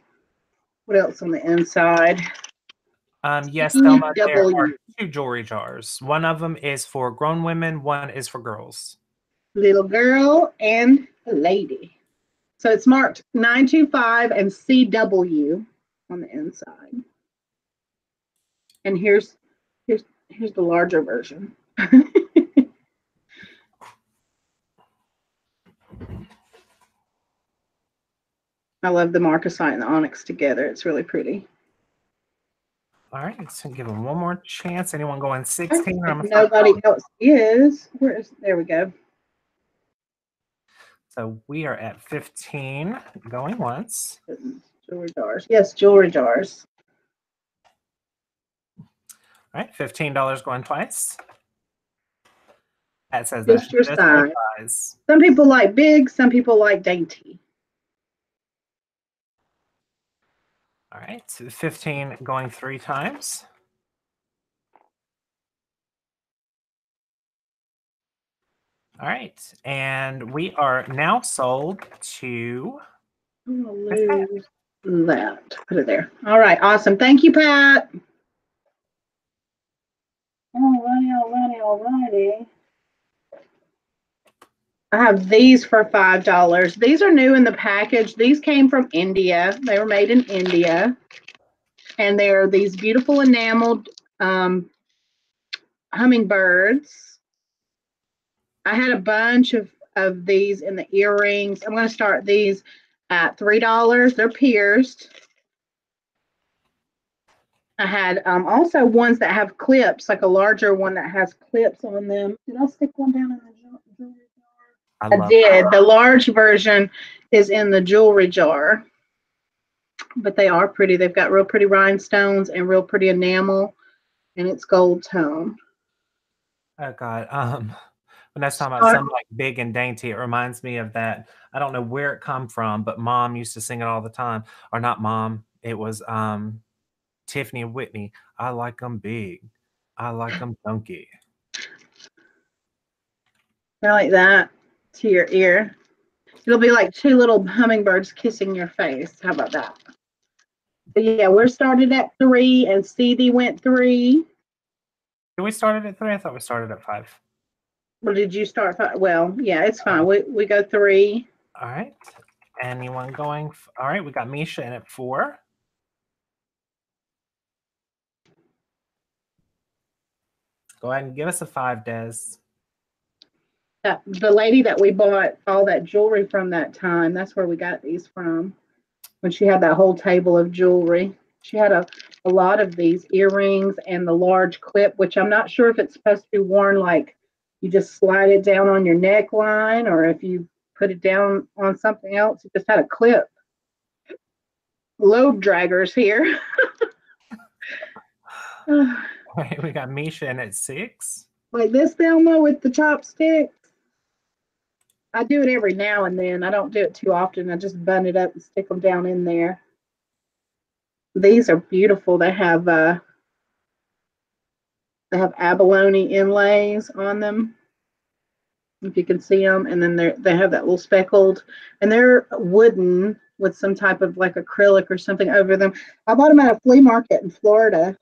what else on the inside? Yes, Thelma, there are EW. 2 jewelry jars. One of them is for grown women, one is for girls. Little girl and a lady. So it's marked 925 and CW on the inside. And here's the larger version. I love the marcasite and the onyx together. It's really pretty. All right, let's give them one more chance. Anyone going 16? Or I'm If gonna start nobody counting. else is, there we go. So we are at 15, going once. Jewelry jars. Yes, jewelry jars. All right, $15 going twice. That says that's Just your just your size. size. Some people like big, some people like dainty. All right, so 15 going 3 times. All right, and we are now sold to. I'm gonna lose that. Put it there. All right, awesome. Thank you, Pat. Alrighty. I have these for $5. These are new in the package. These came from India. They were made in India. And they're these beautiful enameled hummingbirds. I had a bunch of these in the earrings. I'm going to start these at $3. They're pierced. I had also ones that have clips, like a larger one that has clips on them. Did I stick one down in the jewelry jar? I did. The large version is in the jewelry jar, but they are pretty. They've got real pretty rhinestones and real pretty enamel, and it's gold tone. Oh God. When I was talking about something like big and dainty, it reminds me of that. I don't know where it come from, but Mom used to sing it all the time. Or not Mom. It was Tiffany and Whitney. I like them big. I like them chunky. They're like that to your ear. It'll be like 2 little hummingbirds kissing your face. How about that? But yeah, we're started at 3, and CD went 3. Did we start at 3? I thought we started at 5. Well, did you start 5? Well, yeah, it's fine. We go 3. All right. Anyone going? All right, we got Misha in at 4. Go ahead and give us a 5, Des. The lady that we bought all that jewelry from that time, that's where we got these from. When she had that whole table of jewelry. She had a lot of these earrings and the large clip, which I'm not sure if it's supposed to be worn like you just slide it down on your neckline or if you put it down on something else. It just had a clip. Load draggers here. Wait, we got Misha in at 6. Like this, Thelma, with the chopsticks. I do it every now and then. I don't do it too often. I just bun it up and stick them down in there. These are beautiful. They have abalone inlays on them, if you can see them, and then they have that little speckled, and they're wooden with some type of like acrylic or something over them. I bought them at a flea market in Florida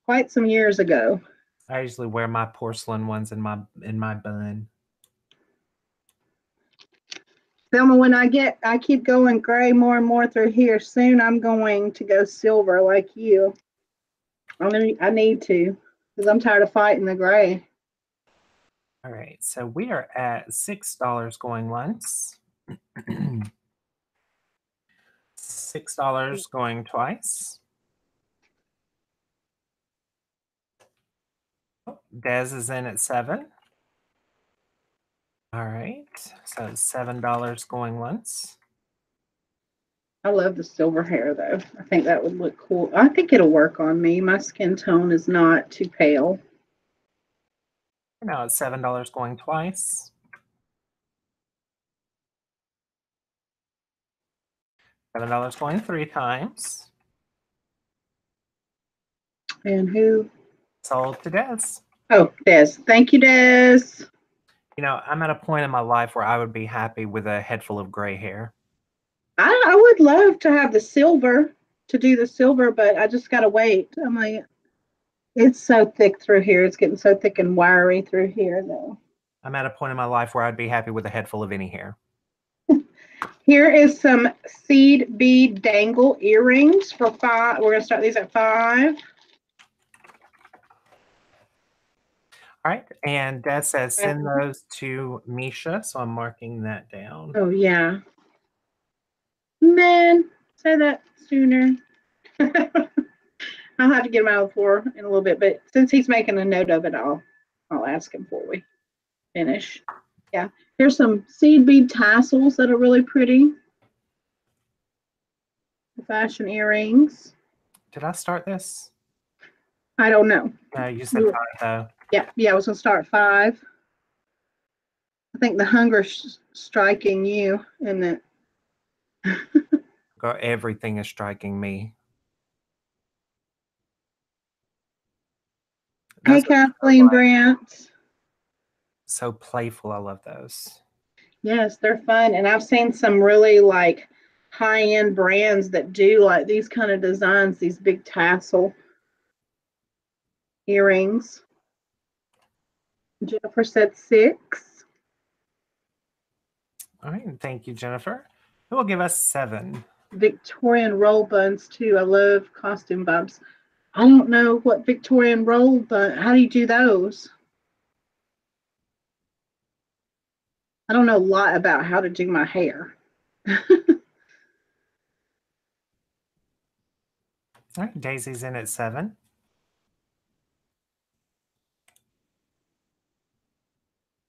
quite some years ago. I usually wear my porcelain ones in my bun. Thelma, when I keep going gray more and more through here, soon I'm going to go silver like you. I need to, because I'm tired of fighting the gray. All right, so we are at $6 going once. $6 going twice. Oh, Des is in at 7. All right, so $7 going once. I love the silver hair though. I think that would look cool. I think it'll work on me. My skin tone is not too pale. Now it's $7 going twice. $7 going 3 times. And who? Sold to Des. Oh, Des. Thank you, Des. You know, I'm at a point in my life where I would be happy with a head full of gray hair. I would love to have the silver, to do the silver, but I just got to wait. I'm like, it's so thick through here. It's getting so thick and wiry through here, though. I'm at a point in my life where I'd be happy with a head full of any hair. Here is some seed bead dangle earrings for $5. We're going to start these at $5. All right, and Dad says send those to Misha, so I'm marking that down. Oh, yeah. Man, say that sooner. I'll have to get him out of the floor in a little bit, but since he's making a note of it, I'll ask him before we finish. Yeah, here's some seed bead tassels that are really pretty. Fashion earrings. Did I start this? I don't know. You said 5 though. Yeah, I was gonna start at 5. I think the hunger's striking you, isn't it? Girl, everything is striking me. Hey, Kathleen Brandt. So playful. I love those. Yes, they're fun. And I've seen some really like high-end brands that do like these kind of designs, these big tassel earrings. Jennifer said 6. All right, thank you, Jennifer. Who will give us 7? Victorian roll buns too. I love costume vibes. I don't know what Victorian roll bun. How do you do those? I don't know a lot about how to do my hair. All right, Daisy's in at 7.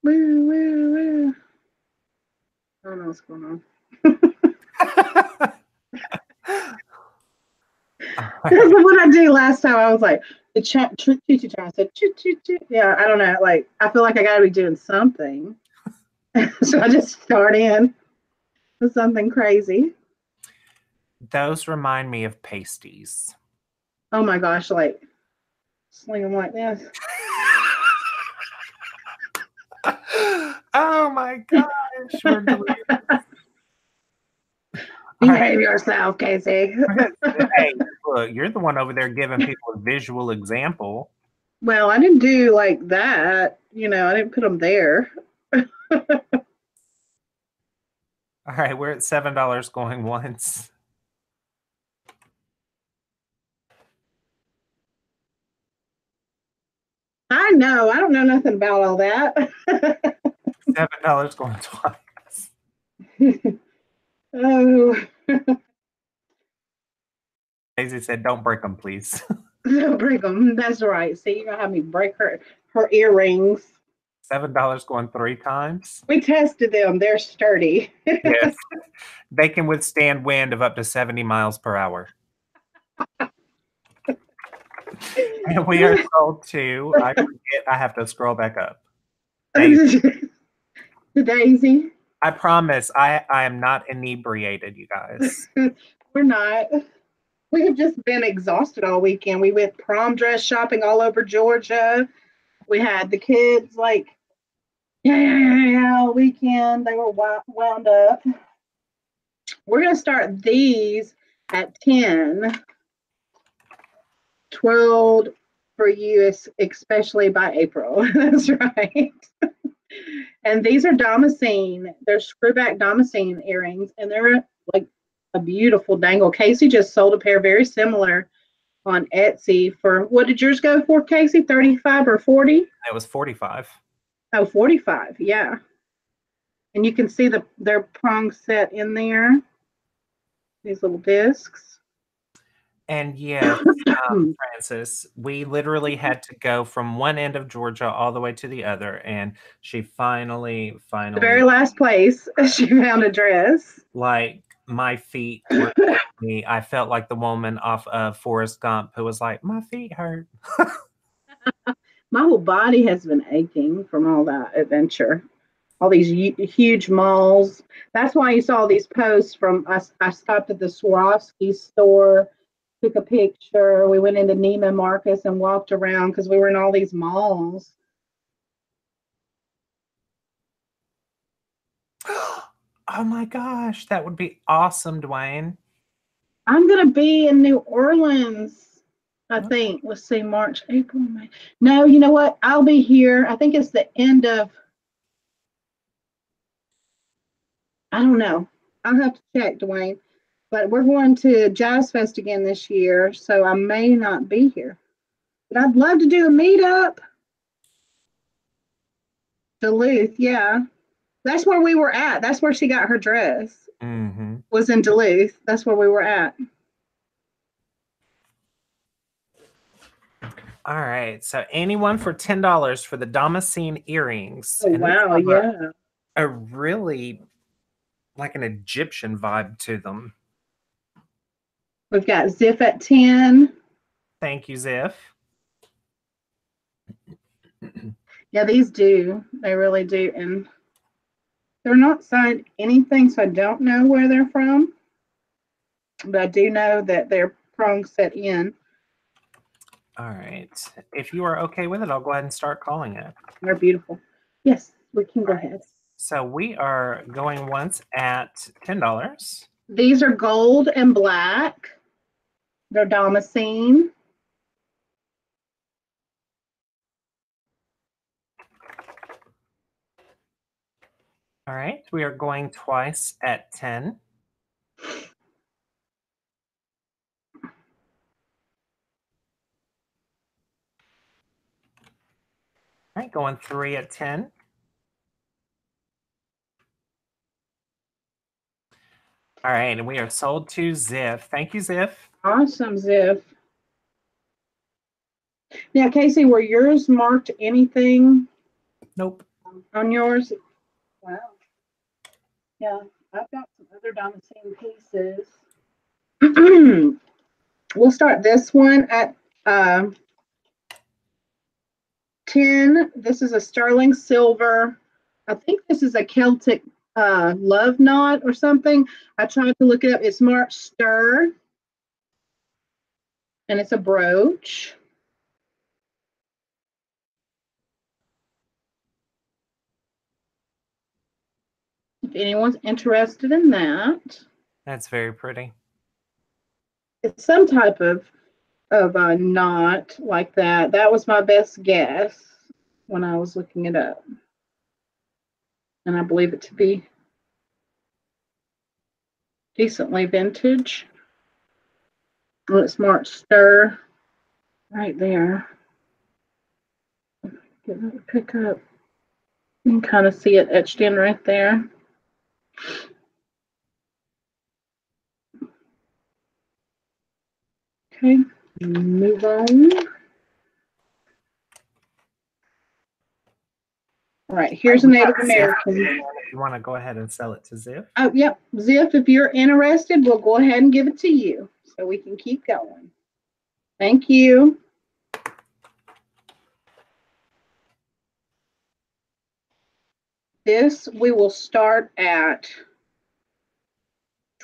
Woo, woo, woo. I don't know what's going on. That's what I did last time. I was like, the choo-choo train. I said, choo-choo-choo. Yeah, I don't know. Like, I feel like I got to be doing something. So I just start in with something crazy. Those remind me of pasties. Oh my gosh, like, sling them like this. Oh my gosh. Behave yourself, Casey. Hey, look, you're the one over there giving people a visual example. Well, I didn't do like that. You know, I didn't put them there. All right, we're at $7 going once. I know. I don't know nothing about all that. $7 going twice. Oh. Daisy said, don't break them, please. Don't break them. That's right. See, you're going to have me break her earrings. $7 going 3 times. We tested them. They're sturdy. Yes. They can withstand wind of up to 70 miles per hour. And we are sold to, I forget, I have to scroll back up. Daisy. Daisy. I promise I am not inebriated, you guys. We're not. We have just been exhausted all weekend. We went prom dress shopping all over Georgia. We had the kids like, yeah, all weekend. They were wound up. We're going to start these at 10. 12 for you, especially by April. That's right. And these are damascene. They're screwback damascene earrings, and they're like a beautiful dangle. Casey just sold a pair very similar on Etsy for, what did yours go for, Casey? 35 or 40? It was 45. Oh, 45. Yeah. And you can see their prong set in there. These little discs. And yes, Francis, we literally had to go from one end of Georgia all the way to the other, and she finally, the very last place she found a dress. Like, my feet were me. I felt like the woman off of Forrest Gump who was like, my feet hurt. My whole body has been aching from all that adventure. All these huge malls. That's why you saw these posts from us. I stopped at the Swarovski store, took a picture. We went into Neiman Marcus and walked around because we were in all these malls. Oh my gosh, that would be awesome, Dwayne. I'm gonna be in New Orleans. I think. Let's see, March, April, May. No, you know what? I'll be here. I think it's the end of. I don't know. I'll have to check, Dwayne. But we're going to Jazz Fest again this year, so I may not be here. But I'd love to do a meetup. Duluth, yeah. That's where we were at. That's where she got her dress. Mm-hmm. Was in Duluth. That's where we were at. All right. So anyone for $10 for the Damascene earrings. Oh, And these wow, have yeah. a really like an Egyptian vibe to them. We've got Ziff at 10. Thank you, Ziff. Yeah, these do. They really do. And they're not signed anything, so I don't know where they're from. But I do know that they're prong set in. All right. If you are okay with it, I'll go ahead and start calling it. They're beautiful. Yes, we can go All right. ahead. So we are going once at $10. These are gold and black. They're Damascene. All right. We are going twice at 10. All right, going 3 at 10. All right, and we are sold to Ziff. Thank you, Ziff. Awesome, Ziff. Now, Casey, were yours marked anything? Nope. On yours? Wow. Yeah, I've got some other Damascene pieces. We'll start this one at 10. This is a sterling silver. I think this is a Celtic love knot or something. I tried to look it up. It's marked stir. And it's a brooch. If anyone's interested in that. That's very pretty. It's some type of a knot like that. That was my best guess when I was looking it up. And I believe it to be decently vintage. Well, it's marked stir right there. Get that to pick up. You can kind of see it etched in right there. Okay, move on. All right, here's a Native American. You want to go ahead and sell it to Ziff? Oh, yep. Ziff, if you're interested, we'll go ahead and give it to you so we can keep going. Thank you. This we will start at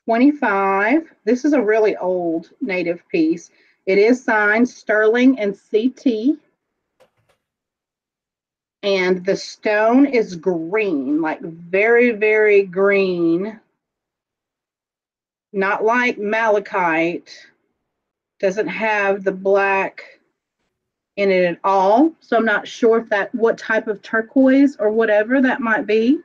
25. This is a really old native piece. It is signed Sterling and CT. And the stone is green, like very, very green. Not like malachite. Doesn't have the black in it at all. So I'm not sure if that what type of turquoise or whatever that might be.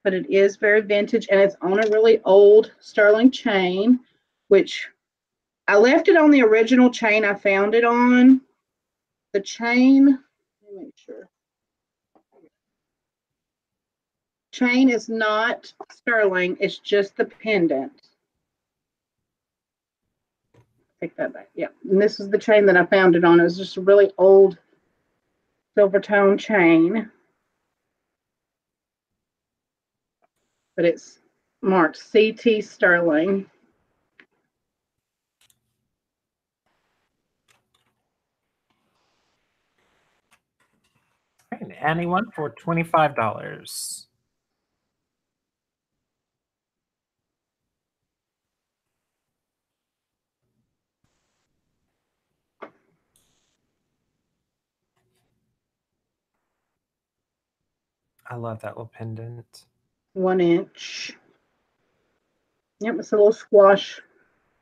But it is very vintage, and it's on a really old sterling chain, which I left it on the original chain I found it on. The chain, let me make sure. Chain is not sterling, it's just the pendant. Take that back. Yeah. And this is the chain that I found it on. It was just a really old silver tone chain. But it's marked CT sterling. Anyone for $25. I love that little pendant. 1 inch. Yep, it's a little squash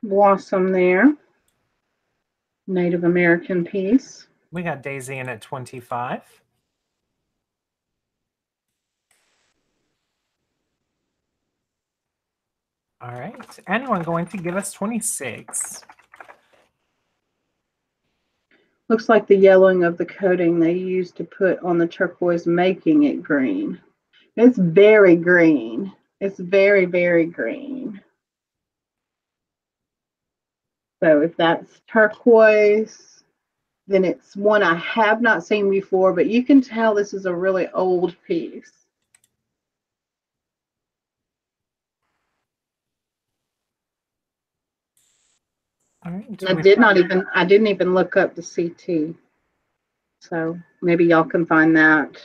blossom there. Native American piece. We got Daisy in at 25. All right. Anyone going to give us 26? Looks like the yellowing of the coating they used to put on the turquoise, making it green. It's very green. It's very, very green. So if that's turquoise, then it's one I have not seen before, but you can tell this is a really old piece. All right. I didn't even look up the CT. So maybe y'all can find that.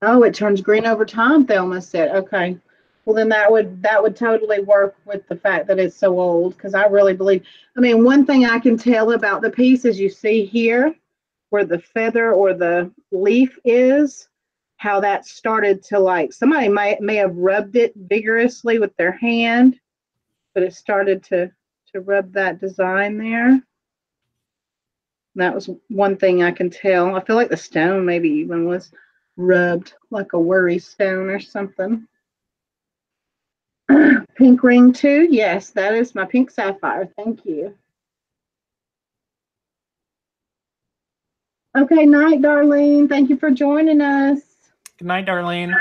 Oh, it turns green over time, Thelma said. Okay. Well, then that would totally work with the fact that it's so old, because I really believe, I mean, one thing I can tell about the piece is you see here where the feather or the leaf is, how that started to, like, somebody may have rubbed it vigorously with their hand, but it started to rub that design there. That was one thing I can tell. I feel like the stone maybe even was rubbed like a worry stone or something. Pink ring too. Yes, that is my pink sapphire. Thank you. Okay, night, Darlene. Thank you for joining us. Good night, Darlene.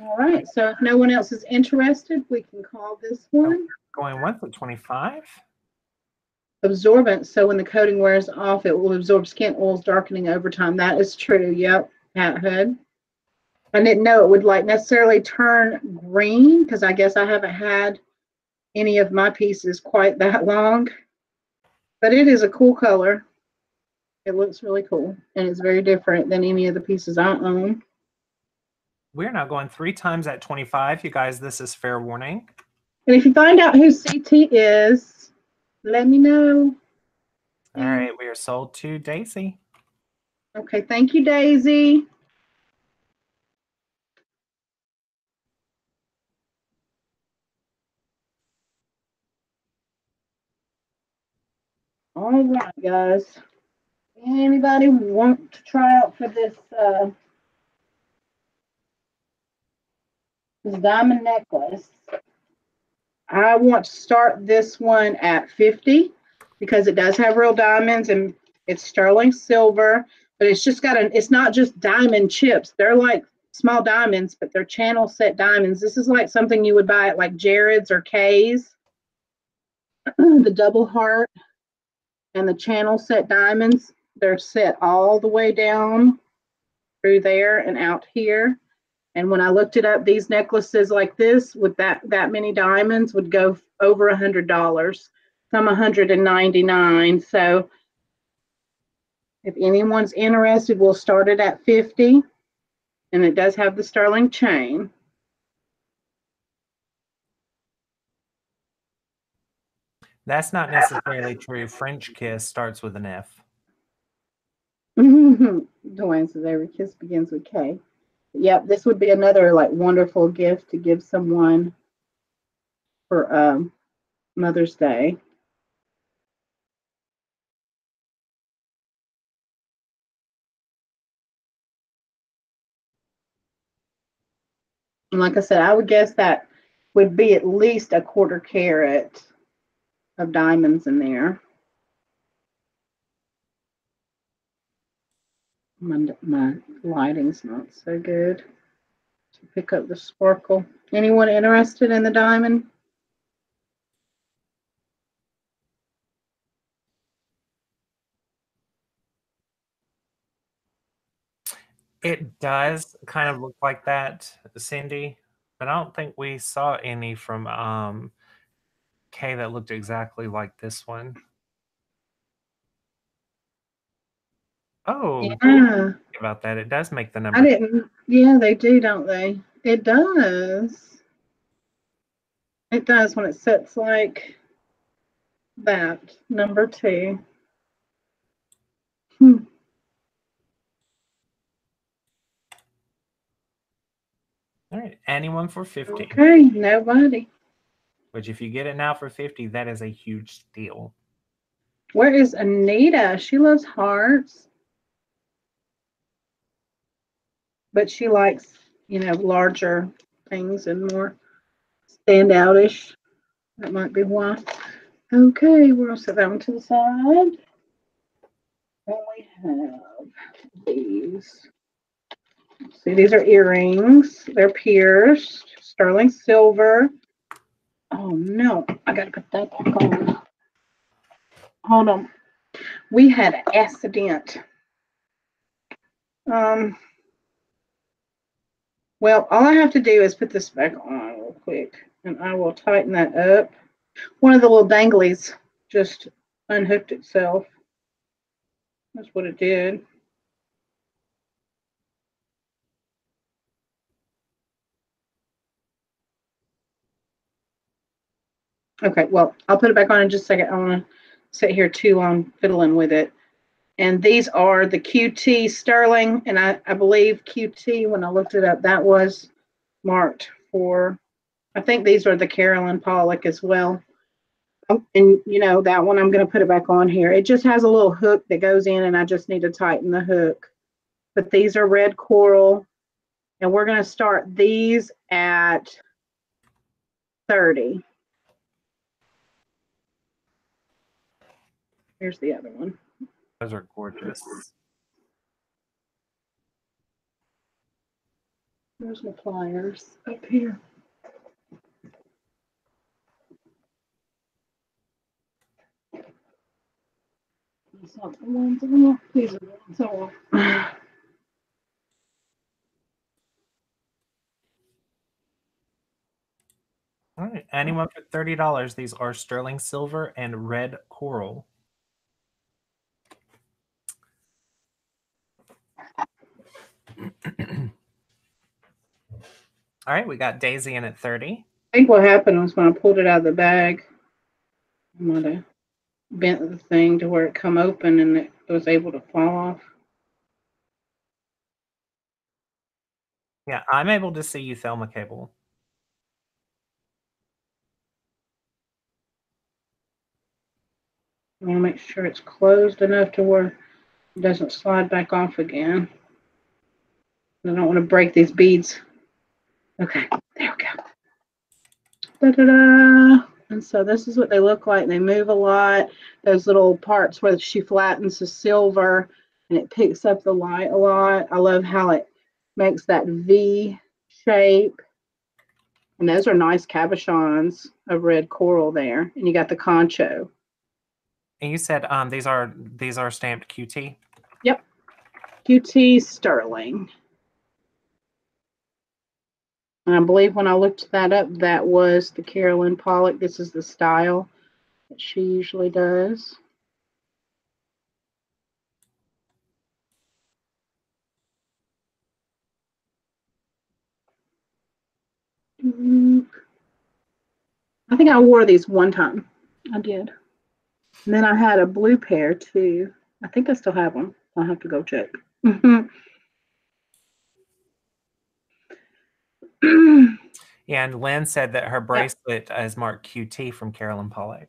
All right, so if no one else is interested, we can call this one. Going once at 25. Absorbent, so when the coating wears off, it will absorb skin oils, darkening over time. That is true. Yep, Hat Hood. I didn't know it would like necessarily turn green, because I guess I haven't had any of my pieces quite that long. But it is a cool color. It looks really cool, and it's very different than any of the pieces I own. We're now going 3 times at 25. You guys, this is fair warning. And if you find out who CT is, let me know. All right, we are sold to Daisy. Okay, thank you, Daisy. All right, guys. Anybody want to try out for this diamond necklace? I want to start this one at 50 because it does have real diamonds and it's sterling silver, but it's just it's not just diamond chips. They're like small diamonds, but they're channel set diamonds. This is like something you would buy at like Jared's or Kay's. The double heart and the channel set diamonds, they're set all the way down through there and out here. And when I looked it up, these necklaces like this with that many diamonds would go over $100. Some 199. So if anyone's interested, we'll start it at 50. And it does have the sterling chain. That's not necessarily true. French kiss starts with an F. Dwayne says every kiss begins with K. Yep, this would be another like wonderful gift to give someone for Mother's Day. And like I said, I would guess that would be at least a 1/4 carat of diamonds in there. My lighting's not so good to pick up the sparkle. Anyone interested in the diamond? It does kind of look like that, Cindy, but I don't think we saw any from Kay that looked exactly like this one. Oh, Yeah. about that. It does make the I number. didn't. Yeah, they do, don't they? It does. It does when it sits like that. Number 2. Hmm. All right. Anyone for 50. Okay, nobody. Which if you get it now for 50, that is a huge steal. Where is Anita? She loves hearts. But she likes, larger things and more standoutish. That might be why. Okay, we'll set that one to the side. And we have these. See, these are earrings. They're pierced, sterling silver. Oh no, I gotta put that back on. Hold on. We had an accident. Well, all I have to do is put this back on real quick, and I will tighten that up. One of the little danglies just unhooked itself. That's what it did. Okay, well, I'll put it back on in just a second. I want to sit here too long fiddling with it. And these are the QT sterling, and I believe QT, when I looked it up, that was marked for, I think these are the Carolyn Pollock as well. And that one, I'm going to put it back on here. It just has a little hook that goes in, and I just need to tighten the hook. But these are red coral, and we're going to start these at 30. Here's the other one. Those are gorgeous. There's my pliers up here. These are the ones I want. These are the ones I want. All right. Anyone for $30. These are sterling silver and red coral. All right, we got Daisy in at 30. I think what happened was when I pulled it out of the bag, I might have bent the thing to where it come open and it was able to fall off. Yeah, I'm able to see you, Thelma Cable. I want to make sure it's closed enough to where it doesn't slide back off again. I don't want to break these beads. Okay, there we go. Da-da-da. And so this is what they look like. They move a lot. Those little parts where she flattens the silver and it picks up the light a lot. I love how it makes that V shape. And those are nice cabochons of red coral there. And you got the concho. And you said these are stamped QT? Yep. QT sterling. And I believe when I looked that up, that was the Carolyn Pollock. This is the style that she usually does. I think I wore these one time. I did. And then I had a blue pair too. I think I still have them. I'll have to go check. Yeah, and Lynn said that her bracelet is marked QT from Carolyn Pollock.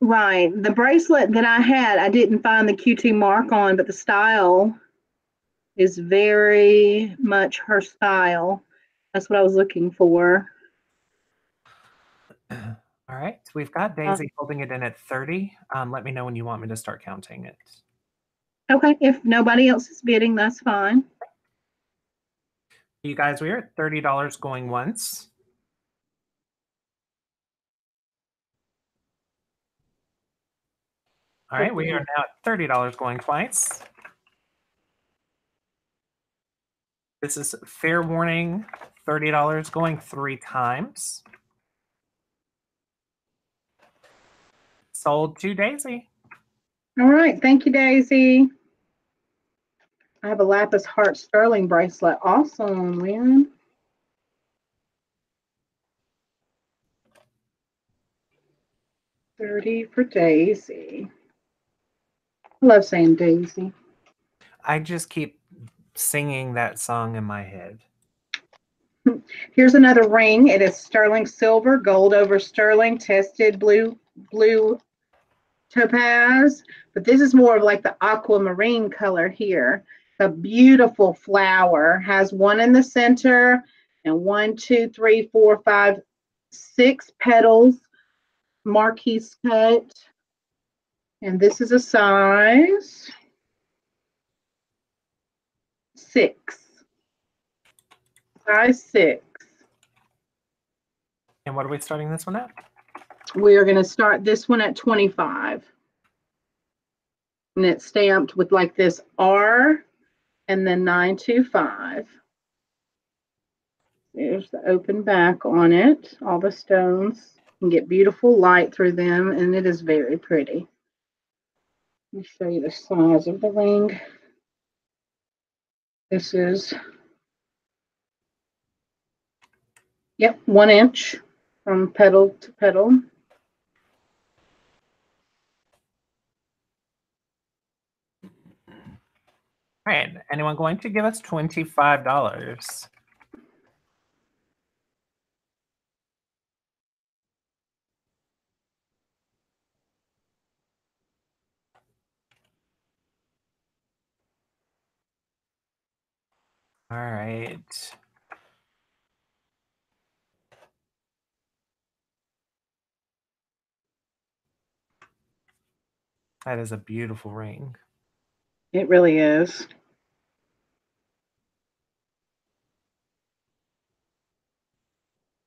Right. The bracelet that I had, I didn't find the QT mark on, but the style is very much her style. That's what I was looking for. All right, we've got Daisy holding it in at 30. Let me know when you want me to start counting it. Okay, if nobody else is bidding, that's fine. You guys, we are at $30 going once. All right, we are now at $30 going twice. This is fair warning, $30 going 3 times. Sold to Daisy. All right, thank you, Daisy. I have a lapis heart sterling bracelet. Awesome, man. $30 for Daisy. I love saying Daisy. I just keep singing that song in my head. Here's another ring. It is sterling silver, gold over sterling, tested blue topaz, but this is more of like the aquamarine color here. A beautiful flower, has one in the center and 1, 2, 3, 4, 5, 6 petals, marquise cut. And this is a size 6. Size 6. And what are we starting this one at? We are going to start this one at 25. And it's stamped with like this R and then 925. There's the open back on it. All the stones. You can get beautiful light through them, and it is very pretty. Let me show you the size of the ring. This is, yep, 1 inch from petal to petal. All right. Anyone going to give us $25? All right. That is a beautiful ring. It really is.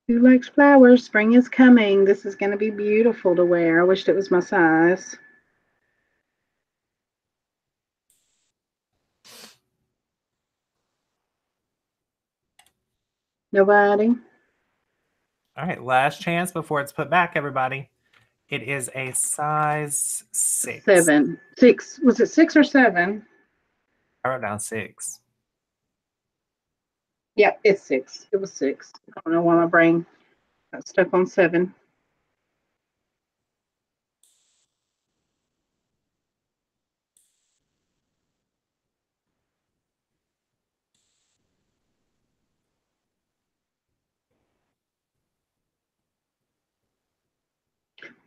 Who likes flowers? Spring is coming. This is going to be beautiful to wear. I wished it was my size. Nobody? All right. Last chance before it's put back, everybody. It is a size 6. 7. 6. Was it 6 or 7? I wrote down 6. Yep, it's 6. It was 6. I don't know why my brain got stuck on 7.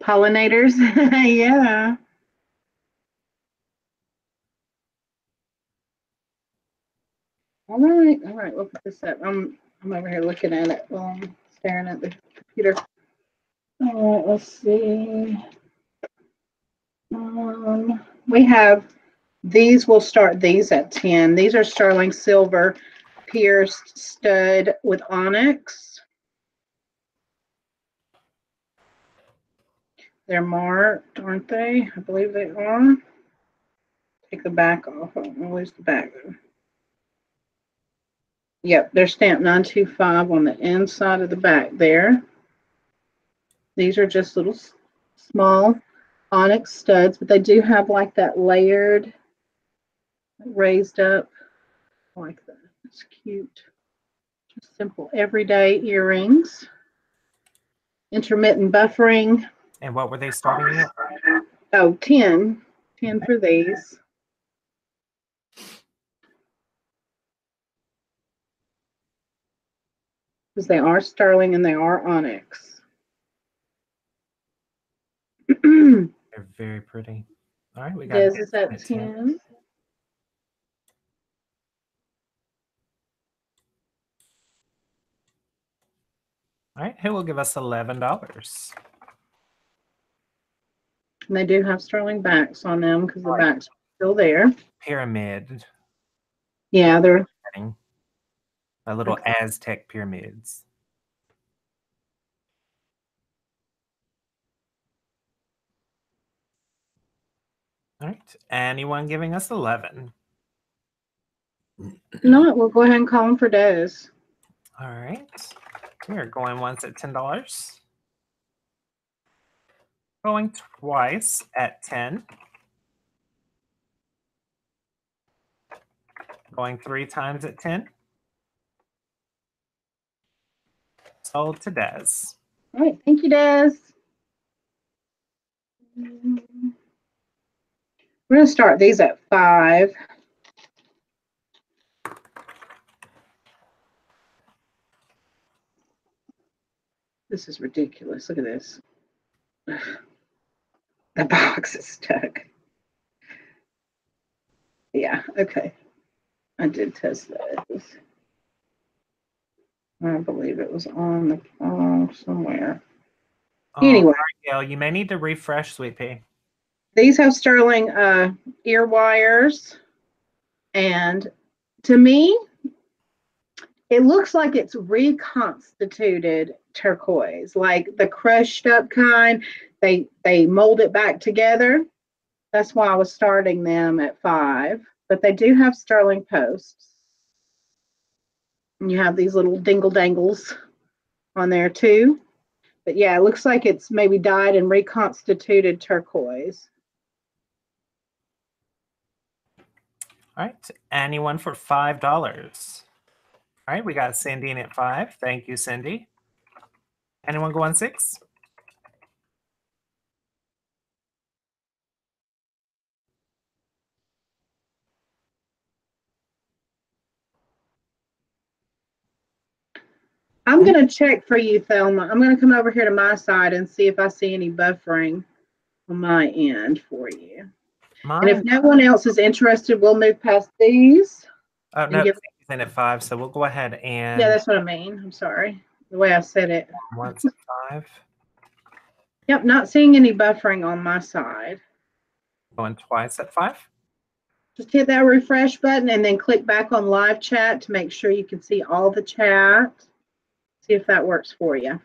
Pollinators. Yeah. All right, we'll put this up. I'm over here looking at it while I'm staring at the computer. All right, let's see. We have these. We'll start these at 10. These are sterling silver pierced stud with onyx. They're marked, aren't they? I believe they are. Take the back off. I don't know where's the back. Yep, they're stamped 925 on the inside of the back there. These are just little small onyx studs, but they do have like that layered, raised up like that. It's cute. Just simple everyday earrings. Intermittent buffering. And what were they starting at? Oh, 10. 10 for these. Because they are sterling and they are onyx. They're very pretty. All right, we got This is at 10. All right, who will give us $11? And they do have sterling backs on them because the backs are still there. Pyramid. Yeah, they're my little Aztec pyramids. All right, anyone giving us 11? No, we'll go ahead and call them for Des. All right, we are going once at $10. Going twice at 10. Going 3 times at 10. Sold to Des. All right, thank you, Des. We're going to start these at 5. This is ridiculous. Look at this. The box is stuck. Yeah, okay. I did test those. I believe it was on the phone somewhere. Anyway. Gail, you may need to refresh, Sweet Pea. These have sterling ear wires. And to me, it looks like it's reconstituted turquoise, like the crushed up kind. They mold it back together. That's why I was starting them at 5. But they do have sterling posts. And you have these little dingle dangles on there too. But yeah, it looks like it's maybe dyed and reconstituted turquoise. All right. Anyone for $5? All right, we got Cindy in at 5. Thank you, Cindy. Anyone go on 6? I'm going to check for you, Thelma. I'm going to come over here to my side and see if I see any buffering on my end for you. And if no one else is interested, we'll move past these. Oh, no, Cindy's in at 5, so we'll go ahead and... Yeah, that's what I mean. I'm sorry. The way I said it. Once at 5. Yep, not seeing any buffering on my side. Going twice at 5. Just hit that refresh button and then click back on live chat to make sure you can see all the chat. See if that works for you. All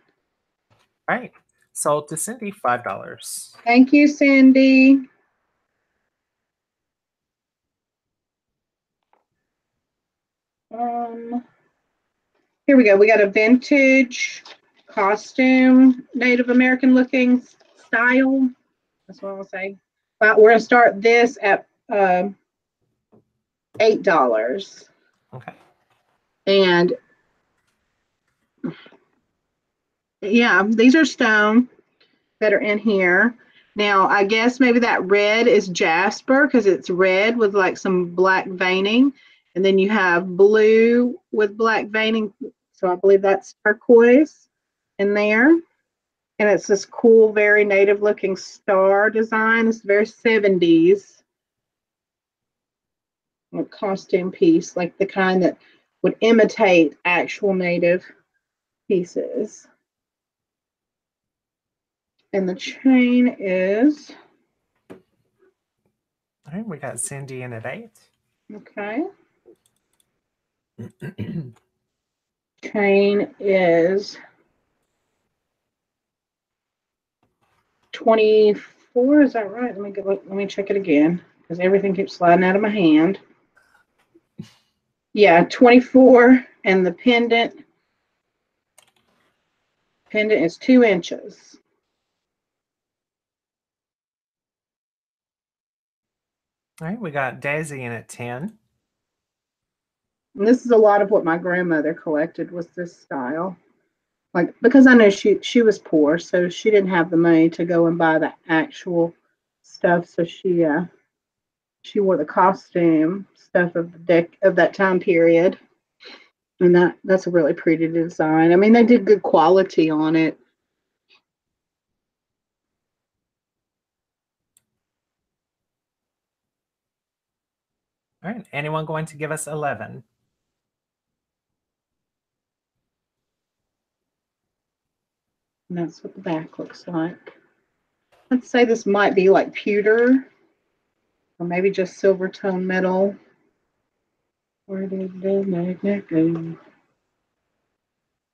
right. Sold to Cindy, $5. Thank you, Cindy. Here we go. We got a vintage costume, Native American looking style. That's what I'll say. But we're going to start this at $8. Okay. And yeah, these are stone that are in here. Now, I guess maybe that red is jasper because it's red with like some black veining. And then you have blue with black veining. So I believe that's turquoise in there. And it's this cool, very native looking star design. It's very 70s costume piece, like the kind that would imitate actual native pieces. And the chain is... All right, we got Cindy in at 8. Okay. Chain is 24. Is that right? Let me check it again because everything keeps sliding out of my hand. Yeah, 24, and the pendant is 2 inches. All right, we got Daisy in at 10. And this is a lot of what my grandmother collected, was this style. Like, because I know she was poor, so she didn't have the money to go and buy the actual stuff. So she wore the costume stuff of that time period. And that's a really pretty design. I mean, they did good quality on it. All right, anyone going to give us 11? And that's what the back looks like. Let's say this might be like pewter, or maybe just silver tone metal. Where did the magnet go?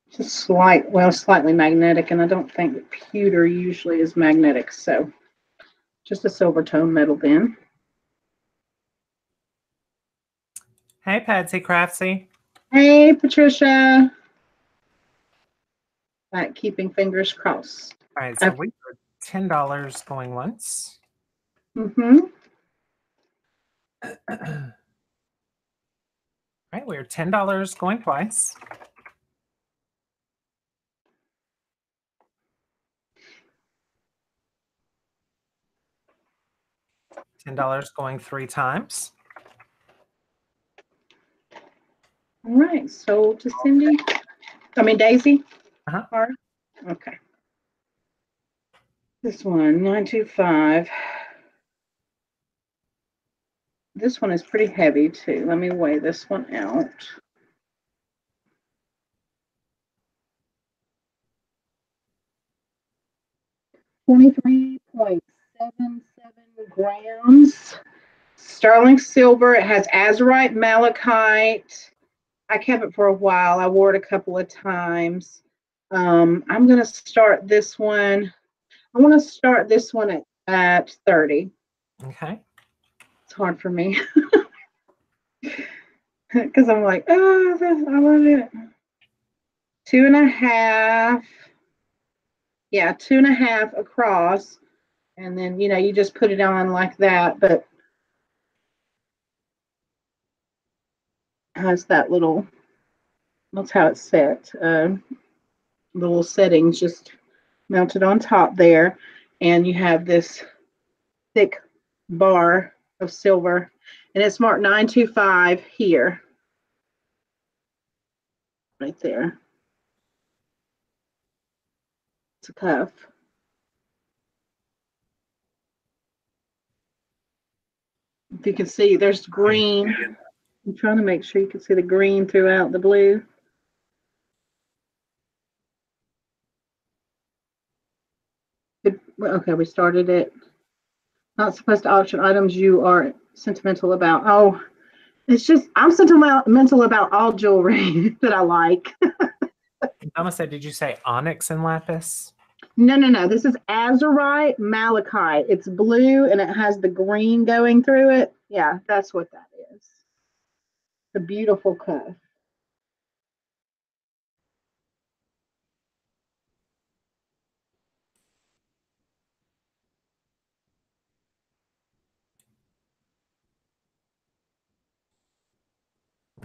Just slightly magnetic, and I don't think that pewter usually is magnetic, so just a silver tone metal then. Hey, Patsy Craftsy. Hey, Patricia. Like keeping fingers crossed. All right, so we are $10 going once. Mm-hmm. All right, we're $10 going twice. $10 going 3 times. All right, sold to Cindy. I mean Daisy. Uh-huh. Okay. This one, 925. This one is pretty heavy too. Let me weigh this one out. $23.77 grams. Sterling silver. It has azurite, malachite. I kept it for a while. I wore it a couple of times. I'm going to start this one. I want to start this one at 30. Okay. It's hard for me because I'm like, oh, I want it. 2.5. Yeah, 2.5 across. And then, you just put it on like that. But has that little, that's how it's set. Little settings just mounted on top there. And you have this thick bar of silver. And it's marked 925 here. Right there. It's a cuff. If you can see, there's green. I'm trying to make sure you can see the green throughout the blue. Okay, we started it. Not supposed to auction items you are sentimental about. Oh, it's just, I'm sentimental about all jewelry that I like. Mama said, did you say onyx and lapis? No. This is azurite malachite. It's blue and it has the green going through it. Yeah, that's what that is. It's a beautiful cuff.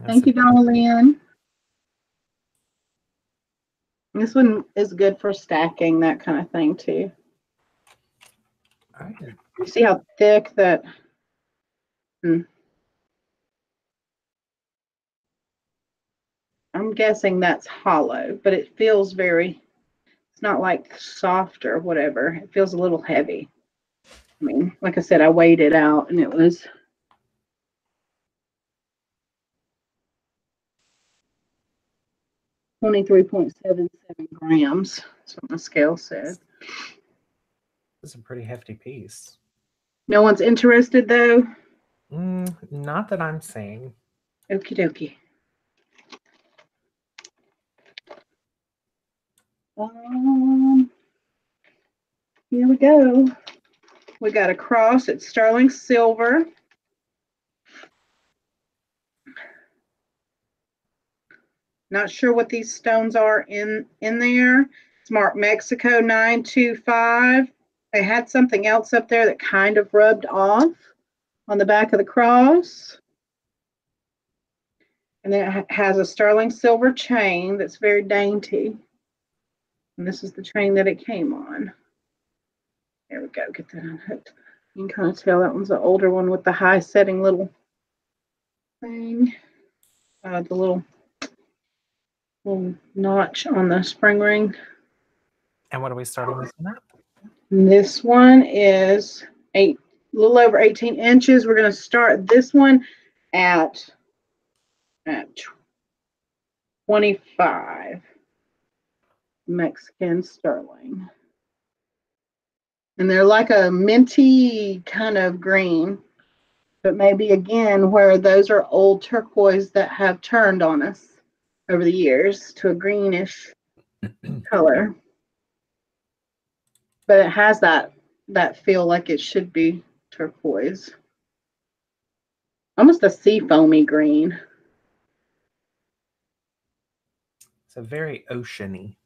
Thank you, Donna Lynn. This one is good for stacking, that kind of thing, too. All right. You see how thick that... I'm guessing that's hollow, but it feels very... It's not like soft or whatever. It feels a little heavy. I mean, like I said, I weighed it out, and it was... 23.77 grams. That's what my scale said. It's a pretty hefty piece. No one's interested, though? Not that I'm seeing. Okie dokie. Here we go. We got a cross. It's sterling silver. Not sure what these stones are in there. It's marked Mexico 925. They had something else up there that kind of rubbed off on the back of the cross. And then it has a sterling silver chain that's very dainty. And this is the chain that it came on. There we go. Get that unhooked. You can kind of tell that one's an older one with the high setting little thing. The little notch on the spring ring. And what are we starting this one at? This one is a little over 18 inches. We're going to start this one at 25 Mexican sterling. And they're like a minty kind of green, but maybe again where those are old turquoise that have turned on us over the years to a greenish color. But it has that feel like it should be turquoise. Almost a sea foamy green. It's a very oceany.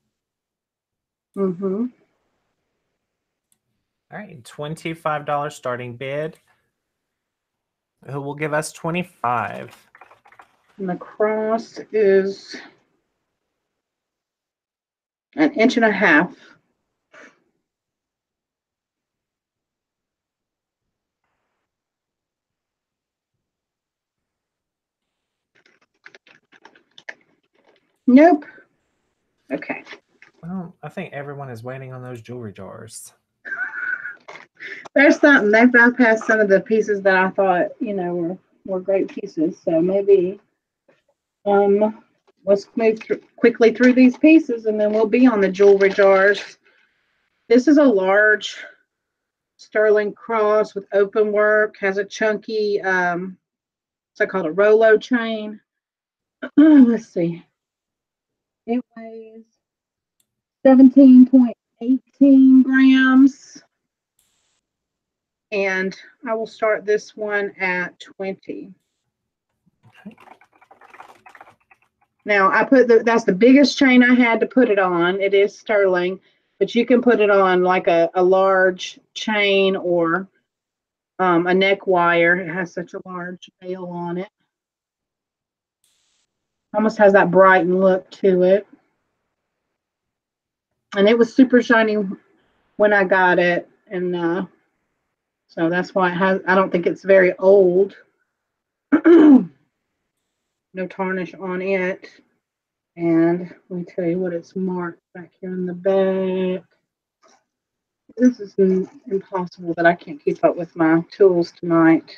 Mm-hmm. All right, $25 starting bid. Who will give us 25? And the cross is 1.5 inches. Nope. Okay. Well, I think everyone is waiting on those jewelry jars. There's something. They bypassed some of the pieces that I thought, were great pieces. So maybe let's move quickly through these pieces and then we'll be on the jewelry jars. This is a large sterling cross with open work, has a chunky, what's called a Rolo chain. Let's see. It weighs 17.18 grams. And I will start this one at 20. Okay. Now I that's the biggest chain I had to put it on. It is sterling, but you can put it on like a large chain or a neck wire. It has such a large veil on it. Almost has that Brighton look to it. And it was super shiny when I got it. And so that's why I don't think it's very old. No tarnish on it. And let me tell you what it's marked back here in the back. This is impossible that I can't keep up with my tools tonight.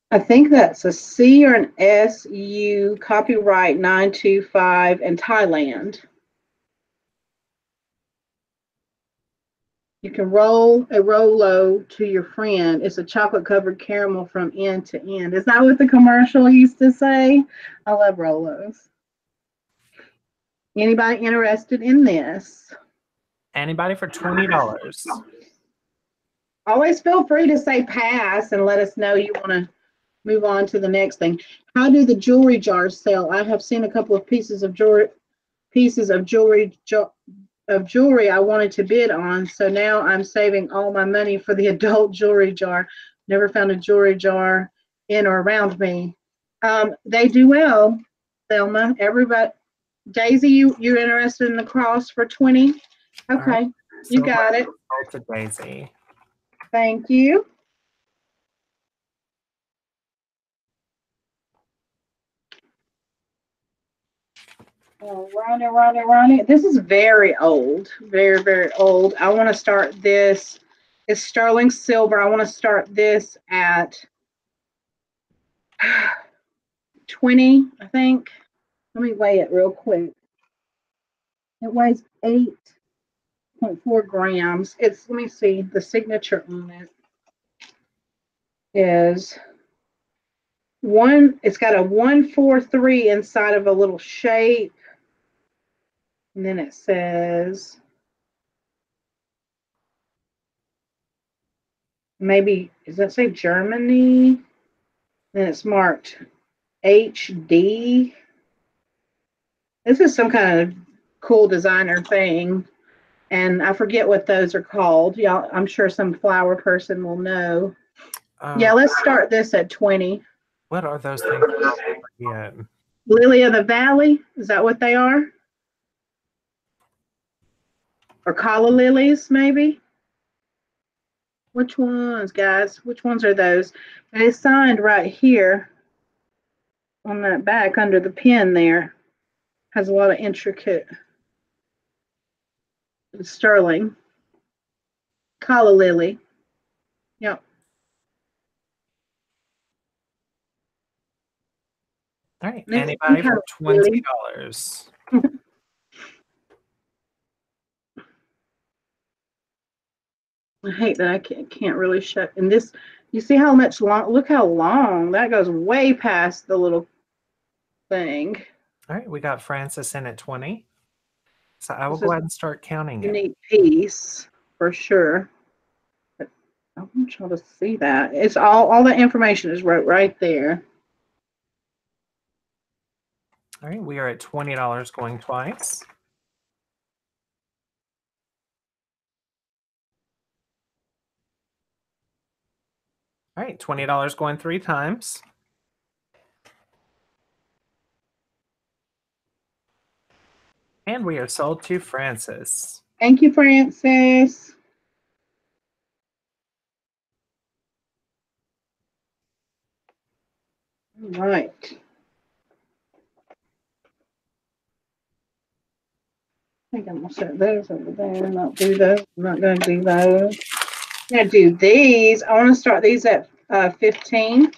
I think that's a C or an SU, copyright 925 in Thailand. You can roll a Rolo to your friend. It's a chocolate covered caramel from end to end. Is that what the commercial used to say? I love Rolos. Anybody interested in this? Anybody for $20? Always feel free to say pass and let us know you want to move on to the next thing. How do the jewelry jars sell? I have seen a couple of pieces of jewelry I wanted to bid on, so now I'm saving all my money for the adult jewelry jar. Never found a jewelry jar in or around me. They do well, Thelma. Everybody, Daisy, you're interested in the cross for 20? Okay, right. You got it. To Daisy. Thank you. Ronnie. This is very old, very, very old. I want to start this. It's sterling silver. I want to start this at 20, I think. Let me weigh it real quick. It weighs 8.4 grams. Let me see, the signature on it is it's got a 143 inside of a little shape. And then it says, maybe, does that say Germany? Then it's marked HD. This is some kind of cool designer thing. And I forget what those are called. Y'all, I'm sure some flower person will know. Yeah, let's start this at 20. What are those things? Yeah. Lily of the Valley, is that what they are? Or calla lilies, maybe? Which ones, guys? Which ones are those? And it's signed right here on that back under the pin there. Has a lot of intricate sterling. Calla lily. Yep. All right. Anybody for $20? I hate that I can't really shut. And this, you see how much long? Look how long that goes, way past the little thing. All right, we got Francis in at 20. So I will go ahead and start counting it. Unique piece for sure. But I want y'all to see that. It's all the information is right there. All right, we are at $20 going twice. All right, $20 going 3 times. And we are sold to Francis. Thank you, Francis. All right. I think I'm gonna set those over there. Not do those. I'm not gonna do those. I'm gonna do these. I want to start these at 15.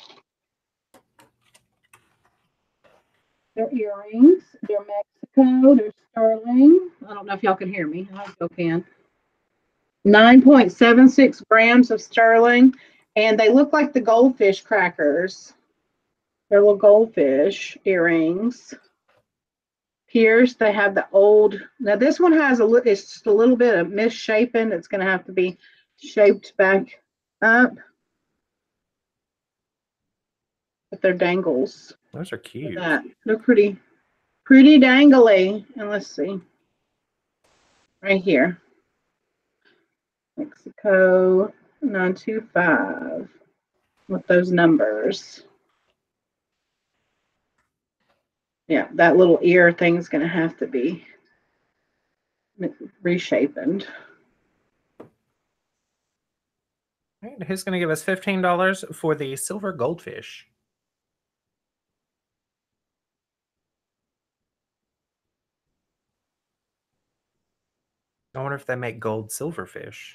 They're earrings. They're Mexico. They're sterling. I don't know if y'all can hear me. I hope y'all can. 9.76 grams of sterling, and they look like the goldfish crackers. They're little goldfish earrings. Pierced. They have the old. Now this one has it's just a little bit of misshapen. It's going to have to be shaped back up. But they're dangles. Those are cute. They're pretty dangly. And let's see. Right here. Mexico 925 with those numbers. Yeah, that little ear thing is going to have to be reshapened. All right, who's going to give us $15 for the silver goldfish? I wonder if they make gold silverfish.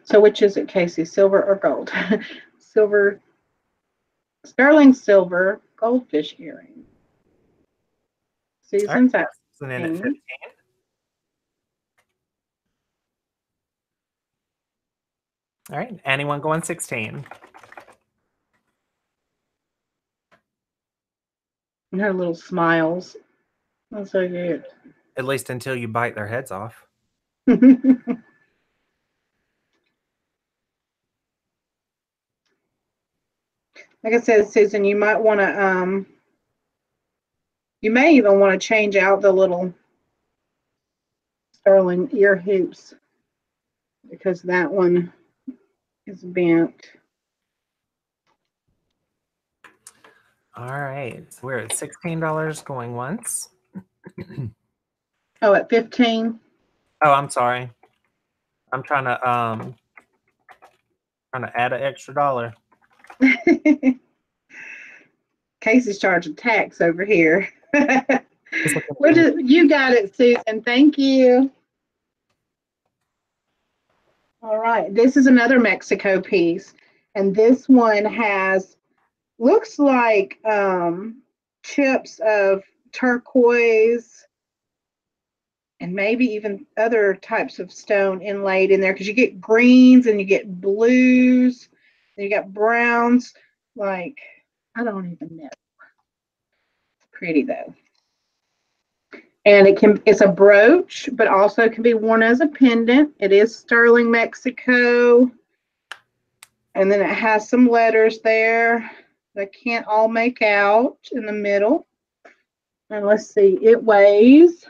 So which is it, Casey? Silver or gold? Silver, sterling silver, goldfish earring. Susan's at 15. All right, anyone going 16? And her little smiles. That's so cute. At least until you bite their heads off. Like I said, Susan, you might want to, you may even want to change out the little sterling ear hoops because that one is bent. All right, so we're at $16 going once. Oh, at 15? Oh, I'm sorry. I'm trying to add an extra dollar. Casey's charging tax over here. You got it, Susan. Thank you. All right. This is another Mexico piece. And this one looks like chips of turquoise and maybe even other types of stone inlaid in there because you get greens and you get blues and you got browns. Like, I don't even know. It's pretty though. And it's a brooch, but also can be worn as a pendant. It is sterling Mexico. And then it has some letters there that I can't all make out in the middle. And let's see, it weighs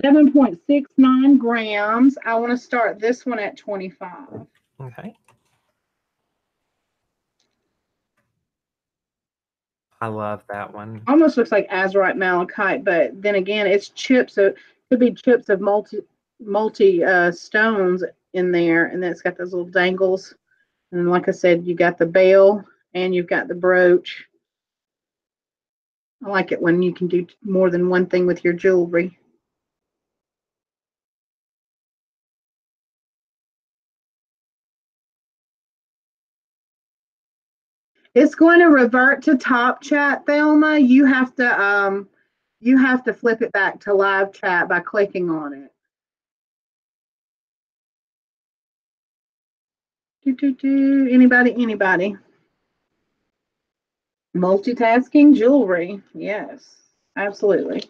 7.69 grams. I want to start this one at 25. Okay. I love that one. Almost looks like azurite malachite, but then again, it's chips. So it could be chips of multi stones in there, and then it's got those little dangles. And like I said, you got the bell and you've got the brooch. I like it when you can do more than one thing with your jewelry. It's going to revert to top chat, Thelma. You have to flip it back to live chat by clicking on it. Anybody? Multitasking jewelry. Yes, absolutely.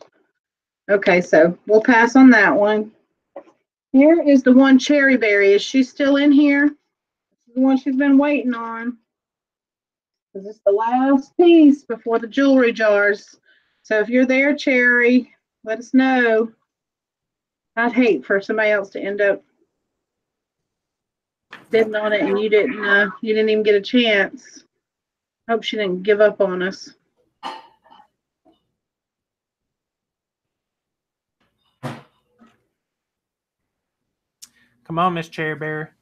Okay, so we'll pass on that one. Here is the one Cherry Berry. Is she still in here? This is the one she's been waiting on. Because it's the last piece before the jewelry jars. So if you're there, Cherry, let us know. I'd hate for somebody else to end up bidding on it, and you didn't even get a chance. Hope she didn't give up on us. Come on, Miss Cherry Bear.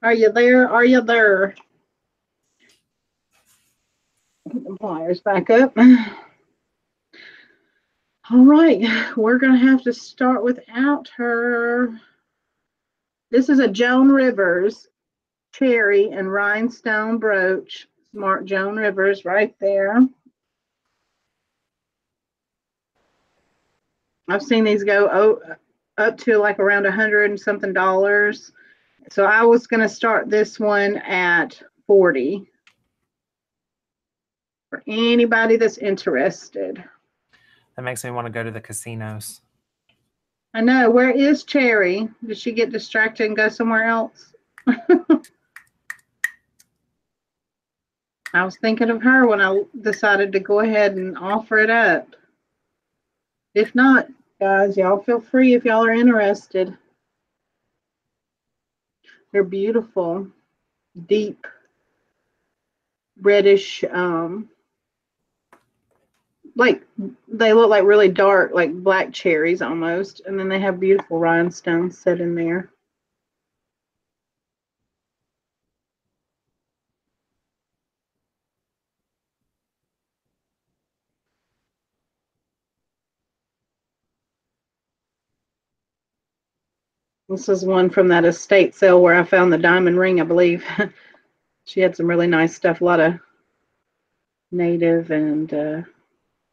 Are you there? Are you there? Put the pliers back up. All right, we're going to have to start without her. This is a Joan Rivers cherry and rhinestone brooch. Smart Joan Rivers right there. I've seen these go up to like around $100 and something. So I was going to start this one at 40 for anybody that's interested. That makes me want to go to the casinos. I know. Where is Cherry? Did she get distracted and go somewhere else? I was thinking of her when I decided to go ahead and offer it up. If not, guys, y'all feel free if y'all are interested. They're beautiful, deep, reddish, like they look like really dark, like black cherries almost. And then they have beautiful rhinestones set in there. This is one from that estate sale where I found the diamond ring, I believe. She had some really nice stuff, a lot of native and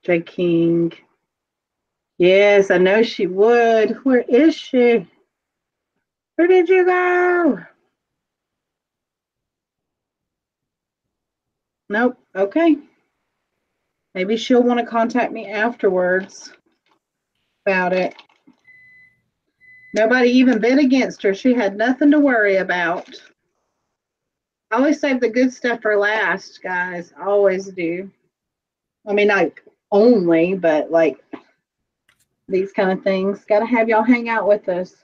J. King. Yes, I know she would. Where is she? Where did you go? Nope. Okay. Maybe she'll want to contact me afterwards about it. Nobody even bid against her. She had nothing to worry about. I always save the good stuff for last, guys. I always do. I mean, not only, but like these kind of things. Got to have y'all hang out with us.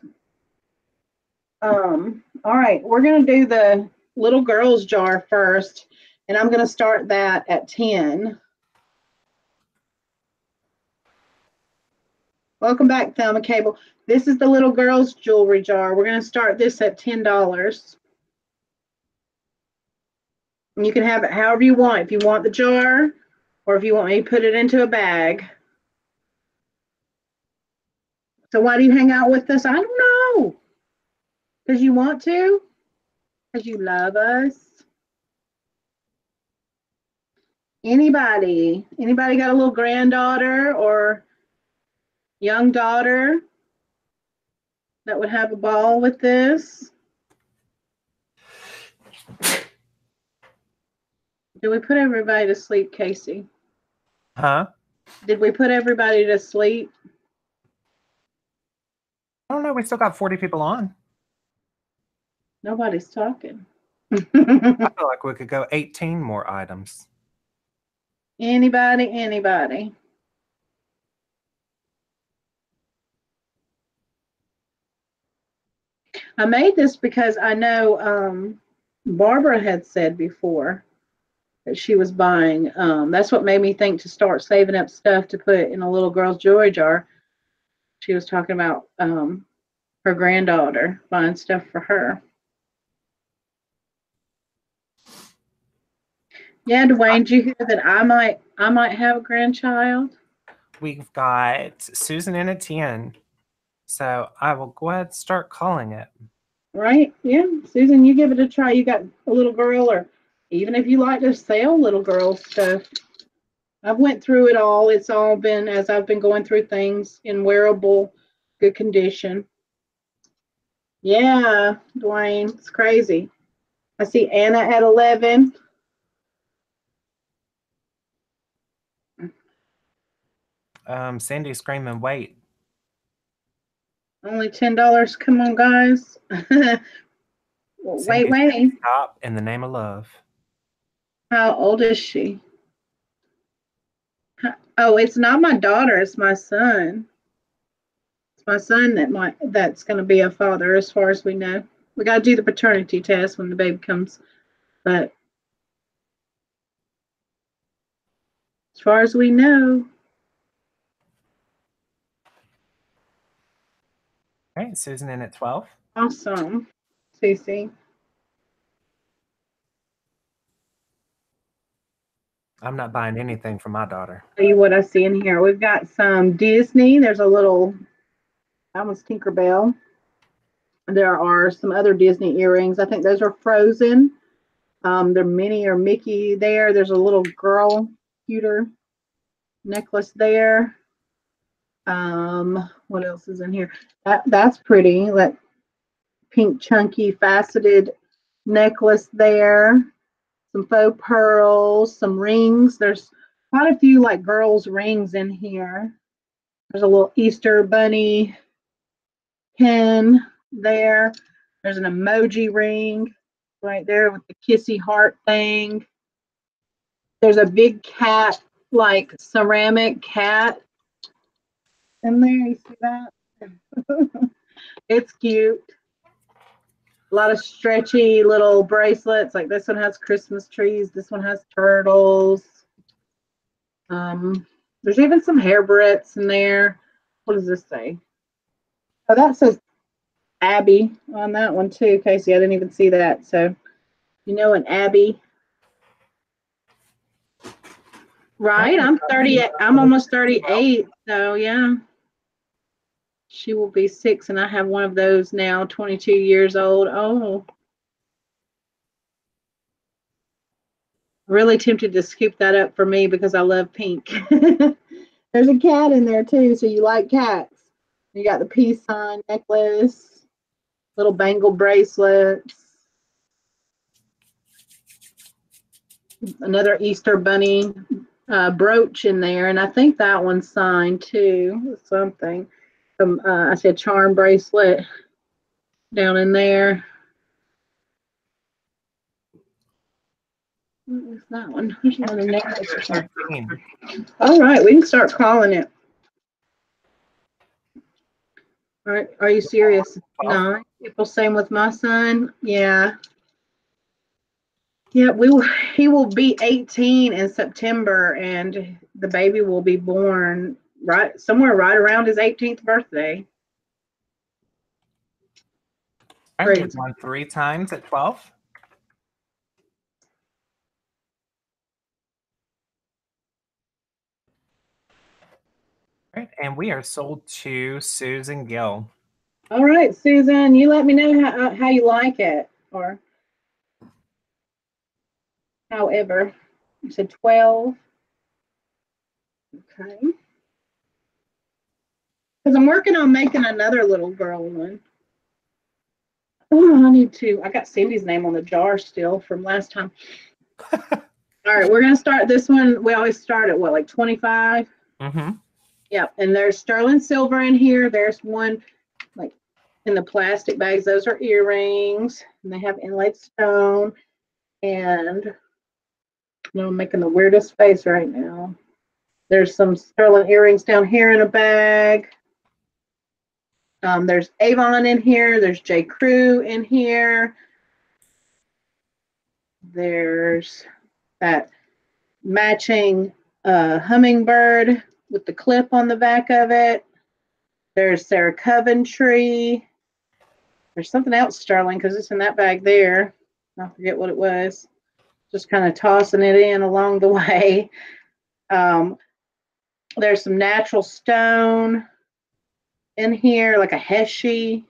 All right, we're going to do the little girl's jar first, and I'm going to start that at 10. Welcome back, Thelma Cable. This is the little girl's jewelry jar. We're going to start this at $10. And you can have it however you want. If you want the jar, or if you want me to put it into a bag. So why do you hang out with us? I don't know. Because you want to? Because you love us? Anybody got a little granddaughter or young daughter that would have a ball with this? Did we put everybody to sleep, Casey? Huh? Did we put everybody to sleep? I don't know. We still got 40 people on. Nobody's talking. I feel like we could go 18 more items. Anybody? I made this because I know Barbara had said before that she was buying. That's what made me think to start saving up stuff to put in a little girl's jewelry jar. She was talking about her granddaughter buying stuff for her. Yeah, Dwayne, did you hear that I might have a grandchild? We've got Susan in at 10. So I will go ahead and start calling it. Right? Yeah. Susan, you give it a try. You got a little girl, or even if you like to sell little girl stuff. I've went through it all. It's all been as I've been going through things in wearable, good condition. Yeah, Dwayne, it's crazy. I see Anna at 11. Sandy's screaming, wait. Only $10. Come on, guys. Wait. Stop in the name of love. How old is she? Oh, it's not my daughter. It's my son. my son that's going to be a father, as far as we know. We got to do the paternity test when the baby comes, but as far as we know. All right, Susan in at 12. Awesome, Cece. I'm not buying anything for my daughter. Tell you what I see in here. We've got some Disney. There's a little, that one's Tinkerbell. There are some other Disney earrings. I think those are Frozen. They're Minnie or Mickey there. There's a little girl cuter necklace there. What else is in here? That's pretty. That pink chunky faceted necklace there. Some faux pearls, some rings. There's quite a few like girls' rings in here. There's a little Easter bunny pin there. There's an emoji ring right there with the kissy heart thing. There's a big cat, like ceramic cat in there. You see that? It's cute. A lot of stretchy little bracelets. Like this one has Christmas trees. This one has turtles. There's even some hair barrettes in there. What does this say? Oh, that says Abby on that one too, Casey. I didn't even see that. So, you know, an Abby. Right. I'm 30. I'm almost 38. So, yeah. She will be 6, and I have one of those now, 22 years old. Oh, really tempted to scoop that up for me because I love pink. There's a cat in there too, so you like cats. You got the peace sign necklace, little bangle bracelets, another Easter bunny brooch in there, and I think that one's signed too. Something. I said charm bracelet down in there. What is that one? There's another necklace or something. All right, we can start calling it. All right, are you serious? No, April, same with my son. Yeah. Yeah, he will be 18 in September, and the baby will be born somewhere right around his 18th birthday. I did one 3 times at 12. All right, and we are sold to Susan Gill. All right, Susan, you let me know how you like it, or however. You said 12. Okay. Because I'm working on making another little girl one. Oh, I got Cindy's name on the jar still from last time. All right, we're going to start this one. We always start at what, like 25? Mm-hmm. Yep, and there's sterling silver in here. There's one like in the plastic bags. Those are earrings, and they have inlaid stone. And I'm making the weirdest face right now. There's some sterling earrings down here in a bag. There's Avon in here. There's J. Crew in here. There's that matching hummingbird with the clip on the back of it. There's Sarah Coventry. There's something else sterling because it's in that bag there. I forget what it was. Just kind of tossing it in along the way. There's some natural stone in here, like a Heshy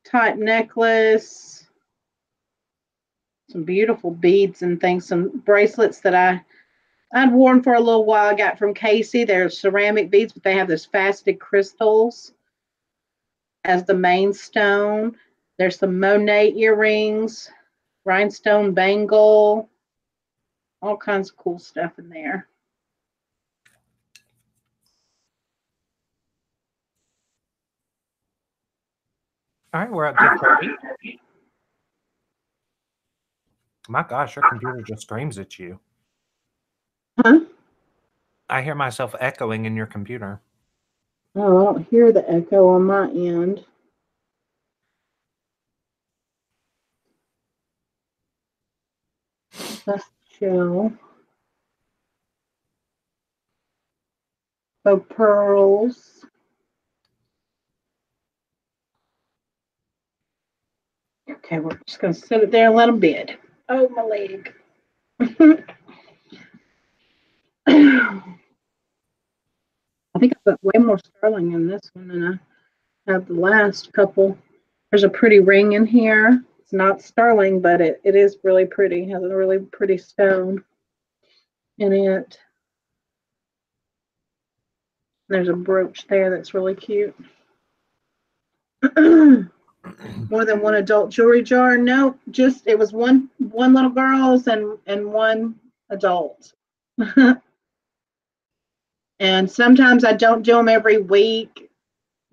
type necklace. Some beautiful beads and things. Some bracelets that I'd worn for a little while. I got from Casey. They're ceramic beads, but they have this faceted crystals as the main stone. There's some Monet earrings, rhinestone bangle, all kinds of cool stuff in there. All right, we're up to 30. My gosh, your computer just screams at you. Huh? I hear myself echoing in your computer. Oh, I don't hear the echo on my end. Let's chill. So pearls. Okay, we're just going to set it there and let them bid. Oh, my leg. I think I put way more sterling in this one than I have the last couple. There's a pretty ring in here. It's not sterling, but it is really pretty. It has a really pretty stone in it. There's a brooch there that's really cute. More than one adult jewelry jar? No, just it was one little girl's and one adult. And sometimes I don't do them every week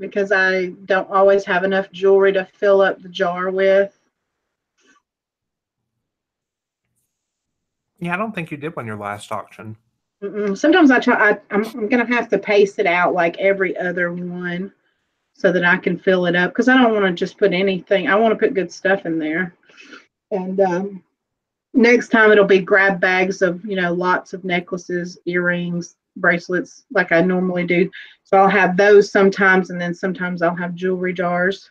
because I don't always have enough jewelry to fill up the jar with. Yeah, I don't think you did one your last auction. Sometimes I'm gonna have to pace it out like every other one so that I can fill it up because I don't want to just put anything. I want to put good stuff in there. And next time it'll be grab bags of lots of necklaces, earrings, bracelets like I normally do. So I'll have those sometimes, and then sometimes I'll have jewelry jars.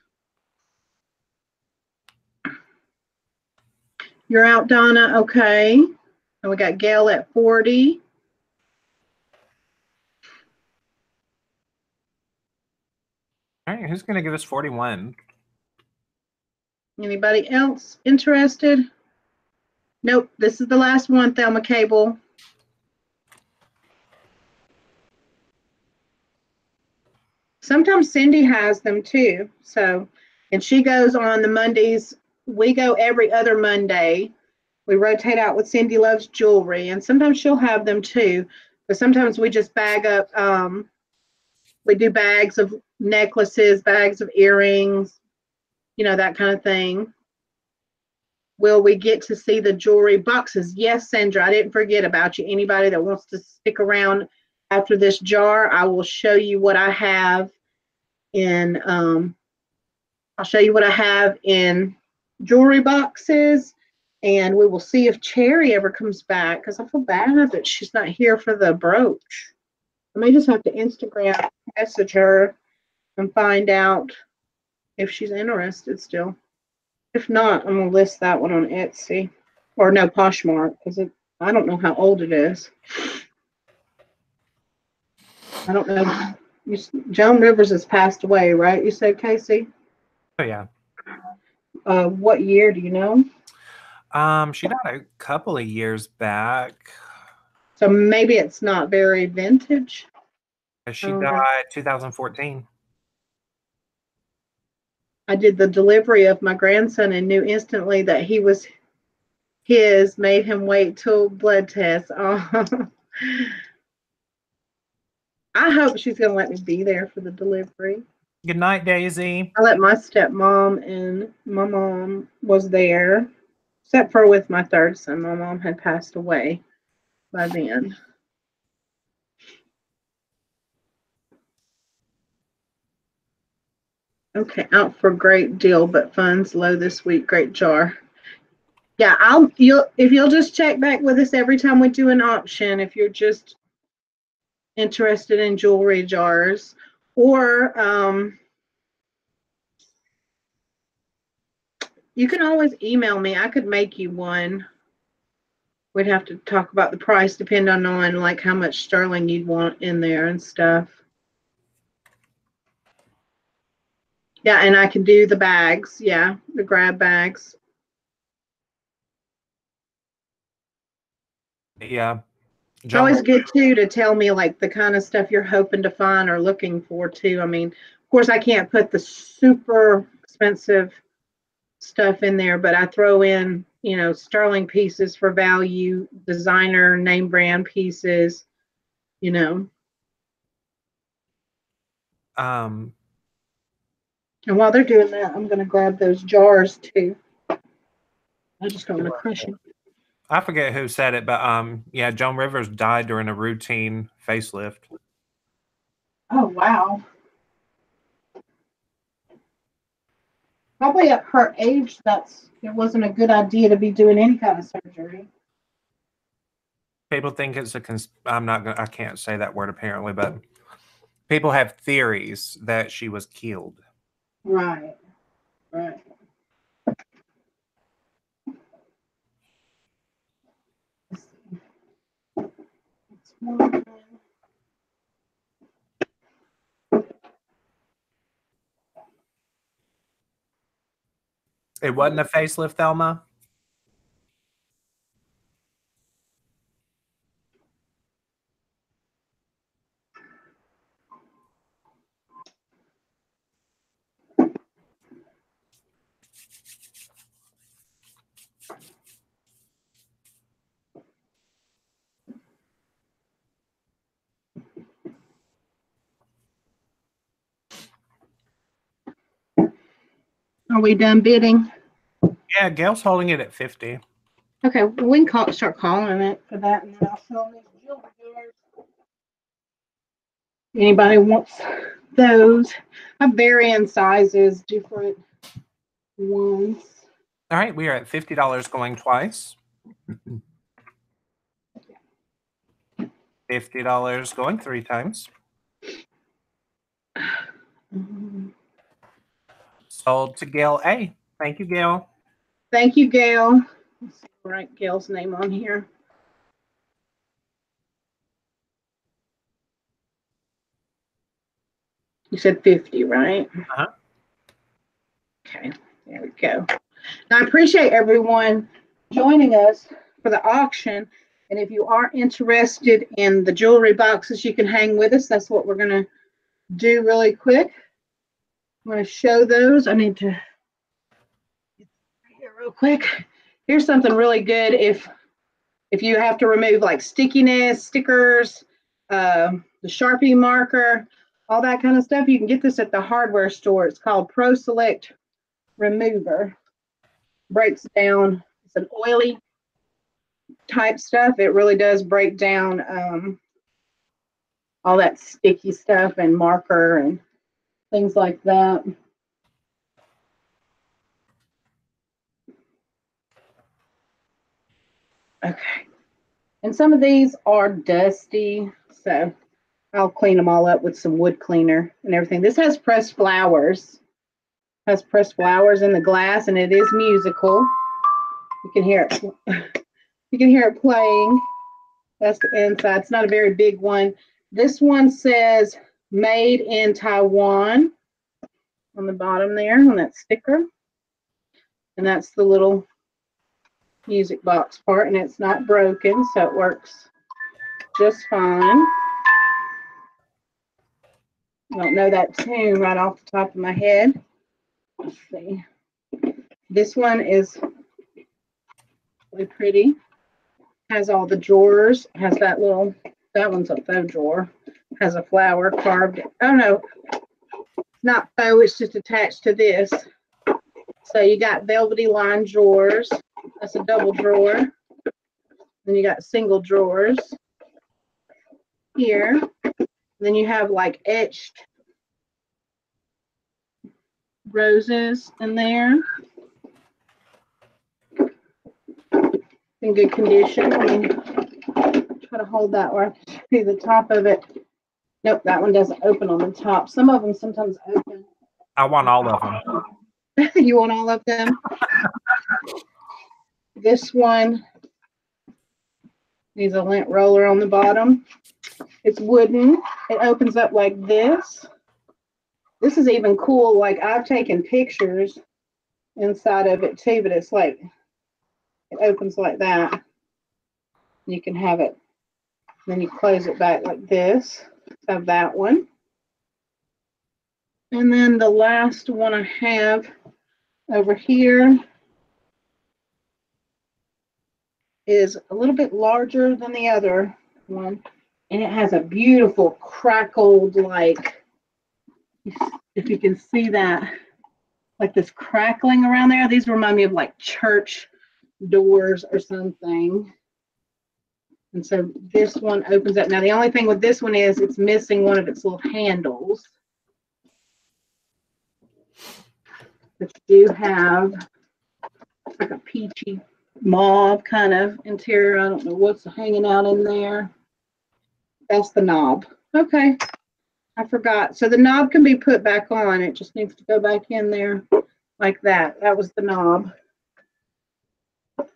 You're out, Donna. Okay. And we got Gail at 40. All right, who's going to give us 41? Anybody else interested? Nope. This is the last one, Thelma Cable. Sometimes Cindy has them too. So, and she goes on the Mondays. We go every other Monday. We rotate out with Cindy Loves Jewelry, and sometimes she'll have them too. But sometimes we just bag up. We do bags of necklaces, bags of earrings, that kind of thing. Will we get to see the jewelry boxes? Yes, Sandra, I didn't forget about you. Anybody that wants to stick around after this jar, I will show you what I have in I'll show you what I have in jewelry boxes, and we will see if Cherry ever comes back because I feel bad that she's not here for the brooch. I may just have to Instagram message her and find out if she's interested still. If not, I'm gonna list that one on Etsy or no Poshmark because I don't know how old it is. I don't know. Joan Rivers has passed away, right? You said, Casey? Oh, yeah. What year do you know? She died a couple of years back. So maybe it's not very vintage. She died 2014. I did the delivery of my grandson and knew instantly that he was his, made him wait till blood test. Oh. I hope she's going to let me be there for the delivery. Good night, Daisy. I let my stepmom and my mom was there, except for with my third son. My mom had passed away by then. Okay, out for great deal, but funds low this week. Great jar. Yeah, if you'll just check back with us every time we do an auction, if you're just interested in jewelry jars, or you can always email me. I could make you one. We'd have to talk about the price depending on like how much sterling you'd want in there and stuff. Yeah, and I can do the bags. Yeah, the grab bags. Yeah. It's always good too to tell me like the kind of stuff you're hoping to find or looking for too. I mean, of course, I can't put the super expensive stuff in there, but I throw in, sterling pieces for value, designer name brand pieces, Um, And while they're doing that, I'm going to grab those jars too. I just don't want to crush them. I forget who said it, but yeah, Joan Rivers died during a routine facelift. Oh, wow. Probably at her age, it wasn't a good idea to be doing any kind of surgery. People think it's I can't say that word apparently, but people have theories that she was killed. Right. Right. It wasn't a facelift, Thelma? Are we done bidding? Yeah, Gail's holding it at 50. Okay, we can start calling it for that, and then I'll sell these jewelry jars. Anybody wants those? I vary in sizes, different ones. All right, we are at $50 going twice. $50 going 3 times. Sold to Gail A. Thank you, Gail. Thank you, Gail. Let's write Gail's name on here. You said 50, right? Uh-huh. Okay, there we go. Now, I appreciate everyone joining us for the auction. And if you are interested in the jewelry boxes, you can hang with us. That's what we're going to do really quick. I'm going to show those. I need to get here real quick. Here's something really good if you have to remove like stickiness, stickers, the Sharpie marker, all that kind of stuff. You can get this at the hardware store. It's called Pro Select Remover. Breaks down. It's an oily type stuff. It really does break down all that sticky stuff and marker and things like that. Okay. And some of these are dusty, so I'll clean them all up with some wood cleaner and everything. This has pressed flowers. Has pressed flowers in the glass, and it is musical. You can hear it. You can hear it playing. That's the inside. It's not a very big one. This one says "Made in Taiwan" on the bottom there on that sticker, and that's the little music box part, and it's not broken, so it works just fine. I don't know that tune right off the top of my head. Let's see. This one is really pretty. Has all the drawers. Has that one's a faux drawer. Has a flower carved. Oh no, it's not faux, it's just attached to this. So you got velvety lined drawers. That's a double drawer. Then you got single drawers here. Then you have like etched roses in there. In good condition. Let me try to hold that where I can see the top of it. Nope, that one doesn't open on the top. Some of them sometimes open. I want all of them. You want all of them? This one needs a lint roller on the bottom. It's wooden. It opens up like this. This is even cool. Like I've taken pictures inside of it too, but it's like it opens like that. You can have it. Then you close it back like this. Have that one. And then the last one I have over here is a little bit larger than the other one. And it has a beautiful crackled, like, if you can see that, like this crackling around there. These remind me of like church doors or something. And so this one opens up. Now, the only thing with this one is it's missing one of its little handles. But you do have like a peachy mauve kind of interior. I don't know what's hanging out in there. That's the knob. Okay, I forgot. So the knob can be put back on. It just needs to go back in there like that. That was the knob. So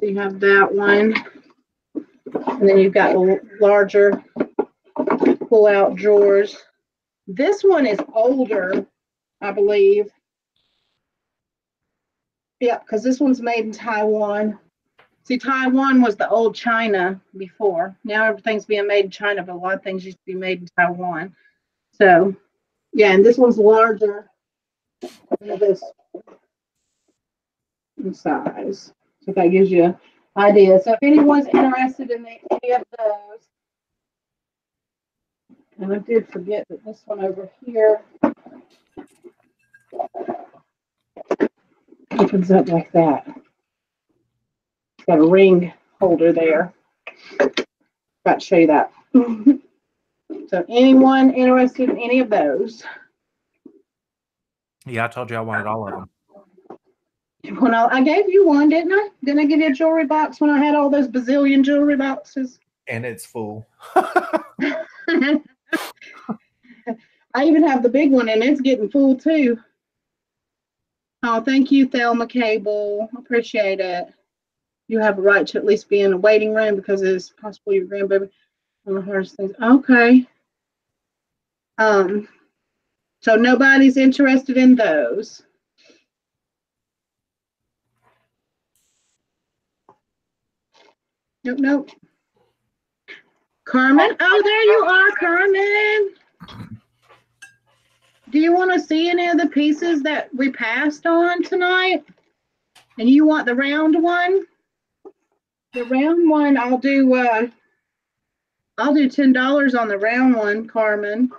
you have that one. And then you've got the larger pull-out drawers. This one is older, I believe. Yeah, because this one's made in Taiwan. See, Taiwan was the old China before. Now everything's being made in China, but a lot of things used to be made in Taiwan. So, yeah, and this one's larger than this in size. So that gives you an idea. So if anyone's interested in any of those, and I did forget that this one over here opens up like that. It's got a ring holder there. Got to show you that. So anyone interested in any of those? Yeah, I told you I wanted all of them. Well, I gave you one, didn't I? Didn't I give you a jewelry box when I had all those bazillion jewelry boxes? And it's full. I even have the big one, and it's getting full too. Oh, thank you, Thelma Cable. Appreciate it. You have a right to at least be in a waiting room because it's possibly your grandbaby. One of the hardest things. Okay. So nobody's interested in those. Nope, nope. Carmen? Oh, there you are, Carmen. Do you want to see any of the pieces that we passed on tonight? And you want the round one? The round one, I'll do $10 on the round one, Carmen.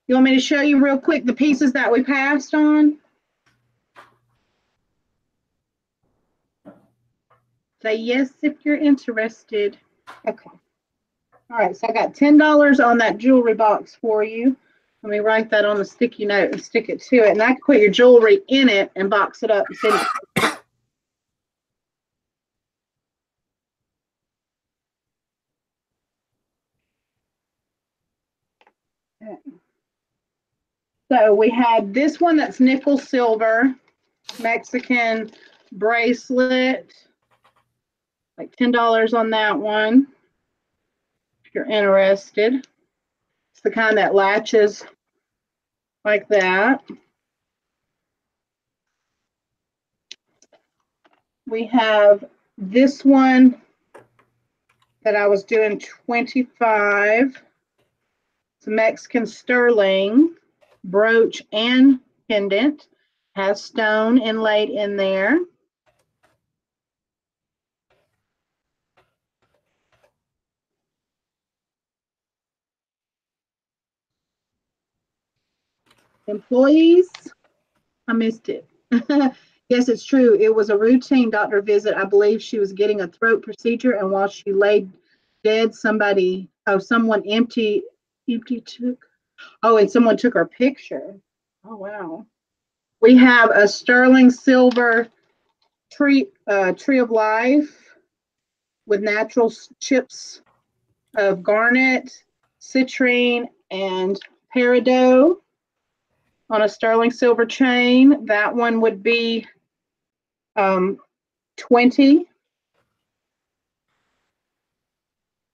You want me to show you real quick the pieces that we passed on? Say yes if you're interested. Okay. All right, so I got $10 on that jewelry box for you. Let me write that on a sticky note and stick it to it. And I can put your jewelry in it and box it up and send it. So we had this one that's nickel silver, Mexican bracelet, like $10 on that one, if you're interested. It's the kind that latches like that. We have this one that I was doing 25. It's a Mexican sterling brooch and pendant. Has stone inlaid in there. Employees, I missed it. Yes, it's true. It was a routine doctor visit. I believe she was getting a throat procedure, and while she laid dead, someone took. Oh, and someone took her picture. Oh, wow. We have a sterling silver tree of life with natural chips of garnet, citrine, and peridot on a sterling silver chain. That one would be 20.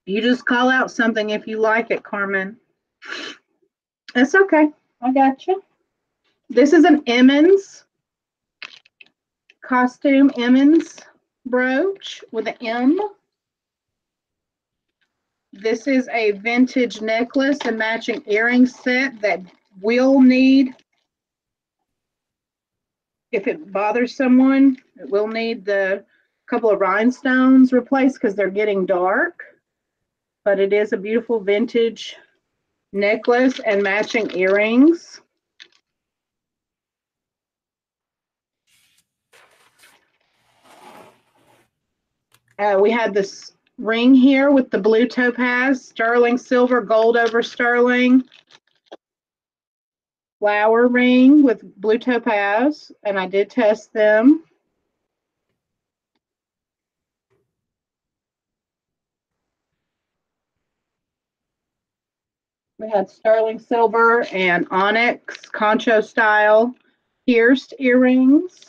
You just call out something if you like it, Carmen. That's okay. I got you. This is an Emmons costume Emmons brooch with an M. This is a vintage necklace and matching earring set that will need, if it bothers someone, it will need the couple of rhinestones replaced because they're getting dark. But it is a beautiful vintage necklace and matching earrings. We had this ring here with the blue topaz, sterling silver, gold over sterling. Flower ring with blue topaz, and I did test them. We had sterling silver and onyx concho style pierced earrings.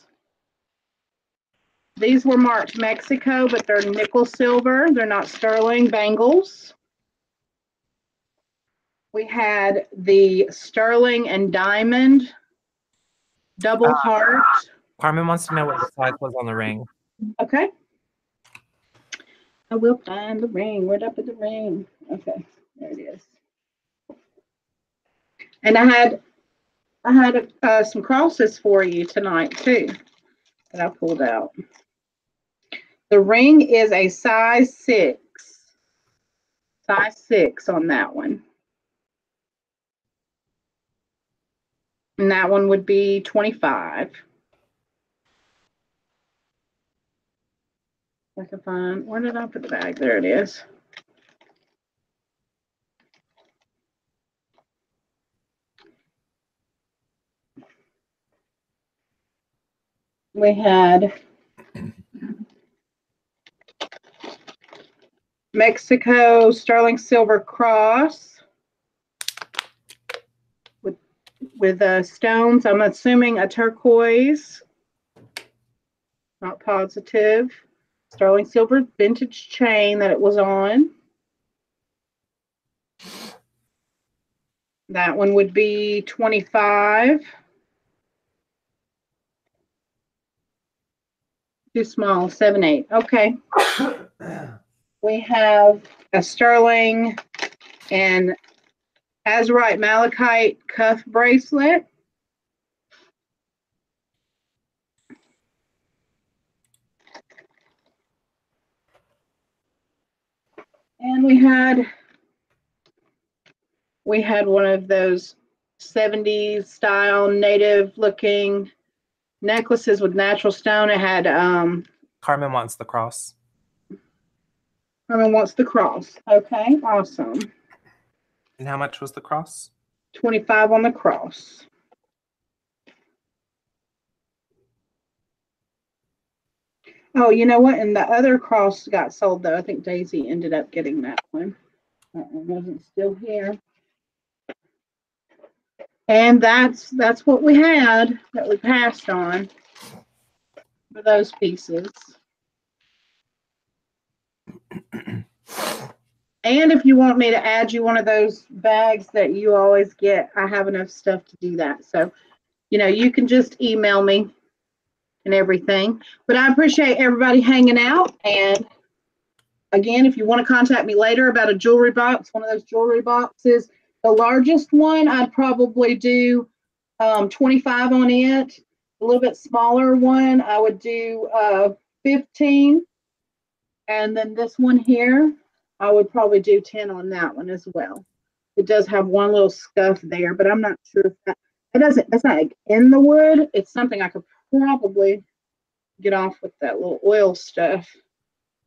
These were marked Mexico, but they're nickel silver. They're not sterling bangles. We had the sterling and diamond double heart. Carmen wants to know what the size was on the ring. Okay. I will find the ring. Where'd I put the ring? Okay, there it is. And I had some crosses for you tonight too that I pulled out. The ring is a size 6. Size 6 on that one. And that one would be 25. I can find, where did I put the bag? There it is. We had Mexico sterling silver cross with stones. I'm assuming a turquoise. Not positive. Sterling silver vintage chain that it was on. That one would be 25. Too small, 7/8. Okay. We have a sterling and azurite malachite cuff bracelet. And we had one of those 70s style native looking necklaces with natural stone. It had Carmen wants the cross. Carmen wants the cross. Okay, awesome. And how much was the cross? 25 on the cross. Oh, you know what? And the other cross got sold though. I think Daisy ended up getting that one. That one wasn't still here. And that's what we had that we passed on for those pieces. And if you want me to add you one of those bags that you always get, I have enough stuff to do that. So, you can just email me and everything. But I appreciate everybody hanging out. And again, if you want to contact me later about a jewelry box, one of those jewelry boxes, the largest one, I'd probably do 25 on it. A little bit smaller one, I would do 15. And then this one here, I would probably do 10 on that one as well. It does have one little scuff there, but I'm not sure if that's not like in the wood. It's something I could probably get off with that little oil stuff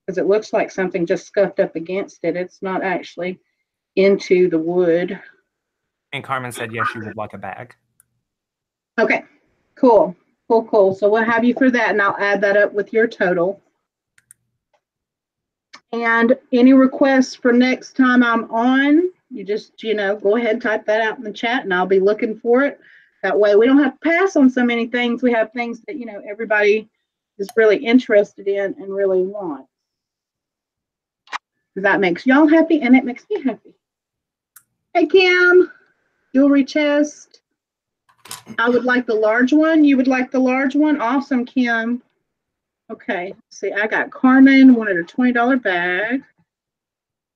because it looks like something just scuffed up against it. It's not actually into the wood. And Carmen said, yes, she would like a bag. Okay, cool. So we'll have you for that, and I'll add that up with your total. And any requests for next time I'm on, you just, go ahead and type that out in the chat, and I'll be looking for it. That way we don't have to pass on so many things. We have things that, everybody is really interested in and really wants. That makes y'all happy, and it makes me happy. Hey, Kim, jewelry chest. I would like the large one. You would like the large one? Awesome, Kim. Okay, see, I got Carmen wanted a $20 bag.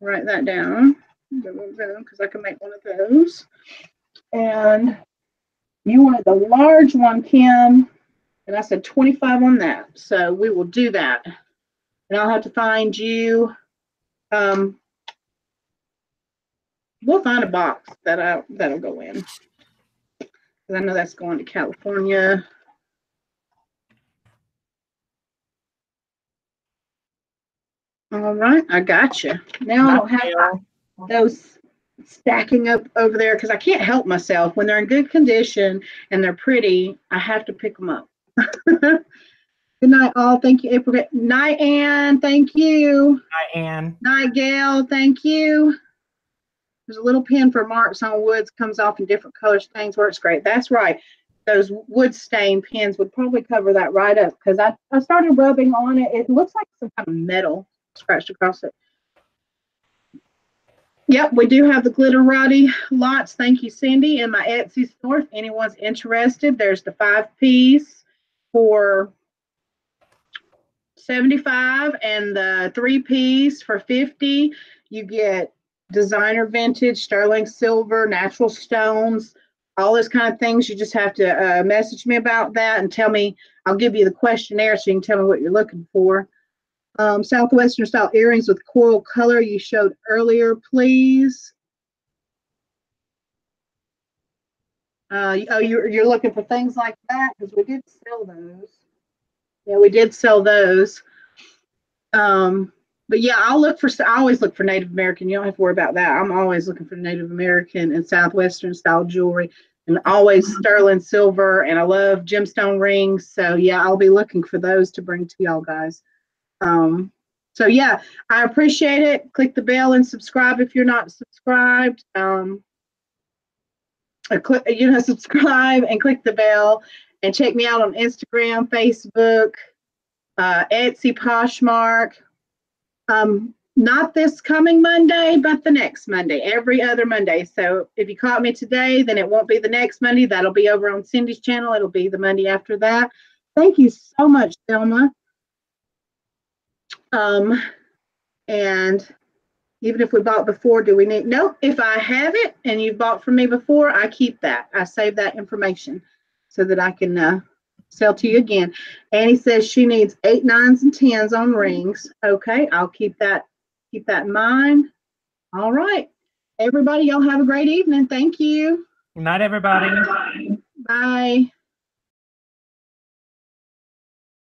Write that down because I can make one of those. And you wanted the large one, Kim, and I said 25 on that. So we will do that. And I'll have to find you. We'll find a box that'll go in. Because I know that's going to California. All right, I got you. Now I don't have those stacking up over there because I can't help myself. When they're in good condition and they're pretty, I have to pick them up. Good night, all. Thank you, April. Night, Ann. Thank you. Hi, Ann. Night, Gail. Thank you. There's a little pin for marks on woods, comes off in different color stains, works great. That's right. Those wood stain pins would probably cover that right up because I started rubbing on it. It looks like some kind of metal scratched across it. Yep, we do have the glitter Roddy lots. Thank you, Cindy. In my Etsy store, if anyone's interested, there's the 5-piece for $75 and the 3-piece for $50. You get designer vintage, sterling silver, natural stones, all those kind of things. You just have to message me about that and tell me. I'll give you the questionnaire so you can tell me what you're looking for. Southwestern style earrings with coral color you showed earlier, please. You're looking for things like that because we did sell those. Yeah, we did sell those. But yeah, I always look for Native American. You don't have to worry about that. I'm always looking for Native American and Southwestern style jewelry, and always sterling silver. And I love gemstone rings. So yeah, I'll be looking for those to bring to y'all guys. So yeah, I appreciate it. Click the bell and subscribe if you're not subscribed. Subscribe and click the bell, and check me out on Instagram, Facebook, Etsy, Poshmark. Not this coming Monday, but the next Monday, every other Monday. So if you caught me today, then it won't be the next Monday. That'll be over on Cindy's channel. It'll be the Monday after that. Thank you so much, Thelma. And even if we bought before, do we need? Nope. If I have it and you've bought from me before, I keep that. I save that information so that I can sell to you again. Annie says she needs 8, 9s, and 10s on rings. Okay, I'll keep that in mind. All right, everybody, y'all have a great evening. Thank you. Good night, everybody. Bye.